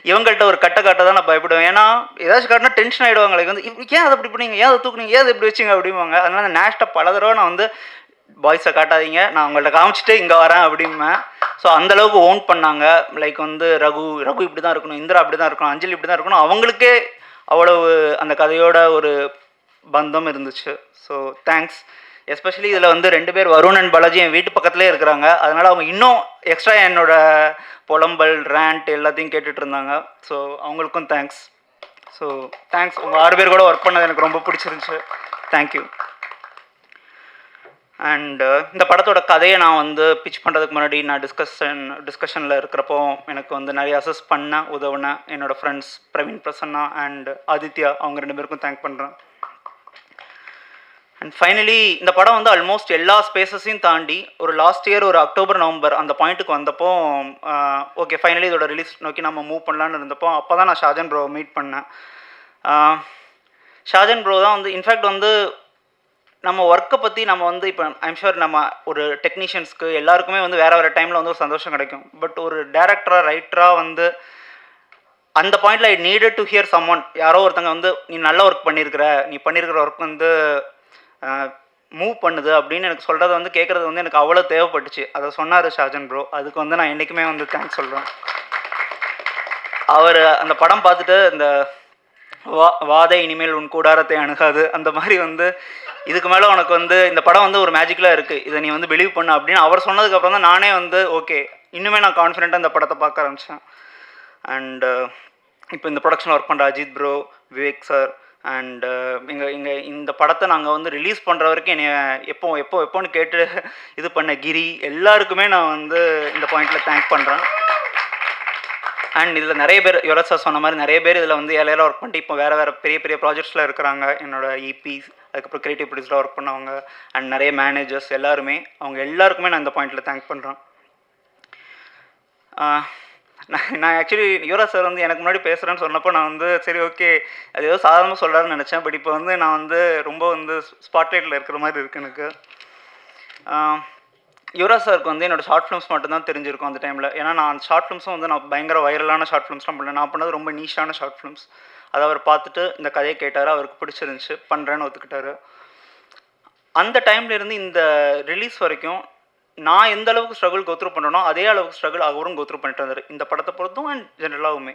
இவங்கள்ட்ட ஒரு காட்ட தான் நான் பயப்படுவேன். ஏன்னா ஏதாச்சும் காட்டினா டென்ஷன் ஆகிடுவாங்க. வந்து ஏன் அதை அப்படி பண்ணீங்க, ஏன் அதை தூக்குனீங்க, ஏன் அதை இப்படி வச்சிங்க அப்படிம்பாங்க. அதனால அந்த நேஷ்டை பல தடவை நான் வந்து பாய்ஸை காட்டாதீங்க, நான் அவங்கள்ட்ட காமிச்சிட்டு இங்கே வரேன் அப்படிம்பேன். ஸோ அந்தளவுக்கு ஓன் பண்ணாங்க. லைக் வந்து ரகு இப்படி தான் இருக்கணும், இந்திரா அப்படி தான் இருக்கணும், அஞ்சலி இப்படி தான் இருக்கணும், அவங்களுக்கே அவ்வளவு அந்த கதையோட ஒரு பந்தம் இருந்துச்சு. So thanks. எஸ்பெஷலி இதில் வந்து 2 பேர் வருண் அண்ட் பாலாஜி என் வீட்டு பக்கத்துலேயே இருக்கிறாங்க. அதனால் அவங்க இன்னும் எக்ஸ்ட்ரா என்னோட புலம்பல் ரேண்ட் எல்லாத்தையும் கேட்டுட்டு இருந்தாங்க. ஸோ அவங்களுக்கும் தேங்க்ஸ். So thanks. உங்கள் 6 பேர் கூட ஒர்க் பண்ணது எனக்கு ரொம்ப பிடிச்சிருந்துச்சு. தேங்க்யூ. அண்ட் இந்த படத்தோட கதையை நான் வந்து பிச் பண்ணுறதுக்கு முன்னாடி நான் டிஸ்கஷனில் இருக்கிறப்போ எனக்கு வந்து நிறைய அசஸ் பண்ண உதவுன என்னோடய ஃப்ரெண்ட்ஸ் பிரவீன் பிரசன்னா அண்ட் ஆதித்யா, அவங்க 2 பேருக்கும் தேங்க் பண்ணுறேன். அண்ட் ஃபைனலி இந்த படம் வந்து ஆல்மோஸ்ட் எல்லா ஸ்பேசஸையும் தாண்டி ஒரு லாஸ்ட் இயர் ஒரு அக்டோபர் நவம்பர் அந்த பாயிண்ட்டுக்கு வந்தப்போ ஓகே ஃபைனலி இதோட ரிலீஸ் நோக்கி நம்ம மூவ் பண்ணலான்னு இருந்தப்போ அப்போ தான் நான் ஷாஜன் ப்ரோவை மீட் பண்ணேன். ஷாஜன் ப்ரோ தான் வந்து இன்ஃபேக்ட் வந்து நம்ம ஒர்க்கை பற்றி நம்ம வந்து இப்போ ஐம் ஷுர் நம்ம ஒரு டெக்னீஷியன்ஸ்க்கு எல்லாருக்குமே வந்து வேறு டைமில் வந்து ஒரு சந்தோஷம் கிடைக்கும். பட் ஒரு டேரக்டராக ரைட்டராக வந்து அந்த பாயிண்டில் I needed to hear someone, யாரோ ஒருத்தங்க வந்து நீ நல்ல ஒர்க் நீ பண்ணியிருக்கிற ஒர்க் வந்து மூவ் பண்ணுது அப்படின்னு எனக்கு சொல்கிறது வந்து கேட்குறது வந்து எனக்கு அவ்வளோ தேவைப்பட்டுச்சு. அதை சொன்னார் ஷாஜன் ப்ரோ. அதுக்கு வந்து நான் என்றைக்குமே வந்து தேங்க்ஸ் சொல்கிறேன். அவர் அந்த படம் பார்த்துட்டு இந்த வாதை இனிமேல் உன் கூடாரத்தை அணுகாது அந்த மாதிரி வந்து இதுக்கு மேலே உனக்கு வந்து இந்த படம் வந்து ஒரு மேஜிக்கலாக இருக்குது, இதை நீ வந்து பிலீவ் பண்ணு அப்படின்னு அவர் சொன்னதுக்கப்புறம் தான் நானே வந்து ஓகே இன்னுமே நான் கான்ஃபிடென்ட்டாக இந்த படத்தை பார்க்க ஆரம்பித்தேன். அண்டு இப்போ இந்த ப்ரொடக்ஷனில் ஒர்க் பண்ணுற Ajith bro, Vivek sir and இந்த படத்தை நாங்கள் வந்து ரிலீஸ் பண்ணுற வரைக்கும் என்னை எப்போன்னு கேட்டு இது பண்ண கிரி எல்லாருக்குமே நான் வந்து இந்த பாயிண்டில் தேங்க் பண்ணுறேன். அண்ட் இதில் நிறைய பேர் யுவராஜ் சார் சொன்ன மாதிரி நிறைய பேர் இதில் வந்து ஏழையாக ஒர்க் பண்ணிட்டு இப்போ வேறு பெரிய ப்ராஜெக்ட்ஸில் இருக்கிறாங்க. என்னோடய இபிஸ் அதுக்கப்புறம் க்ரியேட்டிவ் ப்ரொடியூஸராக ஒர்க் பண்ணவங்க அண்ட் நிறைய மேனேஜர்ஸ் எல்லாருமே, அவங்க எல்லாருக்குமே நான் இந்த பாயிண்டில் தேங்க் பண்ணுறேன். நான் ஆக்சுவலி யுவராஜ் சார் வந்து எனக்கு முன்னாடி பேசுகிறேன்னு சொன்னப்போ நான் வந்து சரி ஓகே அது ஏதோ சாதாரணமாக சொல்கிறாருன்னு நினச்சேன். பட் இப்போ வந்து நான் வந்து ரொம்ப வந்து ஸ்பாட்லைட்டில் இருக்கிற மாதிரி இருக்குது எனக்கு. யுவராஜ் சாருக்கு வந்து என்னோடய ஷார்ட் ஃபிலிம்ஸ் மட்டும்தான் தெரிஞ்சிருக்கும் அந்த டைமில். ஏன்னா நான் அந்த ஷார்ட் ஃபிலிம்ஸும் வந்து நான் பயங்கர வைரலான ஷார்ட் ஃபிலிம்ஸ்லாம் பண்ணேன். நான் பண்ணது ரொம்ப நீஷான ஷார்ட் ஃபிலிம்ஸ். அதை அவர் பார்த்துட்டு இந்த கதையை கேட்டார், அவருக்கு பிடிச்சிருந்துச்சு, பண்ணுறேன்னு ஒத்துக்கிட்டாரு. அந்த டைம்லேருந்து இந்த ரிலீஸ் வரைக்கும் நான் எந்த அளவுக்கு ஸ்ட்ரகிள் கோத்ரூ பண்ணுறனோ அதே அளவுக்கு ஸ்ட்ரகிள் அவரும் கோத்ரூ பண்ணிட்டு வந்தார் இந்த படத்தை பொறுத்தும் அண்ட் ஜென்ரலாகவுமே.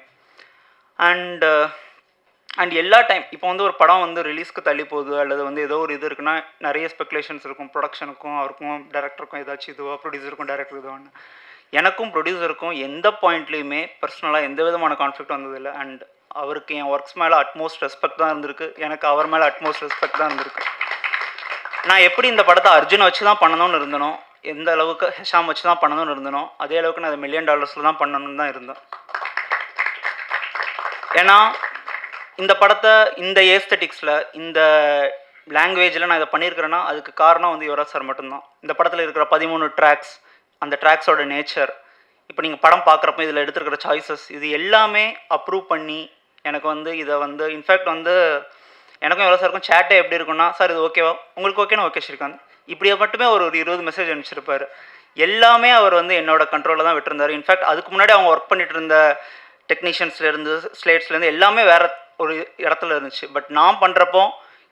அண்ட் எல்லா டைம் இப்போ வந்து ஒரு படம் வந்து ரிலீஸ்க்கு தள்ளி போகுது அல்லது வந்து ஏதோ ஒரு இது இருக்குன்னா நிறைய ஸ்பெகுலேஷன்ஸ் இருக்கும். ப்ரொடக்ஷனுக்கும் அவருக்கும் டேரக்டருக்கும் ஏதாச்சும் இதுவோ, ப்ரொடியூசருக்கும் டேரக்டர் இதுவான்னு. எனக்கும் ப்ரொடியூசருக்கும் எந்த பாயிண்ட்லேயுமே பர்சனலாக எந்த விதமான கான்ஃப்ளிக்ட் வந்ததில்லை. அண்ட் அவருக்கு என் ஒர்க்ஸ் மேலே அட்மோஸ்ட் ரெஸ்பெக்ட் தான் இருந்திருக்கு, எனக்கு அவர் மேலே அட்மோஸ்ட் ரெஸ்பெக்ட் தான் இருந்திருக்கு. நான் எப்படி இந்த படத்தை அர்ஜுனை வச்சு தான் பண்ணணும்னு இருந்தனோ, எந்த அளவுக்கு ஹெஷாம் வச்சு தான் பண்ணணும்னு இருந்தனோ அதே அளவுக்கு நான் $1 மில்லியன் தான் பண்ணணும்னு தான் இருந்தேன். ஏன்னா இந்த படத்தை இந்த ஏஸ்தட்டிக்ஸில் இந்த லாங்குவேஜில் நான் இதை பண்ணியிருக்கிறேன்னா அதுக்கு காரணம் வந்து யுவராஜ் சார் மட்டும்தான். இந்த படத்தில் இருக்கிற 13 ட்ராக்ஸ், அந்த ட்ராக்ஸோட நேச்சர், இப்போ நீங்கள் படம் பார்க்குறப்ப இதில் எடுத்துருக்கிற சாய்ஸஸ், இது எல்லாமே அப்ரூவ் பண்ணி எனக்கு வந்து இதை வந்து இன்ஃபேக்ட் வந்து எனக்கும் யுவராஜ் சாருக்கும் சேட்டே எப்படி இருக்குன்னா, சார் இது ஓகேவா, உங்களுக்கு ஓகேனா ஓகே ஸ்ரீகாந்த், இப்படியே மட்டுமே ஒரு 20 மெசேஜ் அனுப்பிச்சிருப்பார். எல்லாமே அவர் வந்து என்னோட கண்ட்ரோலில் தான் விட்டுருந்தார். இன்ஃபேக்ட் அதுக்கு முன்னாடி அவங்க ஒர்க் பண்ணிட்டு இருந்த டெக்னீஷியன்ஸ்லேருந்து ஸ்லேட்ஸ்லேருந்து எல்லாமே வேறு ஒரு இடத்துல இருந்துச்சு. பட் நான் பண்ணுறப்போ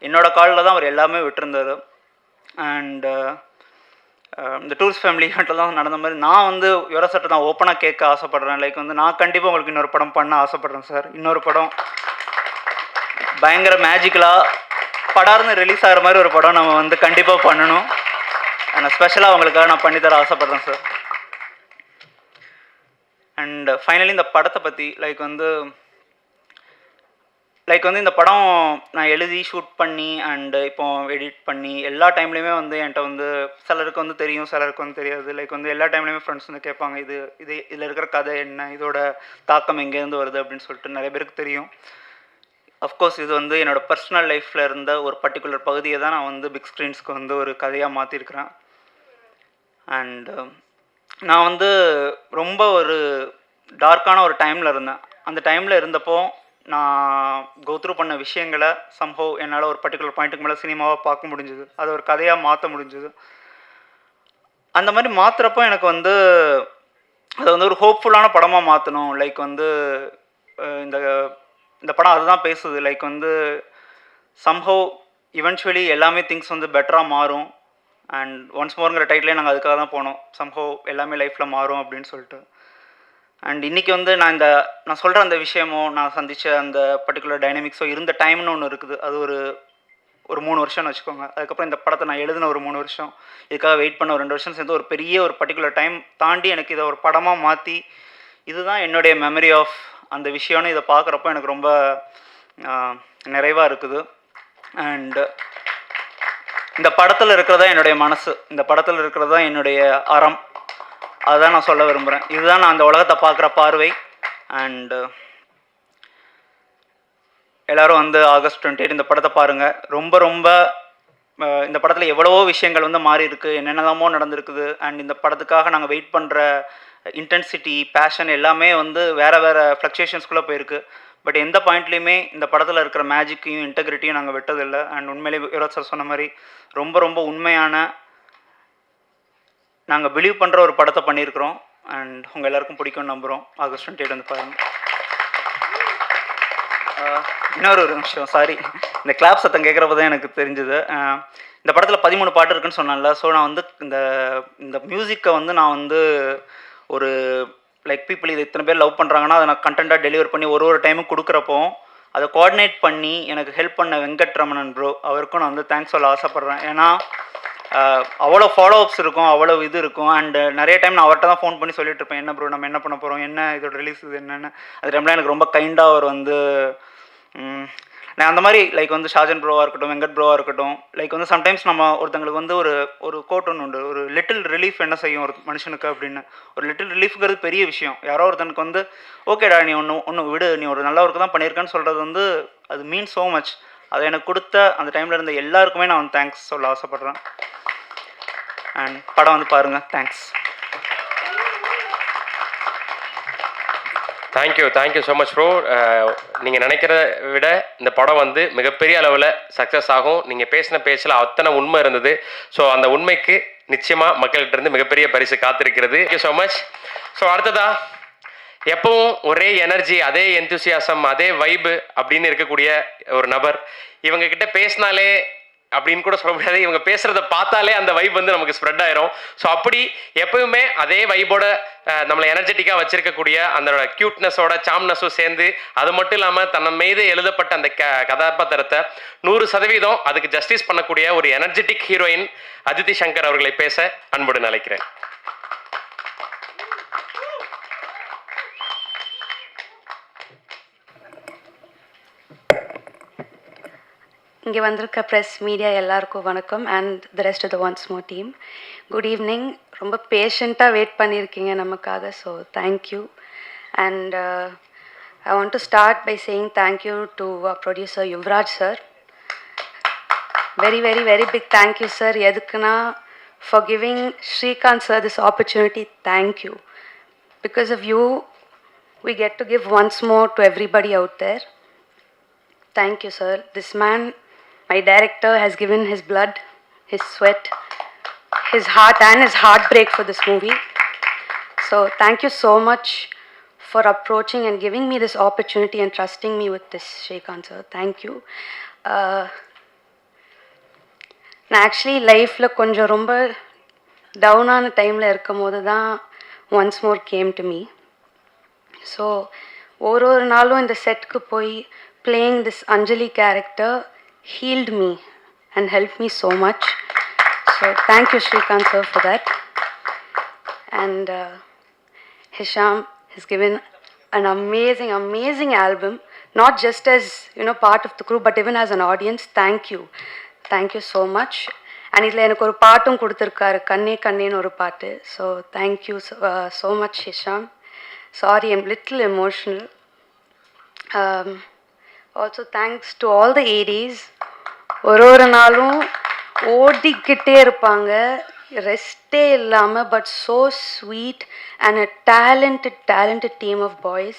என்னோட காலில் தான் அவர் எல்லாமே விட்டுருந்தார். அண்ட் இந்த டூரிஸ்ட் ஃபேமிலி ஈவெண்ட்டில் தான் நடந்த மாதிரி நான் வந்து யுவராஜ் சார்ட்ட தான் ஓப்பனாக கேட்க ஆசைப்பட்றேன். லைக் வந்து நான் கண்டிப்பாக உங்களுக்கு இன்னொரு படம் பண்ண ஆசைப்பட்றேன் சார். இன்னொரு படம் பயங்கர மேஜிக்கலாக படார்னு ரிலீஸ் ஆகிற மாதிரி ஒரு படம் நம்ம வந்து கண்டிப்பாக பண்ணணும். ஆனால் ஸ்பெஷலாக அவங்களுக்காக நான் பண்ணித்தர ஆசைப்பட்றேன் சார். அண்ட் ஃபைனலி இந்த படத்தை பற்றி லைக் வந்து இந்த படம் நான் எழுதி ஷூட் பண்ணி அண்டு இப்போ எடிட் பண்ணி எல்லா டைம்லேயுமே வந்து என்கிட்ட வந்து சிலருக்கு வந்து தெரியும், சிலருக்கு வந்து தெரியாது. லைக் வந்து எல்லா டைம்லேயுமே ஃப்ரெண்ட்ஸ் வந்து கேட்பாங்க, இதில் இருக்கிற கதை என்ன, இதோட தாக்கம் எங்கேருந்து வருது அப்படின்னு சொல்லிட்டு நிறைய பேருக்கு தெரியும். அஃப்கோர்ஸ் இது வந்து என்னோடய பர்சனல் லைஃப்பில் இருந்த ஒரு பர்டிகுலர் பகுதியை தான் நான் வந்து பிக் ஸ்க்ரீன்ஸ்க்கு வந்து ஒரு கதையாக மாற்றிருக்கிறேன். அண்டு நான் வந்து ரொம்ப ஒரு டார்க்கான ஒரு டைமில் இருந்தேன். அந்த டைமில் இருந்தப்போ நான் கோத்ரூ பண்ண விஷயங்களை சம்ஹவ் என்னால் ஒரு பர்டிகுலர் பாயிண்ட்டுக்கு மேலே சினிமாவாக பார்க்க முடிஞ்சுது, அதை ஒரு கதையாக மாற்ற முடிஞ்சுது. அந்த மாதிரி மாற்றுறப்போ எனக்கு வந்து அதை வந்து ஒரு ஹோப்ஃபுல்லான படமாக மாற்றணும். லைக் வந்து இந்த இந்த படம் அதுதான் பேசுது. லைக் வந்து சம்ஹவ் இவென்ச்சுவலி எல்லாமே திங்ஸ் வந்து பெட்டராக மாறும். அண்ட் ஒன்ஸ் மோருங்கிற டைட்டிலே நாங்கள் அதுக்காக தான் போனோம், சம்ஹவ் எல்லாமே லைஃப்பில் மாறும் அப்படின்னு சொல்லிட்டு. அண்ட் இன்றைக்கி வந்து நான் சொல்கிற அந்த விஷயமோ நான் சந்தித்த அந்த பர்டிகுலர் டைனமிக்ஸோ இருந்த டைம்னு ஒன்று இருக்குது. அது ஒரு 3 வருஷம்னு வச்சுக்கோங்க. அதுக்கப்புறம் இந்த படத்தை நான் எழுதின ஒரு 3 வருஷம், இதுக்காக வெயிட் பண்ண ஒரு 2 வருஷம் சேர்ந்து ஒரு பெரிய ஒரு பர்டிகுலர் டைம் தாண்டி எனக்கு இதை ஒரு படமாக மாற்றி இதுதான் என்னுடைய மெமரி ஆஃப் அந்த விஷயம்னு இதை பார்க்குறப்போ எனக்கு ரொம்ப நிறைவாக இருக்குது. அண்டு இந்த படத்தில் இருக்கிறதா என்னுடைய மனசு, இந்த படத்தில் இருக்கிறதா என்னுடைய அறம், அதுதான் நான் சொல்ல விரும்புகிறேன். இதுதான் நான் அந்த உலகத்தை பார்க்குற பார்வை. அண்டு எல்லோரும் வந்து ஆகஸ்ட் 28 இந்த படத்தை பாருங்கள். ரொம்ப ரொம்ப இந்த படத்தில் எவ்வளவோ விஷயங்கள் வந்து மாறி இருக்குது, என்னென்னலாமோ நடந்திருக்குது. அண்ட் இந்த படத்துக்காக நாங்கள் வெயிட் பண்ணுற இன்டென்சிட்டி, பேஷன் எல்லாமே வந்து வேறு ஃப்ளக்சுவேஷன்ஸ்குள்ளே போயிருக்கு. பட் எந்த பாயிண்ட்லேயுமே இந்த படத்தில் இருக்கிற மேஜிக்கையும் இன்டெகிரிட்டியும் நாங்கள் விட்டதில்லை. அண்ட் உண்மையிலே யுவராஜ் சார் சொன்ன மாதிரி ரொம்ப ரொம்ப உண்மையான நாங்கள் பிலீவ் பண்ணுற ஒரு படத்தை பண்ணியிருக்கிறோம். அண்ட் உங்கள் எல்லாருக்கும் பிடிக்கும்னு நம்புகிறோம். ஆகஸ்ட் 28 வந்து பாருங்கள். இன்னொரு நிமிஷம், சாரி, இந்த கிளாப் சத்தம் கேட்குறப்ப தான் எனக்கு தெரிஞ்சுது. இந்த படத்தில் 13 பாட்டு இருக்குன்னு சொன்னால. ஸோ நான் வந்து இந்த மியூசிக்கை வந்து நான் வந்து ஒரு லைக் பீப்புள் இதை இத்தனை பேர் லவ் பண்ணுறாங்கன்னா அதை நான் கண்டென்ட்டாக டெலிவர் பண்ணி ஒரு டைமும் கொடுக்குறப்போ அதை கோஆர்டினேட் பண்ணி எனக்கு ஹெல்ப் பண்ண வெங்கட்ரமணன் ப்ரோ, அவருக்கும் நான் வந்து தேங்க்ஸ் சொல்ல ஆசைப்பட்றேன். ஏன்னா அவ்வளோ ஃபாலோஅப்ஸ் இருக்கும், அவ்வளோ இது இருக்கும். அண்டு நிறைய டைம் நான் அவர்கிட்ட தான் ஃபோன் பண்ணி சொல்லிட்டு இருப்பேன், என்ன ப்ரோ நம்ம என்ன பண்ண போகிறோம், என்ன இதோட ரிலீஸ் இது என்னென்னு. அது டைமில் எனக்கு ரொம்ப கைண்டாக அவர் வந்து நான் அந்த மாதிரி லைக் வந்து ஷாஜன் ப்ரோவாக இருக்கட்டும், வெங்கட் ப்ரோவாக இருக்கட்டும், லைக் வந்து சம்டைம்ஸ் நம்ம ஒருத்தங்களுக்கு வந்து ஒரு கோட் ஒன்று உண்டு, ஒரு லிட்டில் ரிலீஃப் என்ன செய்யும் ஒரு மனுஷனுக்கு அப்படின்னு. ஒரு லிட்டில் ரிலீஃப்ங்கிறது பெரிய விஷயம். யாரோ ஒருத்தனுக்கு வந்து ஓகேடா நீ ஒன்று விடு, நீ ஒரு நல்ல ஒர்க்கு தான் பண்ணியிருக்கேன்னு சொல்கிறது வந்து அது மீன்ஸ் ஸோ மச். அதை எனக்கு கொடுத்த அந்த டைமில் இருந்த எல்லாருக்குமே நான் வந்து தேங்க்ஸ் சொல்ல ஆசைப்பட்றேன். அண்ட் படம் வந்து பாருங்கள். Thanks. Thank you so much bro. நீங்கள் நினைக்கிறத விட இந்த படம் வந்து மிகப்பெரிய அளவில் சக்ஸஸ் ஆகும். நீங்கள் பேசின பேச்சில் அத்தனை உண்மை இருந்தது. ஸோ அந்த உண்மைக்கு நிச்சயமாக மக்கள்கிட்ட இருந்து மிகப்பெரிய பரிசு காத்திருக்கிறது. Thank you so much. ஸோ அடுத்ததா எப்பவும் ஒரே எனர்ஜி, அதே எந்தூசியாசம், அதே வைபு அப்படின்னு இருக்கக்கூடிய ஒரு நபர். இவங்க கிட்ட பேசினாலே அப்படின்னு கூட சொல்ல முடியாது, இவங்க பேசுகிறத பார்த்தாலே அந்த வைப் வந்து நமக்கு ஸ்ப்ரெட் ஆயிரும். ஸோ அப்படி எப்பவுமே அதே வைப்போட நம்மளை எனர்ஜெட்டிக்காக வச்சிருக்கக்கூடிய அந்த க்யூட்னஸோட சாம்னஸும் சேர்ந்து, அது மட்டும் இல்லாமல் தன்னை மீது எழுதப்பட்ட அந்த கதாபாத்திரத்தை 100% அதுக்கு ஜஸ்டிஸ் பண்ணக்கூடிய ஒரு எனர்ஜெட்டிக் ஹீரோயின் அதிதி சங்கர் அவர்களை பேச அன்புடன் அழைக்கிறேன். இங்கே வந்திருக்க ப்ரெஸ் மீடியா எல்லாருக்கும் வணக்கம். And the rest of the once more team, good evening. ரொம்ப பேஷண்ட்டாக வெயிட் பண்ணியிருக்கீங்க நமக்காக, so thank you. And I want to start by saying thank you to our producer Yuvraj sir. Very, very, very big thank you, sir. Yadukana for giving Srikanth sir this opportunity. Thank you. Because of you, we get to give once more to everybody out there. Thank you, sir. This man, my director, has given his blood, his sweat, his heart and his heartbreak for this movie. So thank you so much for approaching and giving me this opportunity and trusting me with this, Srikanth sir. Thank you. நான் actually லைஃப்பில் கொஞ்சம் ரொம்ப டவுனான டைமில் இருக்கும் போது தான் once more came to me. So ஒரு நாளும் இந்த செட்டுக்கு போய் playing this Anjali character healed me and help me so much. So thank you Srikanth sir for that. And Hisham has given an amazing, amazing album, not just as, you know, part of the crew, but even as an audience. Thank you. Thank you so much. And இதில் எனக்கு ஒரு பாட்டும் கொடுத்துருக்காரு, கண்ணே கண்ணேன்னு ஒரு பாட்டு. So thank you so much Hisham. Sorry, I'm little emotional. Also thanks to all the Aedes. ஒரு நாளும் ஓடிக்கிட்டே இருப்பாங்க, ரெஸ்டே இல்லாமல், but so sweet and a talented team of boys.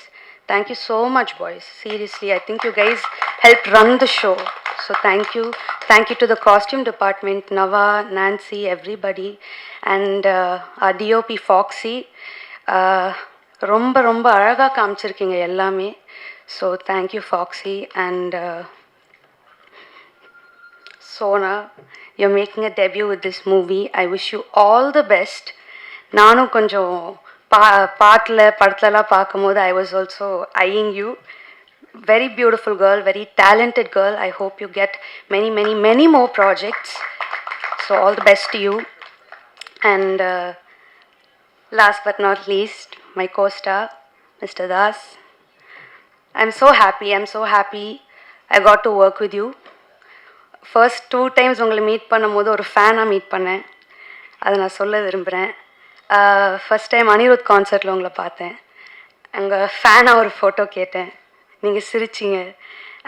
Thank you so much, boys. Seriously, I think you guys helped run the show. So thank you. Thank you to the costume department, Nava, Nancy, everybody. And our DOP Foxy. ரொம்ப ரொம்ப அழகாக காமிச்சிருக்கீங்க எல்லாமே. So thank you Foxy. And Sona, you're making a debut with this movie. I wish you all the best. நானும் கொஞ்சம் பாட்டில் படத்துலலாம் பார்க்கும்போது I was also eyeing you. Very beautiful girl, very talented girl. I hope you get many, many, many more projects. So all the best to you. And last but not least, my co-star, Mr. Das. I'm so happy I got to work with you. First 2 times உங்களை meet பண்ணும்போது ஒரு ஃபேனாக meet பண்ணேன், அதை நான் சொல்ல விரும்புகிறேன். First time Anirudh கான்சர்ட்டில் உங்களை பார்த்தேன், அங்கே ஃபேனாக ஒரு ஃபோட்டோ கேட்டேன், நீங்கள் சிரிச்சிங்க.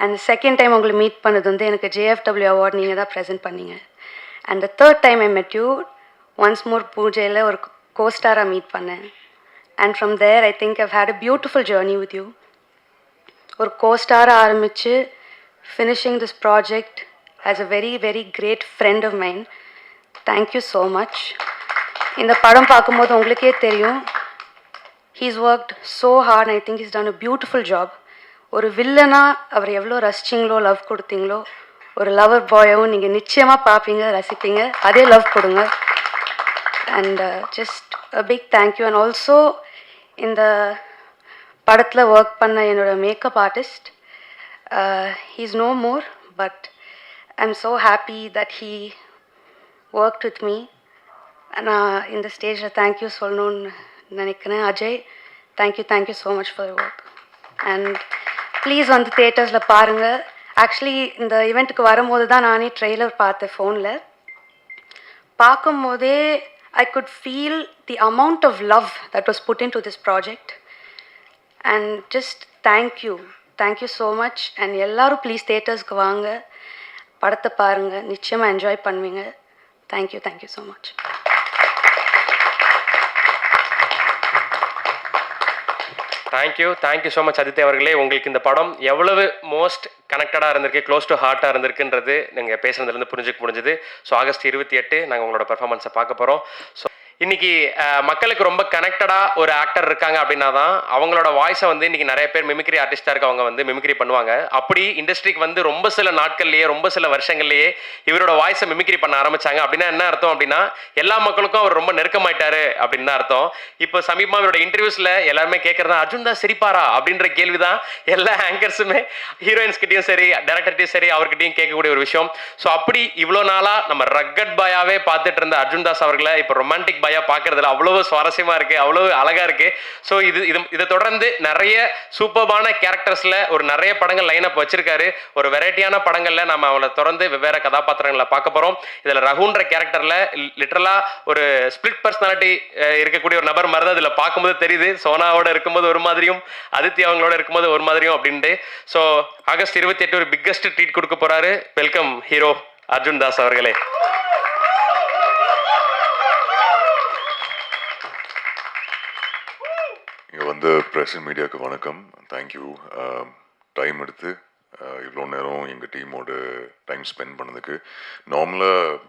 அண்ட் செகண்ட் டைம் உங்களை மீட் பண்ணது வந்து எனக்கு JFW அவார்ட் நீங்கள் தான் ப்ரெசென்ட் பண்ணீங்க. And the third time I met you once more பூஜையில் ஒரு கோஸ்டாராக மீட் பண்ணேன். And from there I think I've had a beautiful journey with you. ஒரு கோஸ்டாராக ஆரம்பித்து finishing this project as a very, very great friend of mine. Thank you so much. இந்த படம் பார்க்கும்போது உங்களுக்கே தெரியும், he's worked so hard and I think he's done a beautiful job. ஒரு வில்லனாக அவர் எவ்வளோ ரசிச்சிங்களோ, லவ் கொடுத்தீங்களோ, ஒரு லவர் பாயாகவும் நீங்கள் நிச்சயமாக பார்ப்பீங்க, ரசிப்பீங்க. அதே லவ் கொடுங்க. And just a big thank you. And also இந்த படத்தில் ஒர்க் பண்ண என்னோடய makeup artist, he's no more, but I'm so happy that he worked with me. நான் இந்த ஸ்டேஜில் தேங்க்யூ சொல்லணும்னு நினைக்கிறேன். Ajay, thank you so much for work. And please வந்து தியேட்டர்ஸில் பாருங்கள். ஆக்சுவலி இந்த ஈவெண்ட்டுக்கு வரும்போது தான் நானே ட்ரெய்லர் பார்த்தேன் ஃபோனில். பார்க்கும்போதே I could feel the amount of love that was put into this project. And just thank you so much. And எல்லாரும் ப்ளீஸ் தியேட்டர்ஸ்க்கு வாங்க, படத்தை பாருங்கள், நிச்சயமாக என்ஜாய் பண்ணுவீங்க. Thank you so much. Thank you so much Aditi அவர்களே. உங்களுக்கு இந்த படம் எவ்வளவு மோஸ்ட் கனெக்டடாக இருந்திருக்கு, க்ளோஸ் டு ஹார்ட்டாக இருந்திருக்குன்றது நீங்கள் பேசுனதுலேருந்து புரிஞ்சுக்க முடிஞ்சுது. ஸோ ஆகஸ்ட் 28 நாங்கள் உங்களோட பர்ஃபார்மன்ஸை பார்க்க போகிறோம். ஸோ இன்னைக்கு மக்களுக்கு ரொம்ப கனெக்டடாக ஒரு ஆக்டர் இருக்காங்க அப்படின்னா தான் அவங்களோட வாய்ஸை வந்து இன்னைக்கு நிறைய பேர் மிமிக்ரி ஆர்டிஸ்டாக இருக்கவங்க வந்து மிமிக்ரி பண்ணுவாங்க. அப்படி இண்டஸ்ட்ரிக்கு வந்து ரொம்ப சில நாட்கள்லேயே, ரொம்ப சில வருஷங்கள்லேயே இவரோட வாய்ஸை மிமிக்ரி பண்ண ஆரம்பிச்சாங்க. அப்படின்னா என்ன அர்த்தம் அப்படின்னா, எல்லா மக்களுக்கும் அவர் ரொம்ப நெருக்கமாயிட்டாரு அப்படின்னு தான் அர்த்தம். இப்போ சமீபமாக அவரோட இன்டர்வியூஸில் எல்லாருமே கேட்குறதா, அர்ஜுன் தான் சிரிப்பாரா அப்படின்ற கேள்வி தான் எல்லா ஆங்கர்ஸுமே ஹீரோயின்ஸ்கிட்டையும் சரி, டேரக்டர்கிட்டையும் சரி, அவர்கிட்டையும் கேட்கக்கூடிய ஒரு விஷயம். ஸோ அப்படி இவ்வளோ நாளாக நம்ம ரக்கட் பாயாவே பார்த்துட்டு இருந்த அர்ஜுன் தாஸ் அவர்களை இப்போ ரொமான்டிக் பாயா வாயா பார்க்கறதுல அவ்வளோ சுவாரஸ்யமாக இருக்குது, அவ்வளோ அழகாக இருக்குது. ஸோ இதை தொடர்ந்து நிறைய சூப்பர்பான கேரக்டர்ஸில் ஒரு நிறைய படங்கள் லைனப் வச்சிருக்காரு. ஒரு வெரைட்டியான படங்களில் நம்ம அவளை தொடர்ந்து வெவ்வேறு கதாபாத்திரங்களை பார்க்க போகிறோம். இதில் ரகுன்ற கேரக்டரில் லிட்டரலாக ஒரு ஸ்பிளிட் பர்சனாலிட்டி இருக்கக்கூடிய ஒரு நபர் மாதிரி தான் இதில் பார்க்கும்போது தெரியுது. சோனாவோட இருக்கும்போது ஒரு மாதிரியும், அதித்தி அவங்களோட இருக்கும்போது ஒரு மாதிரியும் அப்படின்ட்டு. ஸோ ஆகஸ்ட் 28 ஒரு பிக்கஸ்ட் ட்ரீட் கொடுக்க போகிறாரு. வெல்கம் ஹீரோ அர்ஜுன் தாஸ் அவர்களே. இங்கே வந்து ப்ரெஸ் அண்ட் மீடியாவுக்கு வணக்கம். தேங்க்யூ டைம் எடுத்து இவ்வளோ நேரம் எங்கள் டீமோட டைம் ஸ்பெண்ட் பண்ணதுக்கு. நார்மலாக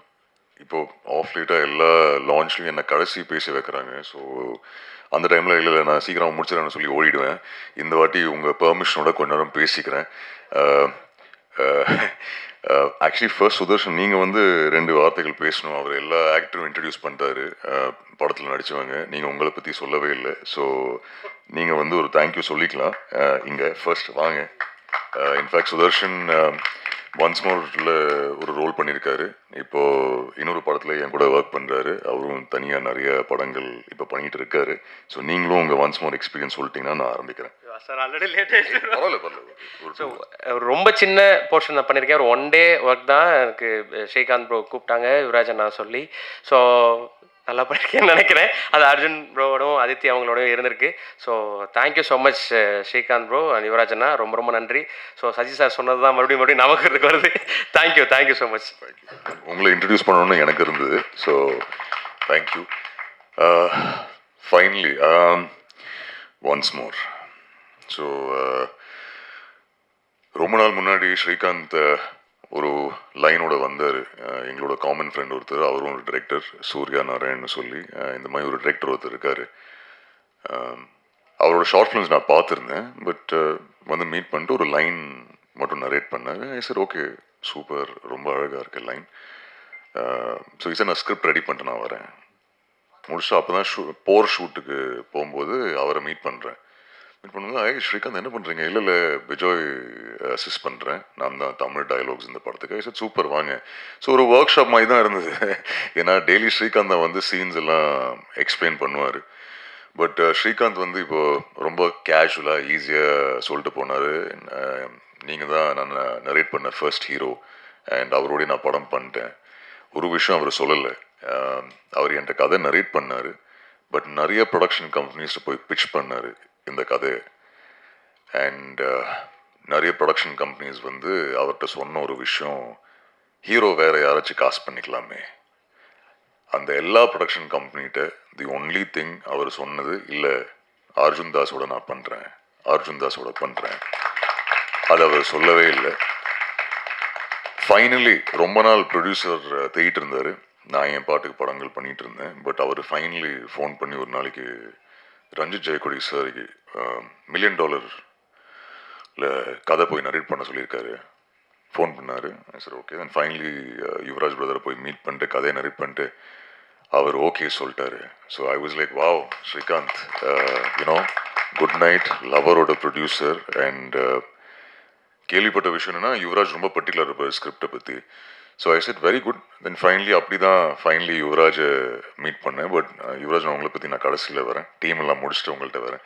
இப்போது ஆஃப் லேட்டாக எல்லா லான்ச்லையும் என்னை கடைசி பேச வைக்கிறாங்க. ஸோ அந்த டைமில் இல்லை நான் சீக்கிரம் முடிச்சிடறேன்னு சொல்லி ஓடிடுவேன். இந்த வாட்டி உங்கள் பெர்மிஷனோட கொஞ்ச நேரம் பேசிக்கிறேன். ஆக்சுவலி ஃபர்ஸ்ட் சுதர்ஷன் நீங்கள் வந்து 2 வார்த்தைகள் பேசணும். அவர் எல்லா ஆக்டரும் இன்ட்ரடியூஸ் பண்ணிட்டாரு, படத்தில் நடித்தவங்க. நீங்கள் உங்களை பற்றி சொல்லவே இல்லை. ஸோ நீங்கள் வந்து ஒரு தேங்க்யூ சொல்லிக்கலாம் இங்கே. ஃபர்ஸ்ட் வாங்க. இன்ஃபேக்ட் சுதர்ஷன் ஒன்ஸ் மோரில் ஒரு ரோல் பண்ணியிருக்காரு. இப்போது இன்னொரு படத்தில் என் கூட ஒர்க் பண்ணுறாரு. அவரும் தனியாக நிறைய படங்கள் இப்போ பண்ணிகிட்டு இருக்காரு. ஸோ நீங்களும் உங்கள் ஒன்ஸ் மோர் எக்ஸ்பீரியன்ஸ் சொல்லிட்டீங்கன்னா நான் ஆரம்பிக்கிறேன். சார் ஆல்ரெடி லேட் ஆகிடுச்சு. ஸோ ரொம்ப சின்ன போர்ஷன் நான் பண்ணியிருக்கேன். ஒரு 1 டே ஒர்க் தான். எனக்கு ஸ்ரீகாந்த் ப்ரோ கூப்பிட்டாங்க, யுவராஜ் அண்ணா சொல்லி. ஸோ நல்லா பண்ணியிருக்கேன்னு நினைக்கிறேன். அது அர்ஜுன் ப்ரோவோடும் அதித்தி அவங்களோடயும் இருந்திருக்கு. So thank you so much Srikanth bro and Yuvaraj அண்ணா, ரொம்ப ரொம்ப நன்றி. ஸோ சசி சார் சொன்னது தான் மறுபடியும் நமக்கு இருக்கு வருது. Thank you so much. உங்களை இன்ட்ரடியூஸ் பண்ணணும்னு எனக்கு இருந்தது. So thank you. Finally once more. So ரொம்ப நாள் முன்னாடி ஸ்ரீகாந்த் ஒரு லைனோட வந்தார். எங்களோட காமன் ஃப்ரெண்ட் ஒருத்தர், அவரும் ஒரு டிரெக்டர், சூர்யா நாராயண் சொல்லி. இந்த மாதிரி ஒரு டிரெக்டர் ஒருத்தர் இருக்கார். அவரோட ஷார்ட் ஃபிலிம்ஸ் நான் பார்த்துருந்தேன். பட் வந்து மீட் பண்ணிட்டு ஒரு லைன் மட்டும் நரேட் பண்ணார். சார் ஓகே சூப்பர், ரொம்ப அழகாக இருக்குது லைன். ஸோ சார் நான் ஸ்கிரிப்ட் ரெடி பண்ணிட்டு நான் வரேன். முடிச்சுட்டு அப்போ தான் போர் ஷூட்டுக்கு போகும்போது அவரை மீட் பண்ணுறேன். மீட் பண்ணும்போது ஸ்ரீகாந்த் என்ன பண்ணுறீங்க? இல்லை விஜய் அசிஸ்ட் பண்ணுறேன், நான் தான் தமிழ் டயலாக்ஸ் இந்த படத்துக்கு. சார் சூப்பர் வாங்க. ஸோ ஒரு ஒர்க் ஷாப் மாதிரி தான் இருந்தது. ஏன்னா டெய்லி ஸ்ரீகாந்த் வந்து சீன்ஸ் எல்லாம் எக்ஸ்பிளைன் பண்ணுவார். பட் ஸ்ரீகாந்த் வந்து இப்போது ரொம்ப கேஷுவலாக ஈஸியாக சொல்லிட்டு போனார். நீங்கள் தான் நான் நரேட் பண்ண ஃபர்ஸ்ட் ஹீரோ அண்ட் அவரோடய நான் படம் பண்ணிட்டேன். ஒரு விஷயம் அவர் சொல்லலை. அவர் என்கிட்ட கதை நரேட் பண்ணார். பட் நிறைய ப்ரொடக்ஷன் கம்பெனிஸில் போய் பிட்ச் பண்ணார் இந்த கதை. அண்ட் நிறைய ப்ரொடக்ஷன் கம்பெனிஸ் வந்து அவர்கிட்ட சொன்ன ஒரு விஷயம், ஹீரோ வேறு யாராச்சும் காஸ்ட் பண்ணிக்கலாமே. அந்த எல்லா ப்ரொடக்ஷன் கம்பெனிகிட்ட தி ஒன்லி திங் அவர் சொன்னது, இல்லை அர்ஜுன் தாஸோட நான் பண்ணுறேன், அர்ஜுன் தாஸோட பண்ணுறேன். அது அவர் சொல்லவே இல்லை. ஃபைனலி ரொம்ப நாள் ப்ரொடியூசர் தேடிட்டு இருந்தார். நான் என் பாட்டுக்கு படங்கள் பண்ணிகிட்டு இருந்தேன். பட் அவர் ஃபைனலி ஃபோன் பண்ணி ஒரு நாளைக்கு ரஞ்சித் ஜெயக்கொடி சாருக்கு $1 million கதை போய் நரேட் பண்ண சொல்லியிருக்காரு. ஃபோன் பண்ணார். Sir okay. Then finally Yuvaraj பிரதரை போய் மீட் பண்ணிட்டு கதையை நரேட் பண்ணிட்டு அவர் ஓகே சொல்லிட்டாரு. So I was like wow Srikanth, you know good night லவரோட ப்ரொடியூசர். அண்ட் கேள்விப்பட்ட விஷயம் என்னென்னா யுவராஜ் ரொம்ப பர்டிகுலர் இருப்பார் ஸ்கிரிப்டை பற்றி. So I said very good. Then finally அப்படி தான் ஃபைனலி யுவராஜை மீட் பண்ணேன். பட் யுவராஜ் அவங்கள பற்றி நான் கடைசியில் வரேன், டீம் எல்லாம் முடிச்சுட்டு உங்கள்கிட்ட வரேன்.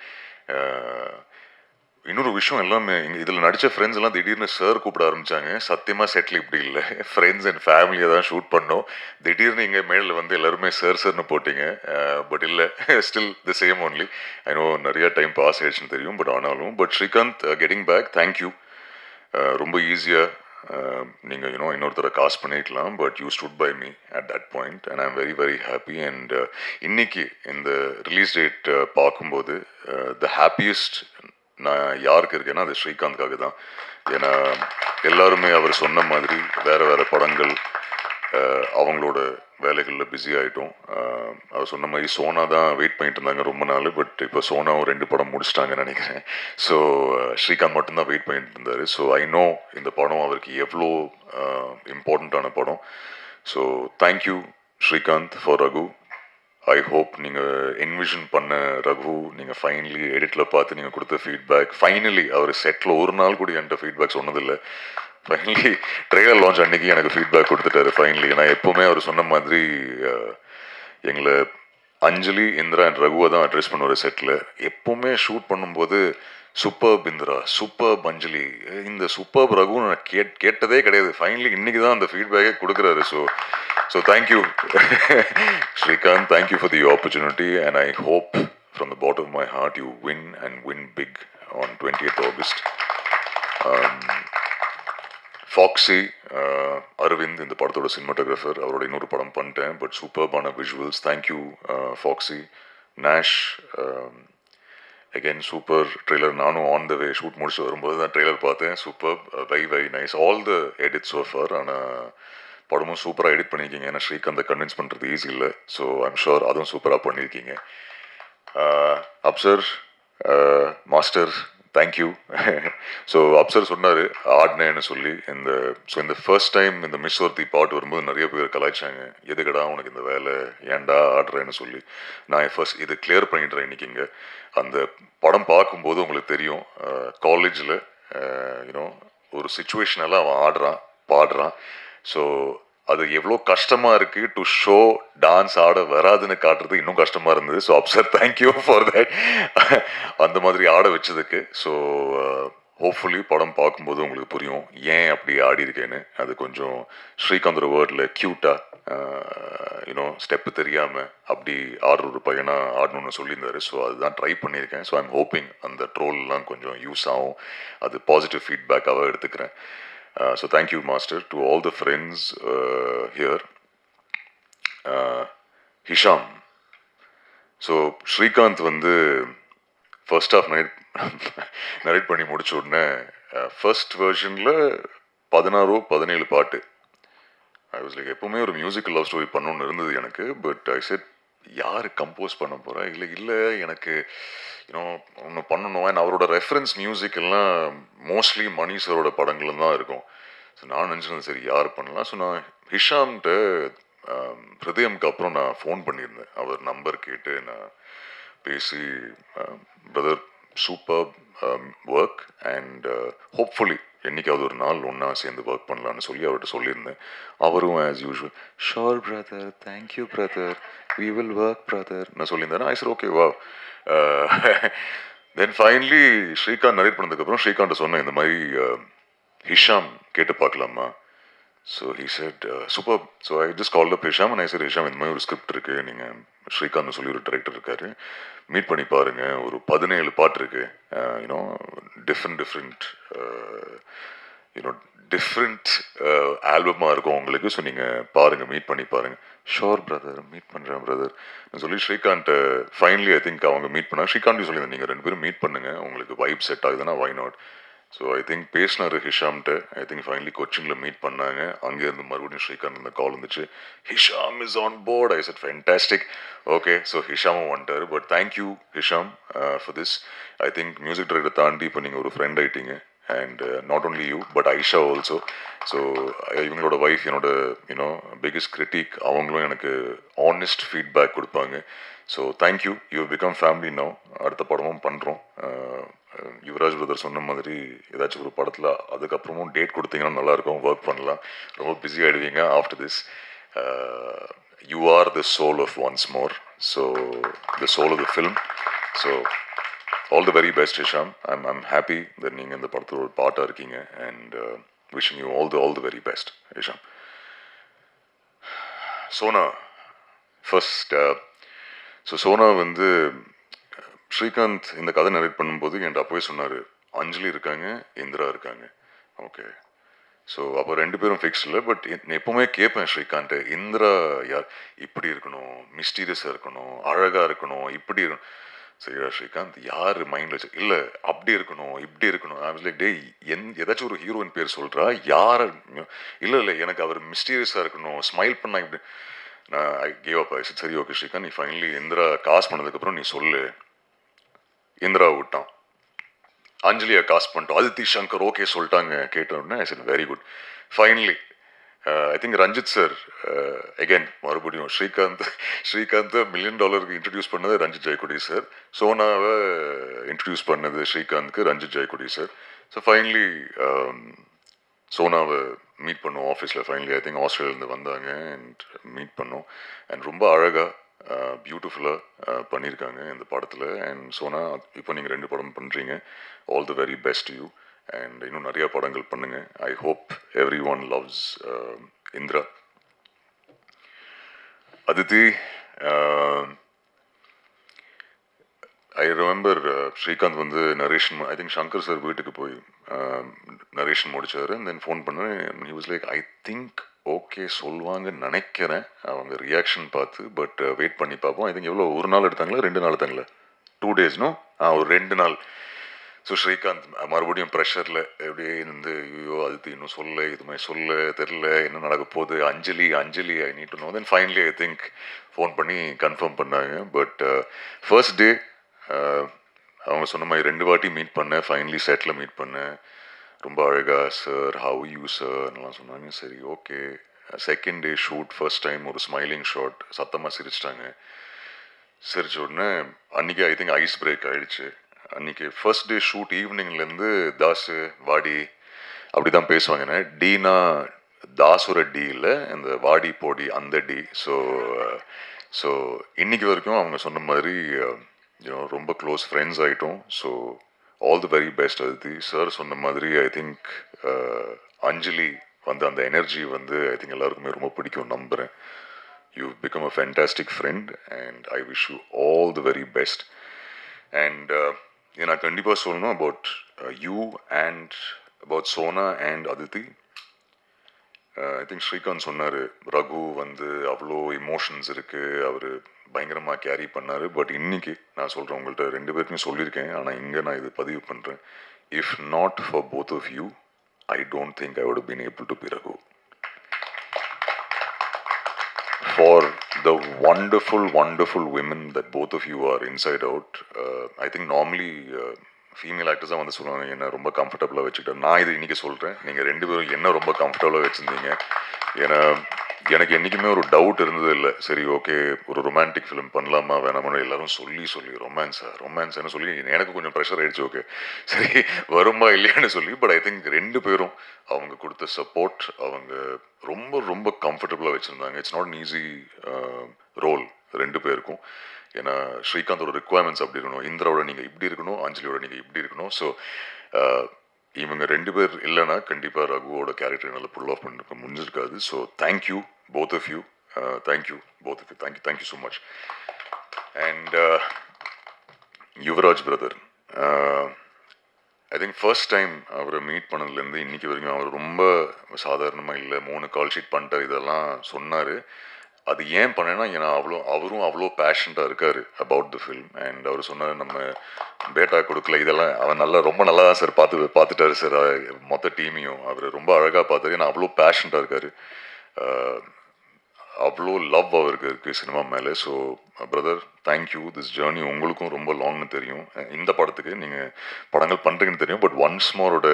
இன்னொரு விஷயம், எல்லாமே இங்கே இதில் நடித்த ஃப்ரெண்ட்ஸ் எல்லாம் திடீர்னு சார் கூப்பிட ஆரம்பித்தாங்க. சத்தியமாக செட்டில் இப்படி இல்லை, ஃப்ரெண்ட்ஸ் அண்ட் ஃபேமிலியை தான் ஷூட் பண்ணோம். திடீர்னு இங்கே மேலில் வந்து எல்லாருமே சார்னு போட்டிங்க. பட் இல்லை, still the same only. I know நிறைய டைம் பாஸ் ஆகிடுச்சுன்னு தெரியும். பட் ஆனாலும் but Srikanth getting back, thank you. ரொம்ப ஈஸியாக நீங்கள் இன்னொருத்தரை காஸ்ட் பண்ணிக்கலாம். But you stood by me at that point and I am very very happy. And இன்னைக்கு இந்த ரிலீஸ் டேட் பார்க்கும்போது த ஹாப்பியஸ்ட் நான் யாருக்கு இருக்கேன்னா அது ஸ்ரீகாந்த்காக தான். ஏன்னா எல்லாருமே அவர் சொன்ன மாதிரி வேறு வேறு படங்கள் அவங்களோட வேலைகளில் பிஸி ஆகிட்டோம். அவர் சொன்ன மாதிரி சோனா தான் வெயிட் பண்ணிட்டு இருந்தாங்க ரொம்ப நாள். பட் இப்போ சோனாவும் 2 படம் முடிச்சிட்டாங்கன்னு நினைக்கிறேன். ஸோ ஸ்ரீகாந்த் மட்டும்தான் வெயிட் பண்ணிட்டு இருந்தார். ஸோ ஐ நோ இந்த படம் அவருக்கு எவ்வளோ இம்பார்ட்டண்ட்டான படம். So thank you Srikanth for Raghu. I hope நீங்கள் என்விஷன் பண்ண ரகு நீங்கள் ஃபைனலி எடிட்டில் பார்த்து நீங்கள் கொடுத்த ஃபீட்பேக், ஃபைனலி அவர் செட்டில் ஒரு நாள் கூட என்கிட்ட ஃபீட்பேக் சொன்னதில்லை. ஃபைனலி ட்ரெய்லர் லான்ச் அன்றைக்கி எனக்கு ஃபீட்பேக் கொடுத்துட்டாரு ஃபைனலி. ஏன்னா எப்போவுமே அவர் சொன்ன மாதிரி எங்களை அஞ்சலி, இந்திரா அண்ட் ரகுவை தான் அட்ரஸ் பண்ணுவார் செட்டில். எப்போவுமே ஷூட் பண்ணும்போது சூப்பர்ப் இந்திரா, சூப்பர்ப் அஞ்சலி, இந்த சூப்பர்ப் ரகு நான் கேட்டதே கிடையாது. ஃபைனலி இன்னைக்கு தான் அந்த ஃபீட்பேக்கே கொடுக்குறாரு. So thank you Srikanth, thank you for the opportunity and I hope from the bottom of my heart you win and win big on 20th August. Foxy Aravind இந்த படத்தோட சினிமாட்டோகிராஃபர், அவரோட இன்னொரு படம் பண்ணிட்டேன், பட் சூப்பர்பான visuals. Thank you Foxy. Nash again super trailer. நானும் on the way shoot முடிச்சு வரும்போது தான் ட்ரெய்லர் பார்த்தேன். Super, very nice, all the edits so far. ஆனால் படமும் சூப்பராக எடிட் பண்ணியிருக்கீங்க. ஏன்னா ஸ்ரீகாந்தை கன்வின்ஸ் பண்ணுறது ஈஸி இல்லை. ஸோ ஐம் ஷுர் அதுவும் சூப்பராக பண்ணியிருக்கீங்க. Afsar master, thank you. So Afsar சொன்னார் ஆடினேன்னு சொல்லி. இந்த ஃபர்ஸ்ட் டைம் இந்த மிஸ் ஒருத்தி பாட்டு வரும்போது நிறைய பேர் கலாய்ச்சாங்க, எதுக்கடா உனக்கு இந்த வேலை, ஏன்டா ஆடுறேன்னு சொல்லி. நான் ஃபர்ஸ்ட் இது கிளியர் பண்ணிடுறேன் இன்னைக்கு. இங்கே அந்த படம் பார்க்கும்போது உங்களுக்கு தெரியும், காலேஜில் யூனோ ஒரு சுச்சுவேஷனெல்லாம் அவன் ஆடுறான், பாடுறான். ஸோ அது எவ்வளோ கஷ்டமாக இருக்குது டு ஷோ டான்ஸ் ஆட வராதுன்னு காட்டுறது இன்னும் கஷ்டமாக இருந்தது. So Afsar thank you for that, அந்த மாதிரி ஆட வச்சதுக்கு. ஸோ ஹோப்ஃபுல்லி படம் பார்க்கும்போது உங்களுக்கு புரியும் ஏன் அப்படி ஆடி இருக்கேன்னு. அது கொஞ்சம் ஸ்ரீகாந்த் வேர்டில் க்யூட்டாக யூனோ ஸ்டெப்பு தெரியாமல் அப்படி ஆடுற ஒரு பையனாக ஆடணும்னு சொல்லியிருந்தாரு. ஸோ அதுதான் ட்ரை பண்ணியிருக்கேன். ஸோ ஐம் ஹோப்பிங் அந்த ட்ரோல்லாம் கொஞ்சம் யூஸ் ஆகும், அது பாசிட்டிவ் ஃபீட்பேக்காக எடுத்துக்கிறேன். So thank you master, to all the friends here. Hisham, so Srikanth வந்து ஃபர்ஸ்ட் ஆஃப் நரேட் பண்ணி முடிச்ச உடனே ஃபர்ஸ்ட் வெர்ஷனில் 16-17 பாட்டு. ஐ வாஸ் லைக் எப்போவுமே ஒரு மியூசிக்கல் லவ் ஸ்டோரி பண்ணணுன்னு இருந்தது எனக்கு. பட் ஐ செட் யார் கம்போஸ் பண்ண போகிறா, இல்லை எனக்கு யூனோ ஒன்று பண்ணணும். அண்ட் அவரோட ரெஃபரன்ஸ் மியூசிக் எல்லாம் மோஸ்ட்லி மணி சரோட படங்கள் தான் இருக்கும். ஸோ நான் நினச்சிருந்தேன் சரி யார் பண்ணலாம். ஸோ நான் ஹிஷாம்கிட்ட ஹிருதயம்க்கு அப்புறம் நான் ஃபோன் பண்ணியிருந்தேன். அவர் நம்பர் கேட்டு நான் பேசி, brother super work and hopefully என்றைக்காவது ஒரு நாள் ஒன்றா சேர்ந்து ஒர்க் பண்ணலான்னு சொல்லி அவர்கிட்ட சொல்லியிருந்தேன். அவரும் as usual sure brother, thank you brother, we will work brother நான் சொல்லியிருந்தேன். ஐ சார் ஓகே வா. தென் ஃபைனலி ஸ்ரீகாந்த் நரேட் பண்ணதுக்கப்புறம் ஸ்ரீகாந்த் சொன்னேன் இந்த மாதிரி ஹிஷாம் கேட்டு பார்க்கலாமா. So he set super. So I just call up Hisham and I sir Hisham இந்த மாதிரி ஒரு ஸ்கிரிப்ட் இருக்குது, நீங்கள் ஸ்ரீகாந்த் சொல்லி ஒரு டைரக்டர் இருக்காரு, மீட் பண்ணி பாருங்கள், ஒரு 17 பாட்டு இருக்குது, யூனோ டிஃப்ரெண்ட் யூனோ டிஃப்ரெண்ட் ஆல்பமாக இருக்கும் உங்களுக்கு. ஸோ நீங்கள் பாருங்கள், மீட் பண்ணி பாருங்கள். ஷோர் பிரதர், மீட் பண்ணுறேன் பிரதர் சொல்லி ஸ்ரீகாந்த் ஃபைனலி ஐ திங்க் அவங்க மீட் பண்ணாங்க. ஸ்ரீகாந்த் சொல்லியிருந்தேன் நீங்கள் 2 பேரும் மீட் பண்ணுங்கள், உங்களுக்கு வைப் செட் ஆகுதுன்னா why not. So I think பேசினார் ஹிஷாம்கிட்ட. ஐ திங்க் ஃபைனலி கொச்சினில் மீட் பண்ணாங்க. அங்கேருந்து மறுபடியும் ஸ்ரீகாந்த் இந்த கால் வந்துச்சு, Hisham is on board. I said fantastic. Okay, so ஹிஷாமும் வந்துட்டார். But thank you Hisham for this. I think music director தாண்டி இப்போ நீங்கள் ஒரு ஃப்ரெண்ட் ஆகிட்டீங்க. And not only you but Aisha also. So இவங்களோட ஒய்ஃப் என்னோட யூனோ பிக்கஸ்ட் கிரிட்டிக். அவங்களும் எனக்கு ஆனஸ்ட் ஃபீட்பேக் கொடுப்பாங்க. So thank you, you become family now. அடுத்த படமும் பண்ணுறோம். யுவராஜ் பிரதர் சொன்ன மாதிரி ஏதாச்சும் ஒரு படத்தில் அதுக்கப்புறமும் டேட் கொடுத்தீங்கன்னா நல்லாயிருக்கும், ஒர்க் பண்ணலாம். ரொம்ப பிஸி ஆகிடுவீங்க after this. You are the soul of once more, so the soul of the film. So all the very best Hisham. I'm happy that நீங்க இந்த படத்தோட ஒரு பார்ட்டா இருக்கீங்க and wishing you all the very best Hisham. Sona first. So Sona வந்து ஸ்ரீகாந்த் இந்த கதை narrate பண்ணும்போது என்கிட்ட அப்போவே சொன்னார், அஞ்சலி இருக்காங்க, இந்திரா இருக்காங்க. ஓகே, ஸோ அப்போ 2 பேரும் ஃபிக்ஸ் இல்லை. பட் எப்பவுமே கேட்பேன் ஸ்ரீகாந்த், இந்திரா யார், இப்படி இருக்கணும், மிஸ்டீரியஸாக இருக்கணும், அழகாக இருக்கணும், இப்படி இருக்கணும். சரிடா ஸ்ரீகாந்த், யார் மைண்டில் வச்சு இல்லை அப்படி இருக்கணும் இப்படி இருக்கணும். ஐ வாஸ் லைக் டே ஏதாச்சும் ஒரு ஹீரோயின் பேர் சொல்கிறா, யார் இல்லை எனக்கு அவர் மிஸ்டீரியஸாக இருக்கணும், ஸ்மைல் பண்ணா இப்படி. நான் ஐ கேவ் அப். ஆயிடுச்சு. சரி ஓகே ஸ்ரீகாந்த், நீ ஃபைனலி இந்திரா காஸ்ட் பண்ணதுக்கப்புறம் நீ சொல்லு. இந்திரா விட்டான், அஞ்சலியை காஸ்ட் பண்ணிட்டோம், அதித்தி சங்கர் ஓகே சொல்லிட்டாங்க. கேட்ட உடனே I said very good. Finally I think Ranjith sir again மறுபடியும் ஸ்ரீகாந்த் $1 million இன்ட்ரடியூஸ் பண்ணது ரஞ்சித் ஜெயக்குடி சார். சோனாவை இன்ட்ரடியூஸ் பண்ணது ஸ்ரீகாந்த்க்கு Ranjith Jeyakodi sir. So finally சோனாவை மீட் பண்ணோம் ஆஃபீஸில். ஃபைனலி ஐ திங்க் ஆஸ்திரேலியாவிலேருந்து வந்தாங்க அண்ட் மீட் பண்ணோம். அண்ட் ரொம்ப அழகாக பியூட்டிஃபுல்லாக பண்ணியிருக்காங்க இந்த படத்தில். அண்ட் சோனா, இப்போ நீங்கள் 2 படம் பண்ணுறீங்க. All the very best you. And இன்னும் நிறையா படங்கள் பண்ணுங்கள். I hope everyone loves Indira. Aditi, I remember Srikanth வந்து narration, I think Shankar sir வீட்டுக்கு போய் நரேஷன் முடித்தார். தென் ஃபோன் பண்ணேன். He was like, I think okay சொல்லுவாங்கன்னு நினைக்கிறேன் அவங்க ரியாக்ஷன் பார்த்து. பட் வெயிட் பண்ணி பார்ப்போம். ஐ திங்க் எவ்வளோ, 1 நாள் எடுத்தாங்களா 2 நாள் எடுத்தாங்களா? 2 டேஸ்னோ? ஒரு 2 நாள். ஸோ ஸ்ரீகாந்த் மறுபடியும் ப்ரெஷரில் எப்படியே இருந்து, ஐயோ அது இன்னும் சொல்ல, இதுமாதிரி சொல்ல தெரில, என்ன நடக்க போகுது, Anjali I need to know. Then finally I think phone பண்ணி கன்ஃபார்ம் பண்ணாங்க. பட் ஃபர்ஸ்ட் டே அவங்க சொன்ன மாதிரி 2 வாட்டி மீட் பண்ணேன். ஃபைனலி செட்டில் மீட் பண்ணேன். ரொம்ப அழகா சார், ஹவ் யூ சார்லாம் சொன்னாங்க. சரி okay. Second day shoot, first time ஒரு ஸ்மைலிங் ஷாட், சத்தமாக சிரிச்சிட்டாங்க. சிரிச்ச உடனே அன்றைக்கி ஐ திங்க் ஐஸ் பிரேக் ஆகிடுச்சு. அன்றைக்கி ஃபர்ஸ்ட் டே ஷூட் ஈவினிங்லேருந்து தாஸு வாடி அப்படி தான் பேசுவாங்க. டீனா தாஸோட டி இல்லை, இந்த வாடி போடி அந்த டி. ஸோ இன்றைக்கி வரைக்கும் அவங்க சொன்ன மாதிரி ரொம்ப க்ளோஸ் ஃப்ரெண்ட்ஸ் ஆகிட்டோம். So all the very best Aditi. Sir சொன்ன மாதிரி ஐ திங்க் அஞ்சலி வந்து அந்த எனர்ஜி வந்து ஐ திங்க் எல்லாருக்குமே ரொம்ப பிடிக்கும் நம்புகிறேன். You become a fantastic friend and I wish you all the very best. And நான் கண்டிப்பாக சொல்லணும் about you and about Sona and Aditi. I think Srikanth சொன்னார், ரகு வந்து அவ்வளோ இமோஷன்ஸ் இருக்குது, அவர் பயங்கரமாக கேரி பண்ணார். பட் இன்றைக்கி நான் சொல்கிறேன், உங்கள்கிட்ட 2 பேருக்குமே சொல்லியிருக்கேன், ஆனால் இங்கே நான் இது பதிவு பண்ணுறேன். If not for both of you, I don't think I would been able to be Raghu. For the wonderful women that both of you are inside out. I think normally female ஆக்டர்ஸாக வந்து சொல்லுவாங்க என்ன ரொம்ப கம்ஃபர்டபுளாக வச்சுக்கிட்டேன். நான் இது இன்றைக்கி சொல்கிறேன், நீங்கள் 2 பேரும் என்ன ரொம்ப கம்ஃபர்டபுளாக வச்சுருந்தீங்க. ஏன்னா எனக்கு என்றைக்குமே ஒரு டவுட் இருந்தது இல்லை. சரி ஓகே, ஒரு ரொமான்டிக் ஃபிலிம் பண்ணலாமா வேணாமான்னு எல்லாரும் சொல்லி ரொமான்ஸ்ன்னு சொல்லி எனக்கு கொஞ்சம் ப்ரெஷர் ஆகிடுச்சு. ஓகே சரி வருமா இல்லையான்னு சொல்லி. பட் ஐ திங்க் 2 பேரும் அவங்க கொடுத்த சப்போர்ட் அவங்க ரொம்ப கம்ஃபர்டபுளாக வச்சுருந்தாங்க. It's not an easy role 2 பேருக்கும். ஏன்னா ஸ்ரீகாந்தோட ரிக்குவயர்மெண்ட்ஸ் அப்படி இருக்கணும், இந்திராவோட நீங்கள் இப்படி இருக்கணும், அஞ்சலியோட நீங்கள் இப்படி இருக்கணும். ஸோ இவங்க 2 பேர் இல்லைன்னா கண்டிப்பாக ரகுவோட கேரக்டர் நல்லா புல் ஆஃப் பண்ணிருக்க முடிஞ்சிருக்காது. So thank you both of you. Thank you both of you. Thank you so much. And Yuvaraj brother, I think first time அவரை மீட் பண்ணதுலேருந்து இன்றைக்கி வரைக்கும் அவர் ரொம்ப சாதாரணமாக இல்லை, 3 கால் ஷீட் பண்ணிட்டார், இதெல்லாம் சொன்னார். அது ஏன் பண்ணேன்னா, ஏன்னா அவரும் அவ்வளோ பேஷண்ட்டாக இருக்கார் அபவுட் தி ஃபில்ம். அண்ட் அவர் சொன்னார், நம்ம பேட்டா கொடுக்கல, இதெல்லாம் அவன் ரொம்ப நல்லா தான் சார் பார்த்துட்டாரு சார், மொத்த டீமையும் அவர் ரொம்ப அழகாக பார்த்தாரு. ஏன்னா அவ்வளோ பேஷண்ட்டாக இருக்கார், அவ்வளோ லவ் அவருக்கு இருக்குது சினிமா மேலே. So brother thank you. This journey உங்களுக்கும் ரொம்ப லாங்னு தெரியும், இந்த படத்துக்கு நீங்கள் படங்கள் பண்ணுறீங்கன்னு தெரியும். பட் ஒன்ஸ் மோரோட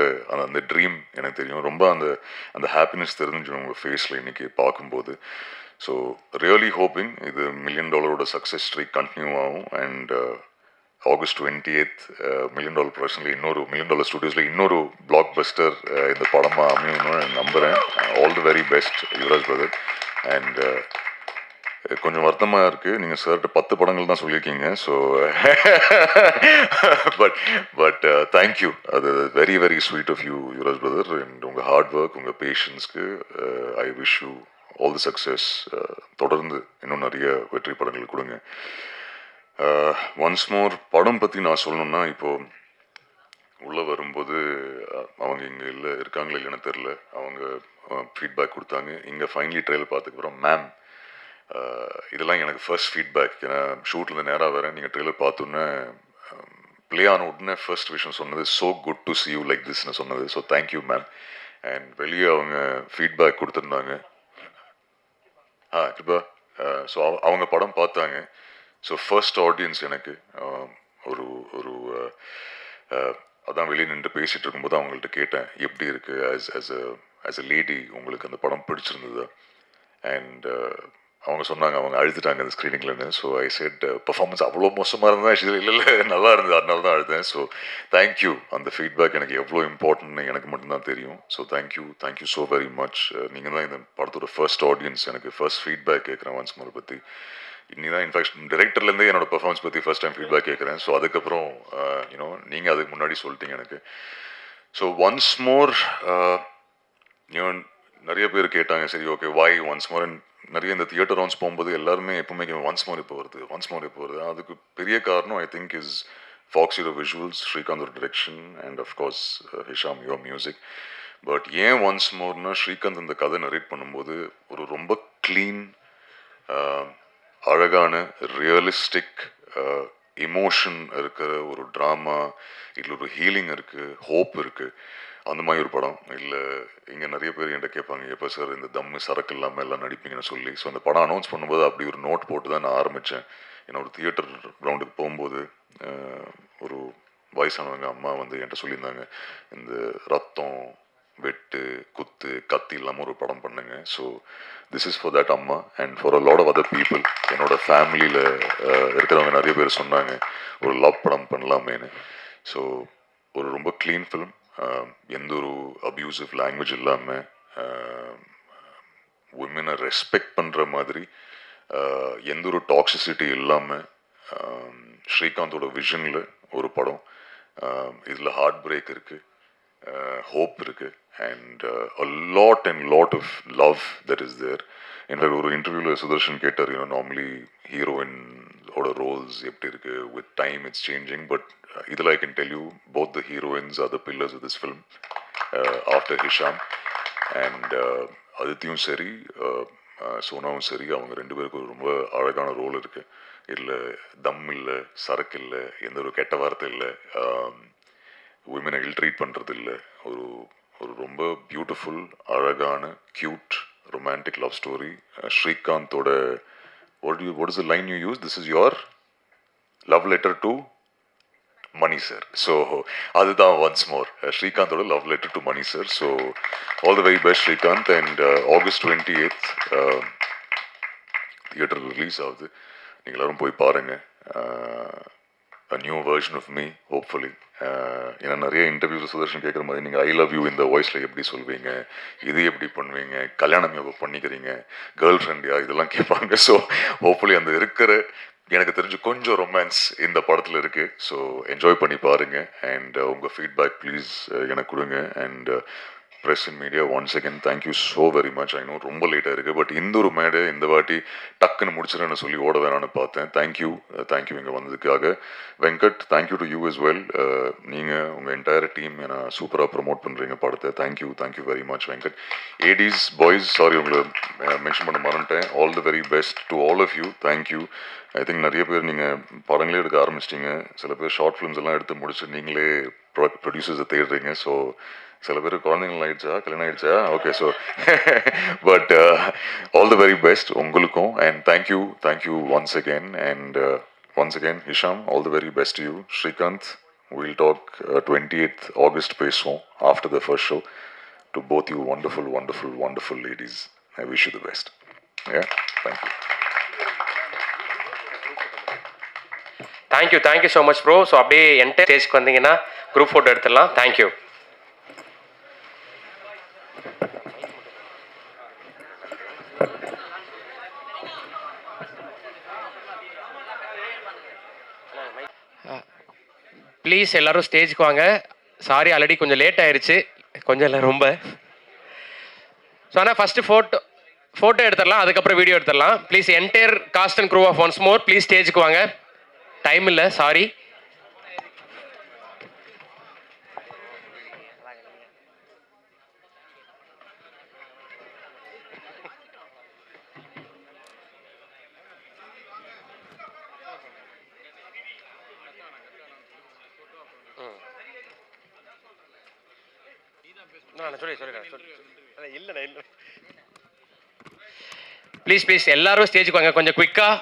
அந்த ட்ரீம் எனக்கு தெரியும். ரொம்ப அந்த ஹாப்பினஸ் தெரிஞ்சு உங்கள் ஃபேஸில் இன்றைக்கி பார்க்கும்போது. ஸோ ரியலி ஹோப்பிங் இது $1 million சக்ஸஸ் ஸ்ட்ரீக் கண்டினியூ ஆகும். அண்ட் August 28th $1 million ப்ரொடக்ஷனில் இன்னொரு $1 million ஸ்டுடியோஸில் இன்னொரு பிளாக் பஸ்டர் இந்த படமாக அமையணும்னு நம்புகிறேன். All the very best Yuvaraj brother. And கொஞ்சம் வருத்தமாக இருக்குது, நீங்கள் சார்கிட்ட 10 படங்கள் தான் சொல்லியிருக்கீங்க. So but thank you. அது very sweet of you Yuvaraj brother. And உங்கள் ஹார்ட் ஒர்க், உங்கள் பேஷன்ஸ்க்கு I wish you all the success. தொடர்ந்து இன்னும் நிறைய வெற்றி படங்கள் கொடுங்க. ஒன்ஸ் மோர் படம் பற்றி நான் சொல்லணுன்னா, இப்போது உள்ளே வரும்போது அவங்க இங்கே இருக்காங்களா இல்லைன்னு தெரில, அவங்க ஃபீட்பேக் கொடுத்தாங்க. இங்கே ஃபைனலி ட்ரையல் பார்த்துக்கப்புறம் மேம் இதெல்லாம் எனக்கு ஃபர்ஸ்ட் ஃபீட்பேக். ஏன்னா ஷூட்லேருந்து நேராக வரேன், நீங்கள் ட்ரெயிலர் பார்த்தோன்னே ப்ளே ஆன உடனே ஃபர்ஸ்ட் விஷயம் சொன்னது so good to see you like திஸ்ன்னு சொன்னது. So thank you ma'am. அண்ட் வெளியே அவங்க ஃபீட்பேக் கொடுத்துருந்தாங்க. கிருபா. ஸோ அவங்க படம் பார்த்தாங்க. ஸோ ஃபர்ஸ்ட் ஆடியன்ஸ் எனக்கு ஒரு அதான் வெளியே நின்று பேசிகிட்டு இருக்கும்போது அவங்கள்ட்ட கேட்டேன், எப்படி இருக்குது ஆஸ் அ லேடி, உங்களுக்கு அந்த படம் பிடிச்சிருந்தது? அண்ட் அவங்க சொன்னாங்க அவங்க அழுதுட்டாங்க அந்த ஸ்க்ரீனிங்லன்னு. ஸோ ஐ செட் பர்ஃபார்மன்ஸ் அவ்வளோ மோசமாக இருந்தால் இல்லை நல்லா இருந்தது, அதனால தான் அழுதேன். So thank you. அந்த ஃபீட்பேக் எனக்கு எவ்வளோ இம்பார்ட்டன்ட்னு எனக்கு மட்டும்தான் தெரியும். So thank you so very much. நீங்கள் தான் இந்த படத்தோட ஃபர்ஸ்ட் ஆடியன்ஸ். எனக்கு ஃபர்ஸ்ட் ஃபீட்பேக் கேட்குறேன் ஒன்ஸ் மோர் பற்றி. இன்னி தான் இன்ஃபேக்ட் டிரெக்டர்லேருந்தே என்னோட பெர்ஃபார்மன்ஸ் பற்றி ஃபர்ஸ்ட் டைம் ஃபீட்பேக் கேட்குறேன். ஸோ அதுக்கப்புறம் யூனோ நீங்கள் அதுக்கு முன்னாடி சொல்லிட்டீங்க எனக்கு. ஸோ ஒன்ஸ் மோர் நிறைய பேர் கேட்டாங்க, சரி ஓகே வாய் ஒன்ஸ் மோர். நிறைய இந்த தியேட்டர் ரவுண்ட்ஸ் போகும்போது எல்லாருமே எப்பவுமே ஒன்ஸ் மோர் இப்போ வருது, ஒன்ஸ் மோர் இப்போ வருது. அதுக்கு பெரிய காரணம் I think is fox euro visuals, Srikanth direction and of course Hisham your music. But ஏன் ஒன்ஸ் மோர்னா, ஸ்ரீகாந்த் இந்த கதை நரேட் பண்ணும்போது ஒரு ரொம்ப க்ளீன், அழகான, ரியலிஸ்டிக் எமோஷன் இருக்கிற ஒரு ட்ராமா, இதில் ஒரு ஹீலிங் இருக்குது, ஹோப் இருக்குது, அந்த மாதிரி ஒரு படம். இல்லை இங்கே நிறைய பேர் என்கிட்ட கேட்பாங்க, எப்போ சார் இந்த தம்மு சரக்கு இல்லாமல் எல்லாம் நடிப்பீங்கன்னு சொல்லி. ஸோ அந்த படம் அனௌன்ஸ் பண்ணும்போது அப்படி ஒரு நோட் போட்டு தான் நான் ஆரம்பித்தேன். ஏன்னா ஒரு தியேட்டர் கிரவுண்டுக்கு போகும்போது ஒரு வயசானவங்க அம்மா வந்து என்கிட்ட சொல்லியிருந்தாங்க, இந்த ரத்தம், வெட்டு, குத்து, கத்தி இல்லாமல் ஒரு படம் பண்ணுங்க. So this is for that அம்மா and for a lot of other people. என்னோட ஃபேமிலியில் இருக்கிறவங்க நிறைய பேர் சொன்னாங்க ஒரு லவ் படம் பண்ணலாமேன்னு. ஸோ ஒரு ரொம்ப க்ளீன் ஃபிலிம், எந்த ஒரு அப்யூசிவ் லாங்குவேஜ் இல்லாமல், உமனை ரெஸ்பெக்ட் பண்ணுற மாதிரி, எந்த ஒரு டாக்ஸிசிட்டி இல்லாமல், ஸ்ரீகாந்தோட விஷனில் ஒரு படம். இதில் ஹார்ட் பிரேக் இருக்குது, hope இருக்கு, and a lot of love that is there. In fact, ஒரு இன்டர்வியூவில் சுதர்ஷன் கேட்டார், நார்மலி ஹீரோயின் ஓட ரோல்ஸ் எப்படி இருக்கு, with time it's changing, but இதில் I can tell you both the heroines are the pillars of this film after Hisham. And அதித்தியும் சரி சோனாவும் சரி, அவங்க ரெண்டு பேருக்கு ஒரு ரொம்ப அழகான ரோல் இருக்கு. இதில் தம் இல்லை, சரக்கு இல்லை, எந்த ஒரு கெட்ட வார்த்தை இல்லை, விமனை இல்ட்ரீட் பண்ணுறது இல்லை. ஒரு ஒரு ரொம்ப பியூட்டிஃபுல், அழகான, க்யூட், ரொமான்டிக் லவ் ஸ்டோரி. ஸ்ரீகாந்தோட what is the line you use? This is your love letter to Mani sir. So அதுதான் once more ஸ்ரீகாந்தோட love letter to Mani sir. So all the very best Srikanth. And August 28th theatre release ஆகுது, நீங்கள் எல்லாரும் போய் பாருங்கள். a new version of me, hopefully. ஏன்னா நிறைய interviews Sudarshan கேட்குற மாதிரி, நீங்கள் ஐ லவ் யூ இந்த வாய்ஸில் எப்படி சொல்வீங்க, இது எப்படி பண்ணுவீங்க, கல்யாணம் எப்போ பண்ணிக்கிறீங்க, கேர்ள் ஃப்ரெண்டியா, இதெல்லாம் கேட்பாங்க. ஸோ ஹோப்ஃபுல்லி அந்த இருக்கிற எனக்கு தெரிஞ்சு கொஞ்சம் ரொமான்ஸ் இந்த படத்தில் இருக்குது. ஸோ என்ஜாய் பண்ணி பாருங்கள். அண்ட் உங்கள் ஃபீட்பேக் ப்ளீஸ் எனக்கு கொடுங்க. And press and media once again thank you so very much. I know ரொம்ப லேட்டாக இருக்குது, பட் இந்த ஒரு மேடை இந்த வாட்டி டக்குன்னு முடிச்சிடன்னு சொல்லி ஓட வேணான்னு பார்த்தேன். தேங்க்யூ இங்கே வந்ததுக்காக. Venkat, thank you to you as well. நீங்கள் உங்கள் என்டையர் டீம் என்னை சூப்பராக ப்ரமோட் பண்ணுறீங்க படத்தை. Thank you very much Venkat. ஏடிஸ் பாய்ஸ், சாரி உங்களை மென்ஷன் பண்ண மறந்துட்டேன். All the very best to all of you. Thank you. I think நிறைய பேர் நீங்கள் படங்களே எடுக்க ஆரம்பிச்சிட்டிங்க, சில பேர் ஷார்ட் ஃபிலிம்ஸ் எல்லாம் எடுத்து முடிச்சு நீங்களே ப்ரொடியூசர்ஸை தேடுறீங்க. ஸோ சில பேர் குழந்தைங்கள் ஆயிடுச்சா, கல்யாணம் ஆயிடுச்சா, okay. So but all the very best உங்களுக்கும். And thank you once again. And once again Hisham, all the very best you. Srikanth, we'll talk 28th August பேசுவோம் after the first show. To both you wonderful ladies, I wish you the best. Yeah, thank you so much bro. So அப்படியே என்கிட்ட ஸ்டேஜ்க்கு வந்தீங்கன்னா group photo எடுத்துடலாம். Thank you. Please எல்லோரும் ஸ்டேஜ்க்கு வாங்க. Sorry already கொஞ்சம் லேட் ஆயிடுச்சு, கொஞ்சம் இல்லை ரொம்ப. ஸோ ஆனால் ஃபஸ்ட்டு ஃபோட்டோ எடுத்துடலாம், அதுக்கப்புறம் வீடியோ எடுத்துடலாம். Please entire cast and crew of once more please ஸ்டேஜுக்கு வாங்க. டைம் இல்லை, சாரி. ப்ளீஸ் எல்லாரும் ஸ்டேஜுக்கு வாங்க கொஞ்சம் குயிக்காக.